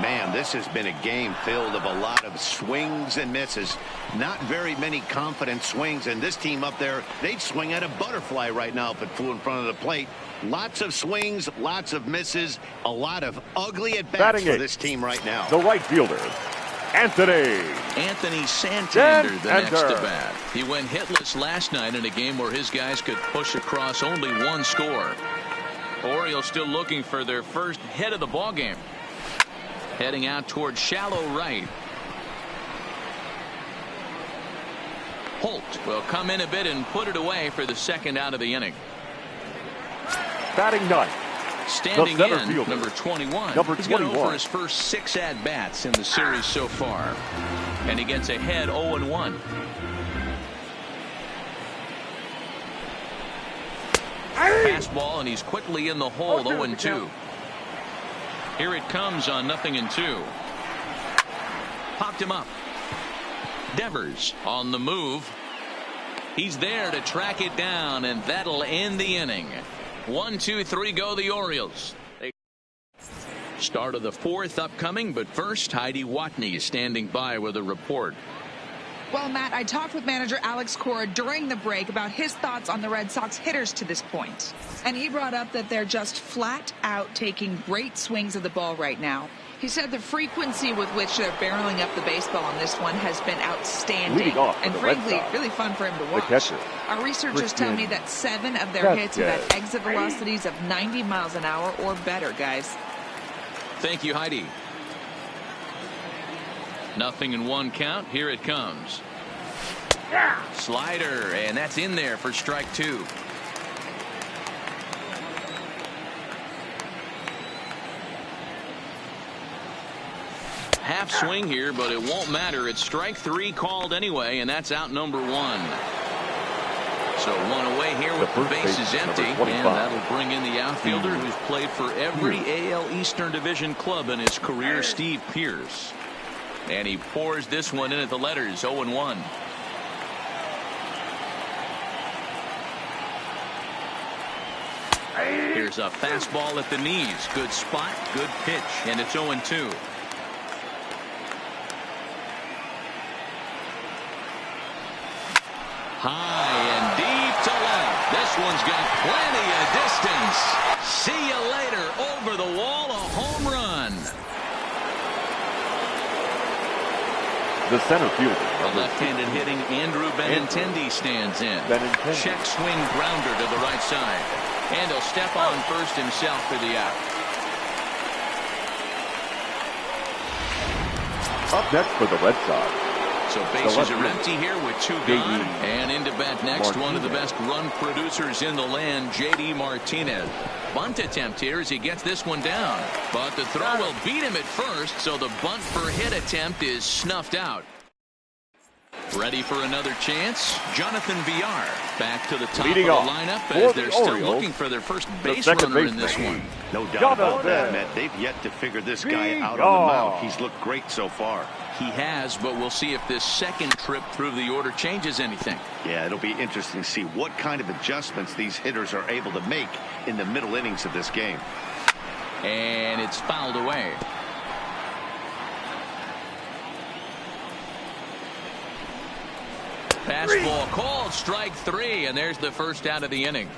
Man, this has been a game filled of a lot of swings and misses. Not very many confident swings, and this team up there, they'd swing at a butterfly right now if it flew in front of the plate. Lots of swings, lots of misses, a lot of ugly at-bats for this team right now. The right fielder, Anthony Santander, the next to bat. He went hitless last night in a game where his guys could push across only 1 score. Orioles still looking for their first hit of the ballgame. Heading out toward shallow right. Holt will come in a bit and put it away for the second out of the inning. Batting ninth. Standing in, number 21. He's got over his first 6 at-bats in the series so far. And he gets ahead 0-1. Fastball, and he's quickly in the hole, 0-2. Here it comes on 0-2. Popped him up. Devers on the move. He's there to track it down, and that'll end the inning. 1, 2, 3 go the Orioles. Start of the 4th upcoming, but first, Heidi Watney is standing by with a report. Well, Matt, I talked with manager Alex Cora during the break about his thoughts on the Red Sox hitters to this point. And he brought up that they're just flat out taking great swings of the ball right now. He said the frequency with which they're barreling up the baseball on this one has been outstanding. And frankly, really fun for him to watch. Our researchers tell me that 7 of their hits have had exit velocities of 90 miles an hour or better, guys. Thank you, Heidi. 0-1 count. Here it comes. Slider, and that's in there for strike 2. Half swing here, but it won't matter. It's strike 3 called anyway, and that's out number 1. So 1 away here with the bases empty, and that'll bring in the outfielder who's played for every AL Eastern Division club in his career, Steve Pearce. And he pours this one in at the letters, 0-1. Here's Here's a fastball at the knees. Good spot, good pitch, and it's 0-2. High and deep to left. This one's got plenty of distance. See you later. Over the wall, a home run. The center fielder. The left-handed hitting Andrew Benintendi stands in. Check swing grounder to the right side. And he'll step on first himself for the out. Up next for the Red Sox. So bases are empty here with 2 gone. And into bat next, one of the best run producers in the land, J.D. Martinez. Bunt attempt here as he gets this one down. But the throw will beat him at first, so the bunt for hit attempt is snuffed out. Ready for another chance? Jonathan Villar back to the top of the lineup as they're still looking for their first base runner in this one. No doubt about that, Matt. They've yet to figure this guy out on the mound. He's looked great so far. He has, but we'll see if this second trip through the order changes anything. Yeah, it'll be interesting to see what kind of adjustments these hitters are able to make in the middle innings of this game. And it's fouled away. Fastball called, strike 3, and there's the first out of the inning.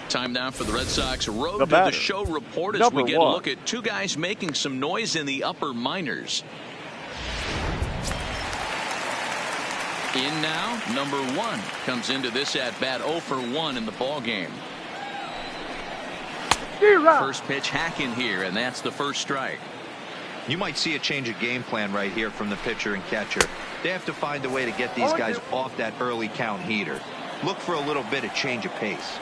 Time now for the Red Sox road to the show report as we get a look at 2 guys making some noise in the upper minors. In now, number 1 comes into this at bat 0 for 1 in the ball game. First pitch hacking here, and that's the first strike. You might see a change of game plan right here from the pitcher and catcher. They have to find a way to get these guys off that early count heater. Look for a little bit of change of pace.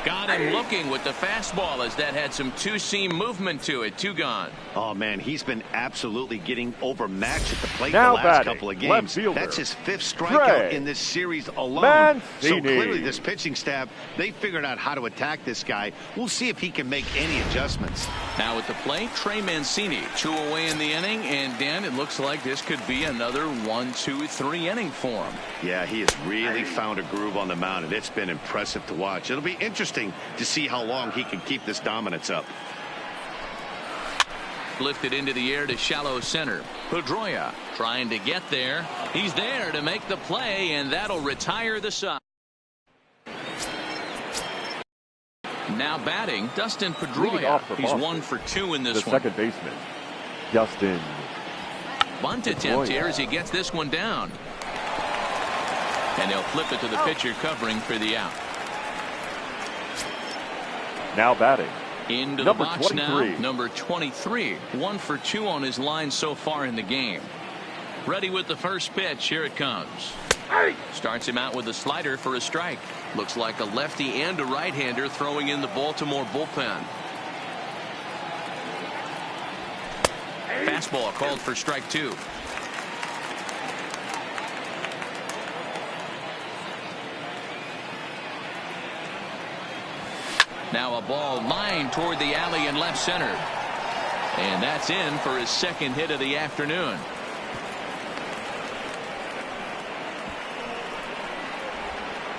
Got him looking with the fastball as that had some two-seam movement to it. 2 gone. Oh, man, he's been absolutely getting overmatched at the plate now the last couple of games. That's his 5th strikeout in this series alone. So clearly this pitching staff, they figured out how to attack this guy. We'll see if he can make any adjustments. Now at the plate, Trey Mancini. 2 away in the inning, and Dan, it looks like this could be another 1-2-3 inning for him. Yeah, he has really found a groove on the mound, and it's been impressive to watch. It'll be interesting to see how long he can keep this dominance up. Lifted into the air to shallow center. Pedroia trying to get there. He's there to make the play, and that'll retire the side. Now batting, Dustin Pedroia. He's 1 for 2 in this one. The second baseman, Dustin. Bunt attempt here as he gets this one down. And they'll flip it to the pitcher covering for the out. Now batting. Into the box now, number 23. 1 for 2 on his line so far in the game. Ready with the first pitch. Here it comes. Starts him out with a slider for a strike. Looks like a lefty and a right-hander throwing in the Baltimore bullpen. Fastball called for strike 2. Now a ball lined toward the alley in left center. And that's in for his second hit of the afternoon.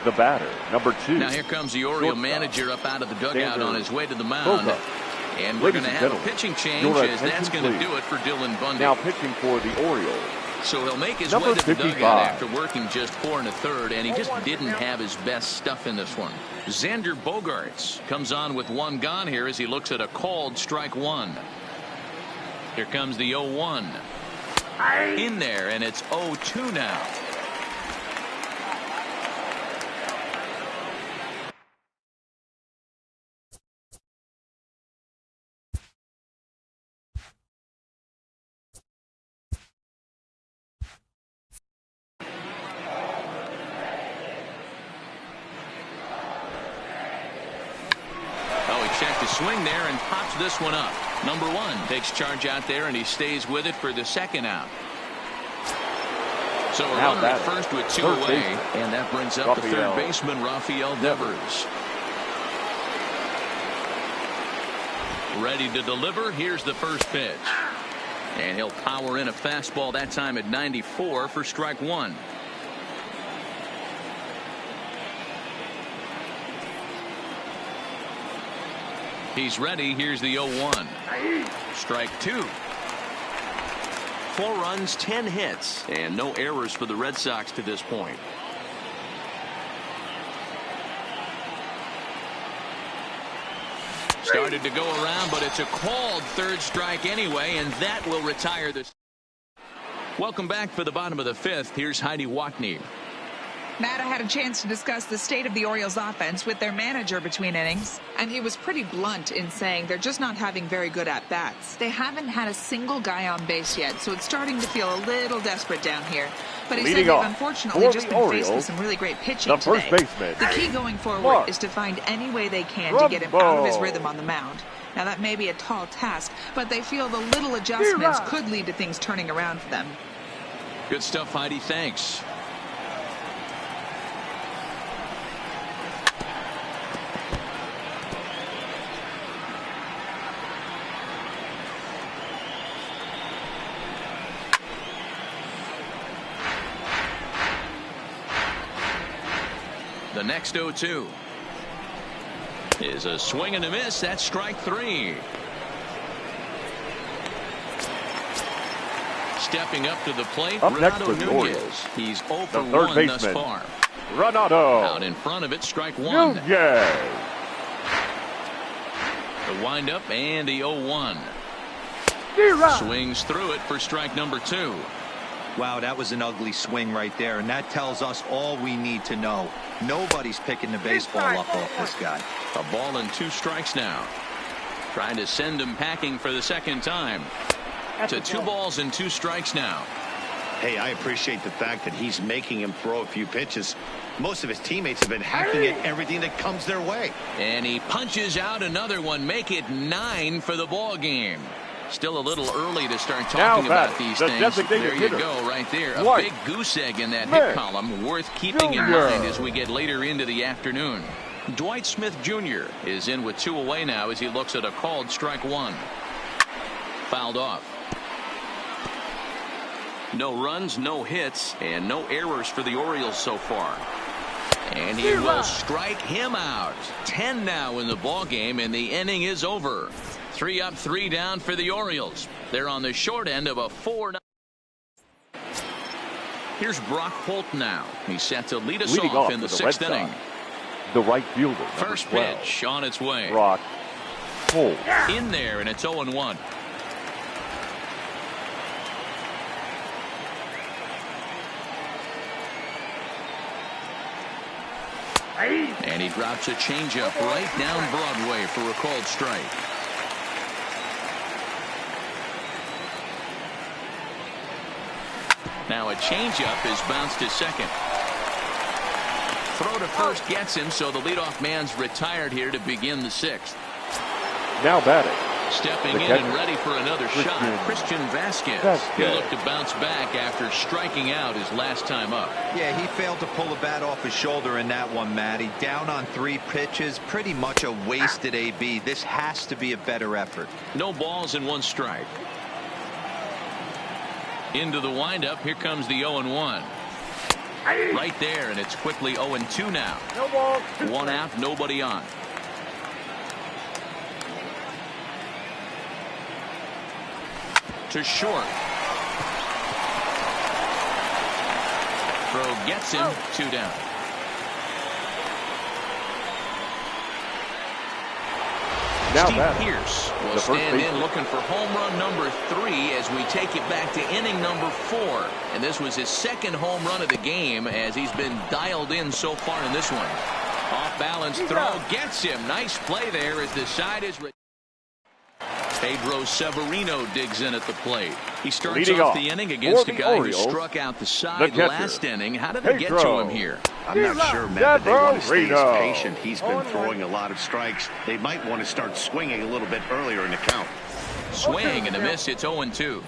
The batter, number 2. Now here comes the Oriole manager up out of the dugout on his way to the mound. And we're going to have a pitching change as that's going to do it for Dylan Bundy. Now pitching for the Orioles. So he'll make his way to the dugout after working just 4 1/3, and he just didn't have his best stuff in this one. Xander Bogaerts comes on with 1 gone here as he looks at a called strike 1. Here comes the 0-1. In there, and it's 0-2 now. Swing there and pops this one up. Number 1 takes charge out there, and he stays with it for the second out. So a runner at first with 2 away, and that brings up the third baseman, Rafael Devers. Ready to deliver. Here's the first pitch. And he'll power in a fastball that time at 94 for strike 1. He's ready. Here's the 0-1. Strike two. 4 runs, 10 hits, and no errors for the Red Sox to this point. Started to go around, but it's a called third strike anyway, and that will retire this. Welcome back for the bottom of the 5th. Here's Heidi Watney. Matt, I had a chance to discuss the state of the Orioles offense with their manager between innings, and he was pretty blunt in saying they're just not having very good at-bats. They haven't had a single guy on base yet, so it's starting to feel a little desperate down here. But he said they've unfortunately just been faced with some really great pitching today. The key going forward is to find any way they can to get him out of his rhythm on the mound. Now, that may be a tall task, but they feel the little adjustments could lead to things turning around for them. Good stuff, Heidi. Thanks. The next 0-2 is a swing and a miss. That's strike 3. Stepping up to the plate, Renato Nunez. He's 0 for 1 thus far. Renato. Out in front of it, strike 1. The windup and the 0-1. Swings through it for strike number 2. Wow, that was an ugly swing right there, and that tells us all we need to know. Nobody's picking the baseball up off this guy. A ball and 2 strikes now. Trying to send him packing for the second time. To 2 balls and 2 strikes now. Hey, I appreciate the fact that he's making him throw a few pitches. Most of his teammates have been hacking at everything that comes their way. And he punches out another one. Make it 9 for the ball game. Still a little early to start talking about these things. There you go, right there. A big goose egg in that hit column, worth keeping in mind as we get later into the afternoon. Dwight Smith Jr. is in with 2 away now as he looks at a called strike 1. Fouled off. No runs, no hits, and no errors for the Orioles so far. And he will strike him out. 10 now in the ball game, and the inning is over. 3 up, 3 down for the Orioles. They're on the short end of a 4-0. Here's Brock Holt now. He's set to lead us off in the 6th inning. The right fielder. First pitch on its way. Brock Holt. In there, and it's 0-1. And he drops a changeup right down Broadway for a called strike. Now a changeup is bounced to second. Throw to first gets him, so the leadoff man's retired here to begin the 6th. Now batting. Stepping in and ready for another shot, Christian Vasquez. He looked to bounce back after striking out his last time up. Yeah, he failed to pull the bat off his shoulder in that one, Matty. Down on 3 pitches, pretty much a wasted AB. This has to be a better effort. No balls and 1 strike. Into the windup. Here comes the 0-1. Right there, and it's quickly 0-2 now. 1 out, nobody on. To short. Throw gets him. 2 down. Now Steve Pierce will stand in looking for home run number 3 as we take it back to inning number 4. And this was his 2nd home run of the game as he's been dialed in so far in this one. Off balance throw gets him. Nice play there as the side is. Pedro Severino digs in at the plate. He starts off the inning against a guy who struck out the side last inning. How did they get to him here? I'm not sure, Matt, but they want to stay as patient. He's been throwing a lot of strikes. They might want to start swinging a little bit earlier in the count. Swing and a miss. It's 0-2.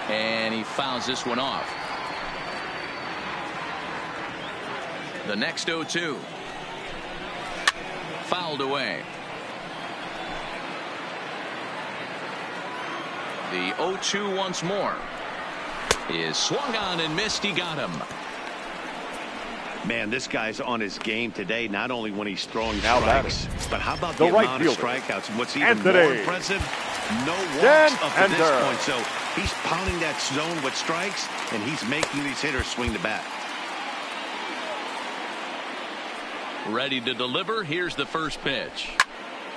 And he fouls this one off. The next 0-2. Fouled away. The 0-2 once more is swung on and missed. He got him. Man, this guy's on his game today, not only when he's throwing Now strikes, but how about the amount of strikeouts? And what's even more impressive, no walks up to this point. So he's pounding that zone with strikes, and he's making these hitters swing the bat. Ready to deliver. Here's the first pitch.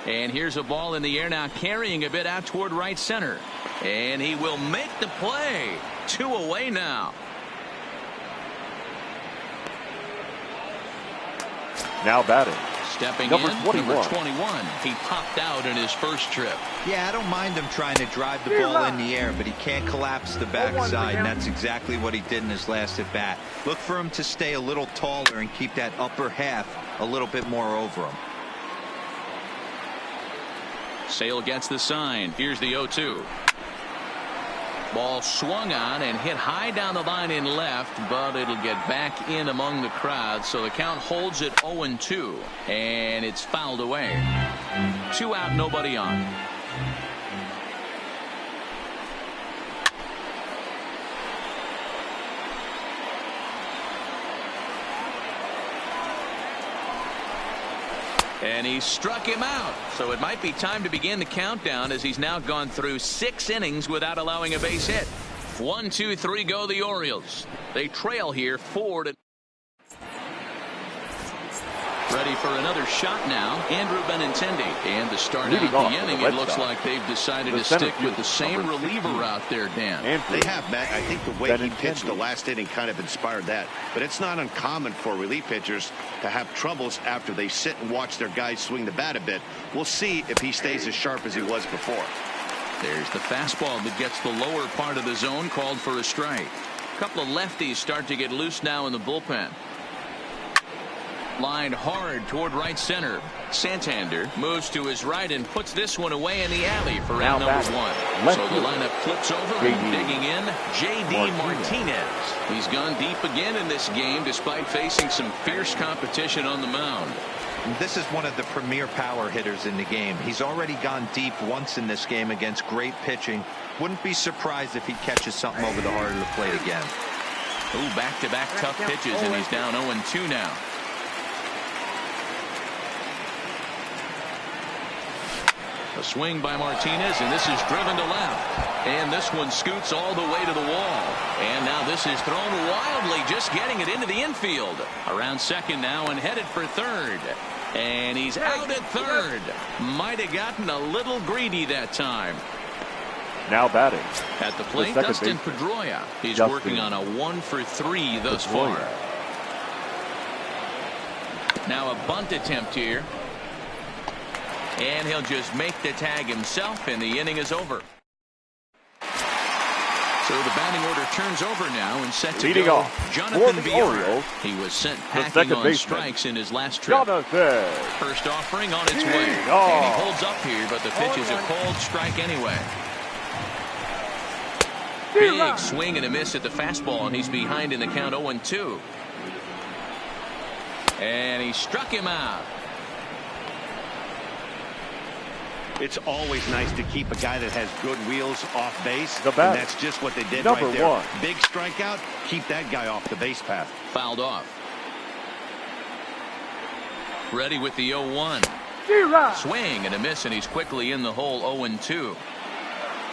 And here's a ball in the air now, carrying a bit out toward right center. And he will make the play. 2 away now. Now batting. Stepping number in, 21. number 21. He popped out in his first trip. Yeah, I don't mind him trying to drive the ball in the air, but he can't collapse the backside, and that's exactly what he did in his last at bat. Look for him to stay a little taller and keep that upper half a little bit more over him. Sale gets the sign. Here's the 0-2. Ball swung on and hit high down the line in left, but it'll get back in among the crowd, so the count holds at 0-2, and it's fouled away. 2 out, nobody on. And he struck him out. So it might be time to begin the countdown, as he's now gone through 6 innings without allowing a base hit. 1, 2, 3 go the Orioles. They trail here 4-0. Ready for another shot now, Andrew Benintendi. And to start out the inning, it looks like they've decided to stick with the same reliever out there, Dan. They have, Matt. I think the way he pitched the last inning kind of inspired that. But it's not uncommon for relief pitchers to have troubles after they sit and watch their guys swing the bat a bit. We'll see if he stays as sharp as he was before. There's the fastball that gets the lower part of the zone, called for a strike. A couple of lefties start to get loose now in the bullpen. Lined hard toward right center. Santander moves to his right and puts this one away in the alley for round number 1. So the lineup flips over, and digging in, J.D. Martinez. He's gone deep again in this game despite facing some fierce competition on the mound. This is one of the premier power hitters in the game. He's already gone deep once in this game against great pitching. Wouldn't be surprised if he catches something over the heart of the plate again. Ooh, back-to-back tough pitches, and he's down 0-2 now. A swing by Martinez, and this is driven to left. And this one scoots all the way to the wall. And now this is thrown wildly, just getting it into the infield. Around second now and headed for third. And he's out at third. Might have gotten a little greedy that time. Now batting. At the plate, Dustin Pedroia. He's working on a 1-for-3 thus far. Now a bunt attempt here. And he'll just make the tag himself, and the inning is over. So the batting order turns over now, and set to go. Jonathan Villar. He was sent packing on strikes in his last trip. First offering on its way. And he holds up here, but the pitch is a cold strike anyway. Big swing and a miss at the fastball, and he's behind in the count 0-2. And he struck him out. It's always nice to keep a guy that has good wheels off base. And that's just what they did right there. 1. Big strikeout. Keep that guy off the base path. Fouled off. Ready with the 0-1. Swing and a miss, and he's quickly in the hole. 0-2.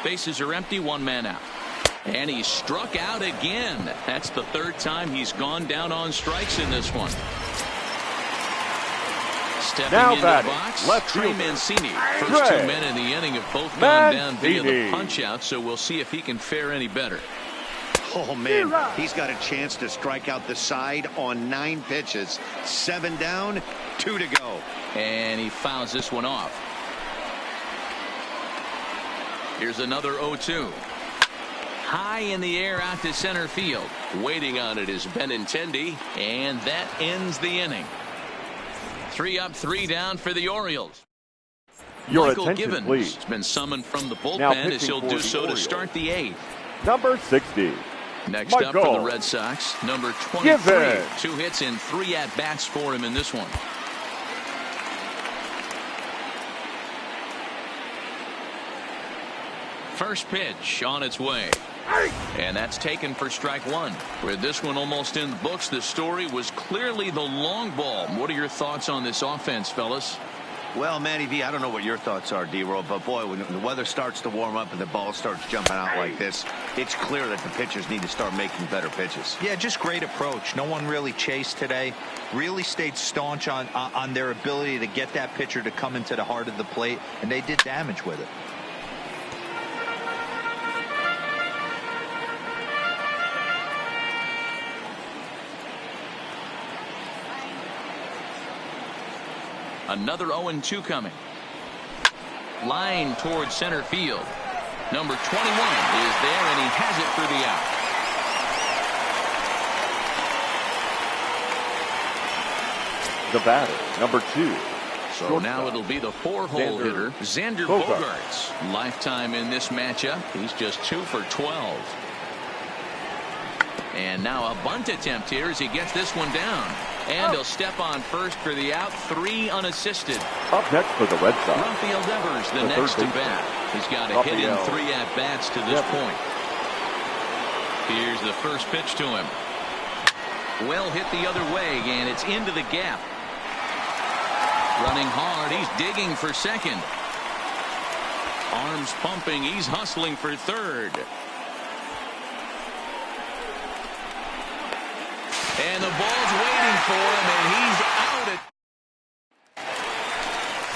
Bases are empty, 1 man out. And he struck out again. That's the 3rd time he's gone down on strikes in this one. Stepping now into the box, Trey Mancini. First 2 men in the inning have both gone down via the punch-out, so we'll see if he can fare any better. Oh, man, he's got a chance to strike out the side on 9 pitches. 7 down, 2 to go. And he fouls this one off. Here's another 0-2. High in the air out to center field. Waiting on it is Benintendi, and that ends the inning. 3 up, 3 down for the Orioles. Your Michael attention, Givens please. has been summoned from the bullpen, as he'll do so to start the 8th. Number 60. Next up for the Red Sox, number 23. 2 hits and 3 at-bats for him in this one. First pitch on its way. And that's taken for strike one. With this one almost in the books, the story was clearly the long ball. What are your thoughts on this offense, fellas? Well, Matty V, I don't know what your thoughts are, D-Roll, but boy, when the weather starts to warm up and the ball starts jumping out like this, it's clear that the pitchers need to start making better pitches. Yeah, just great approach. No one really chased today. Really stayed staunch on their ability to get that pitcher to come into the heart of the plate, and they did damage with it. Another 0-2 coming. Line towards center field. Number 21 is there, and he has it for the out. The batter, number 2. So now it'll be the 4-hole hitter, Xander Bogaerts. Lifetime in this matchup. He's just 2 for 12. And now a bunt attempt here as he gets this one down. And he'll step on first for the out, 3 unassisted. Up next for the Red Sox, Rafael Devers, the next to bat. He's got a hit in 3 at-bats to this point. Here's the first pitch to him. Well hit the other way, and it's into the gap. Running hard, he's digging for second. Arms pumping, he's hustling for third. And the ball's waiting for him, and he's out at.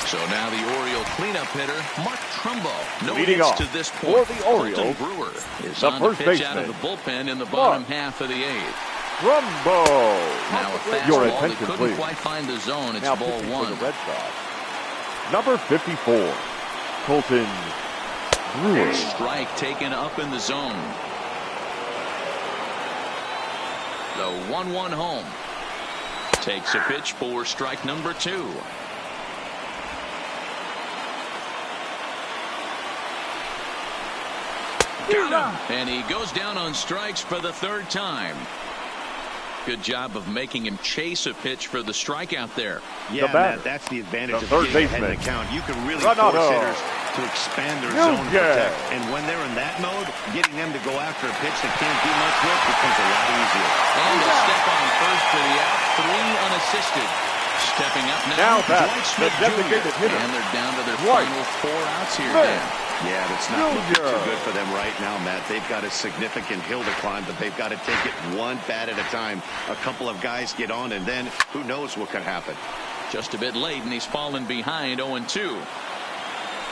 So now the Oriole cleanup hitter, Mark Trumbo. No Leading hits off to this point. for the Orioles, Brewer is the on the first pitch out baseman, of the bullpen in the bottom half of the 8th. Trumbo. Now a fastball Your that attention, couldn't please. quite find the zone. It's Now ball pitching 1. for the Red Sox, number 54, Colton Brewer. Strike taken up in the zone. The 1-1 home. Takes a pitch for strike number 2. Got him. And he goes down on strikes for the 3rd time. Good job of making him chase a pitch for the strikeout there. Yeah, Matt, that's the advantage of getting ahead in the count. You can really force hitters to expand their zone protect. And when they're in that mode, getting them to go after a pitch that can't do much with becomes a lot easier. And a step on first for the out, 3 unassisted. Stepping up now Dwight Smith Jr. And they're down to their final 4 outs here, Dan. Yeah, that's not looking too good for them right now, Matt. They've got a significant hill to climb, but they've got to take it one bat at a time. A couple of guys get on, and then who knows what could happen. Just a bit late, and he's fallen behind 0-2.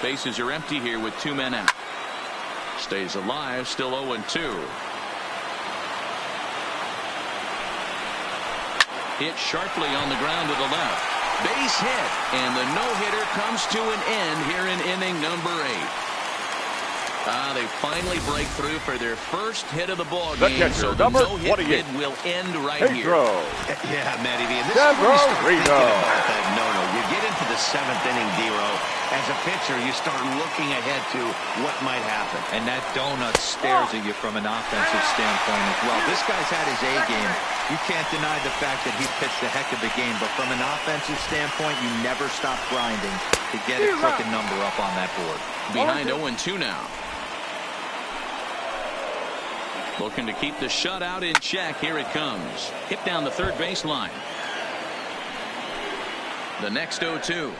Bases are empty here with 2 men out. Stays alive, still 0-2. Hit sharply on the ground to the left. Base hit, and the no-hitter comes to an end here in inning number 8. They finally break through for their first hit of the ball game, so the no-hit bid will end right here. Yeah, Matty V, and this is where you start thinking about that no-no. You get into the 7th inning, D-Row. As a pitcher, you start looking ahead to what might happen. And that donut stares at you from an offensive standpoint as well. This guy's had his A game. You can't deny the fact that he pitched a heck of a game, but from an offensive standpoint, you never stop grinding to get a crooked number up on that board. Behind 0-2 now. Looking to keep the shutout in check. Here it comes. Hit down the third baseline. The next 0-2.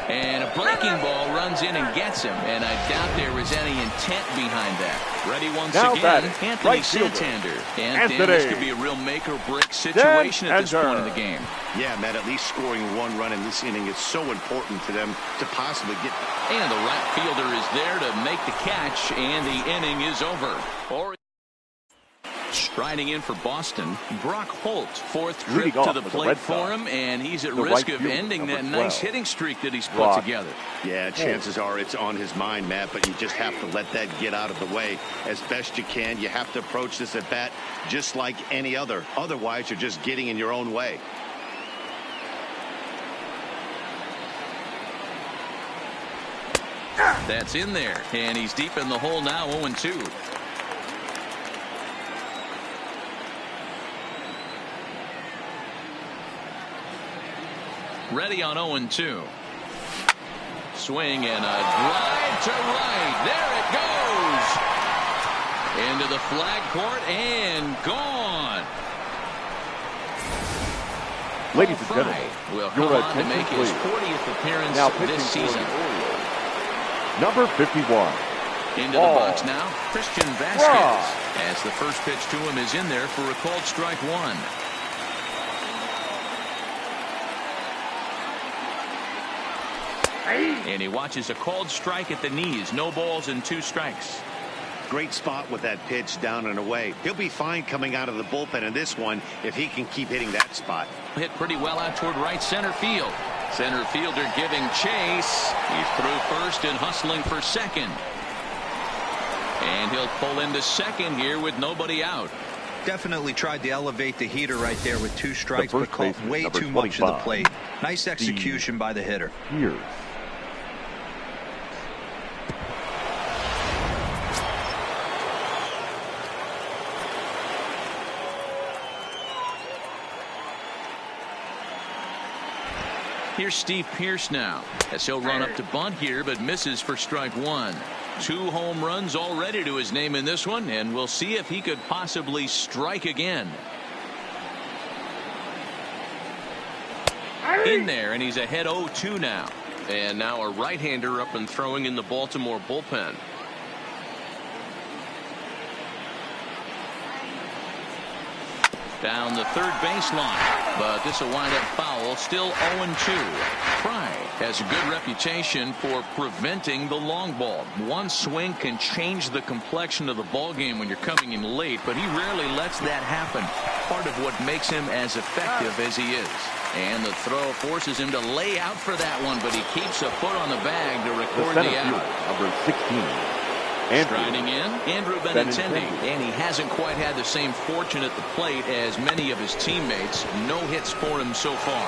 And a breaking ball runs in and gets him. And I doubt there was any intent behind that. Ready once again, Anthony Santander. And Dan, this could be a real make-or-break situation at this point in the game. Yeah, Matt, at least scoring 1 run in this inning is so important to them to possibly get. And the right fielder is there to make the catch, and the inning is over. Striding in for Boston, Brock Holt, 4th trip to the plate for him, and he's at risk of ending that nice hitting streak that he's put together. Yeah, chances are it's on his mind, Matt, but you just have to let that get out of the way as best you can. You have to approach this at bat just like any other. Otherwise, you're just getting in your own way. That's in there, and he's deep in the hole now, 0-2. Ready on 0-2. swing and a drive to right. There it goes. Into the flag court and gone. Ladies and gentlemen, will come your on to attention make his please. 40th appearance Now this season. Number 51. Into the box now, Christian Vasquez. As the first pitch to him is in there for a called strike one. And he watches a called strike at the knees. No balls and 2 strikes. Great spot with that pitch down and away. He'll be fine coming out of the bullpen in this one if he can keep hitting that spot. Hit pretty well out toward right center field. Center fielder giving chase. He's through first and hustling for second. And he'll pull into second here with nobody out. Definitely tried to elevate the heater right there with 2 strikes, The but first caught baseman, way number too much of the 25. plate. Nice execution by the hitter. Here's Here's Steve Pearce now, as he'll run up to bunt here, but misses for strike one. 2 home runs already to his name in this one, and we'll see if he could possibly strike again. In there, and he's ahead 0-2 now. And now a right-hander up and throwing in the Baltimore bullpen. Down the third baseline, but this will wind up foul. Still 0-2. Fry has a good reputation for preventing the long ball. One swing can change the complexion of the ball game when you're coming in late, but he rarely lets that happen. Part of what makes him as effective as he is. And the throw forces him to lay out for that one, but he keeps a foot on the bag to record the out. Number 16. Striding in, Andrew Benintendi, and he hasn't quite had the same fortune at the plate as many of his teammates. No hits for him so far.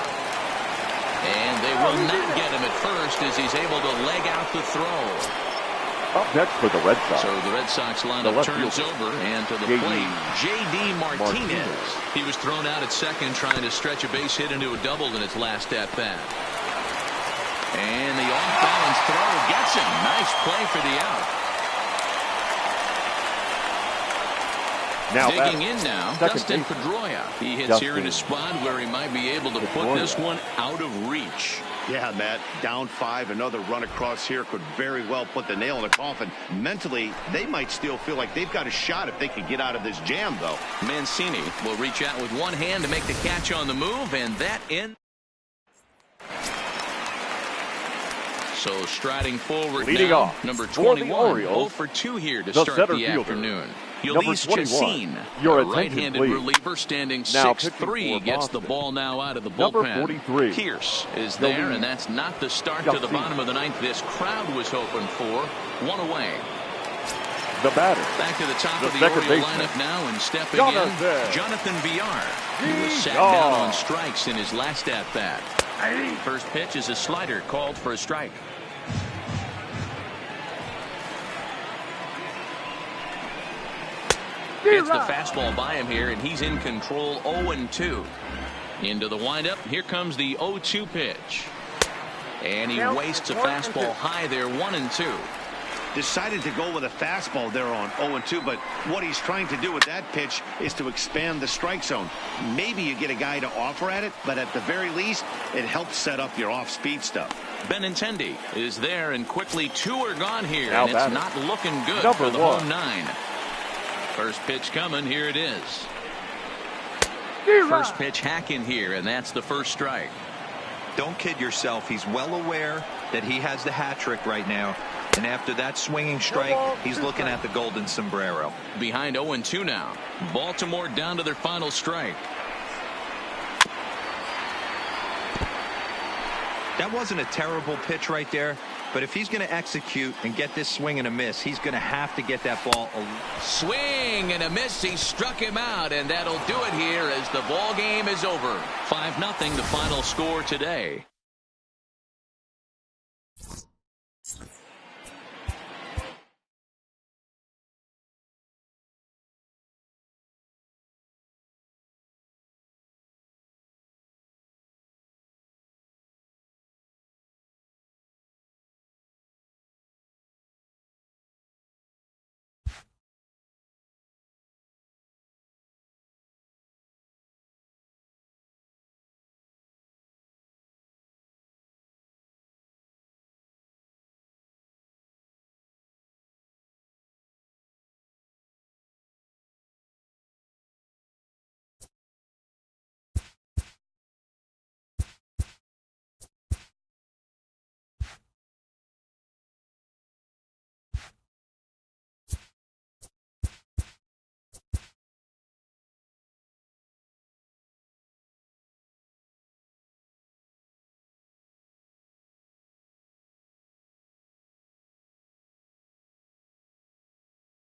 And they will not get him at first as he's able to leg out the throw. Up next for the Red Sox. So the Red Sox lineup turns over, and to the plate, J.D. Martinez. He was thrown out at second trying to stretch a base hit into a double in its last at-bat. And the off-balance throw gets him. Nice play for the out. Now digging in now, Dustin Pedroia. He hits here in a spot where he might be able to put this one out of reach. Yeah, Matt, down 5. Another run across here could very well put the nail in the coffin. Mentally, they might still feel like they've got a shot if they could get out of this jam, though. Mancini will reach out with one hand to make the catch on the move, and that ends. So striding forward leading now, off, number 21, 0 for 2 here to start the afternoon. Yolis Chacin, a right-handed reliever standing 6'3", gets the ball now out of the bullpen. Pierce is there, and that's not the start to the bottom of the ninth this crowd was hoping for. 1 away. The batter. Back to the top of the Oriole lineup now, and stepping in, Jonathan Villar. He was sat down on strikes in his last at-bat. First pitch is a slider called for a strike. Hits the fastball by him here, and he's in control. 0-2. Into the windup. Here comes the 0-2 pitch. And he wastes a fastball high there. 1-2. Decided to go with a fastball there on 0-2, but what he's trying to do with that pitch is to expand the strike zone. Maybe you get a guy to offer at it, but at the very least, it helps set up your off-speed stuff. Benintendi is there, and quickly 2 are gone here, and it's not looking good for the home 9. First pitch coming. Here it is. First pitch hacking here, and that's the first strike. Don't kid yourself. He's well aware that he has the hat trick right now. And after that swinging strike, he's looking at the golden sombrero. Behind 0-2 now. Baltimore down to their final strike. That wasn't a terrible pitch right there. But if he's going to execute and get this swing and a miss, he's going to have to get that ball. Swing and a miss. He struck him out, and that'll do it here as the ball game is over. 5-0 the final score today.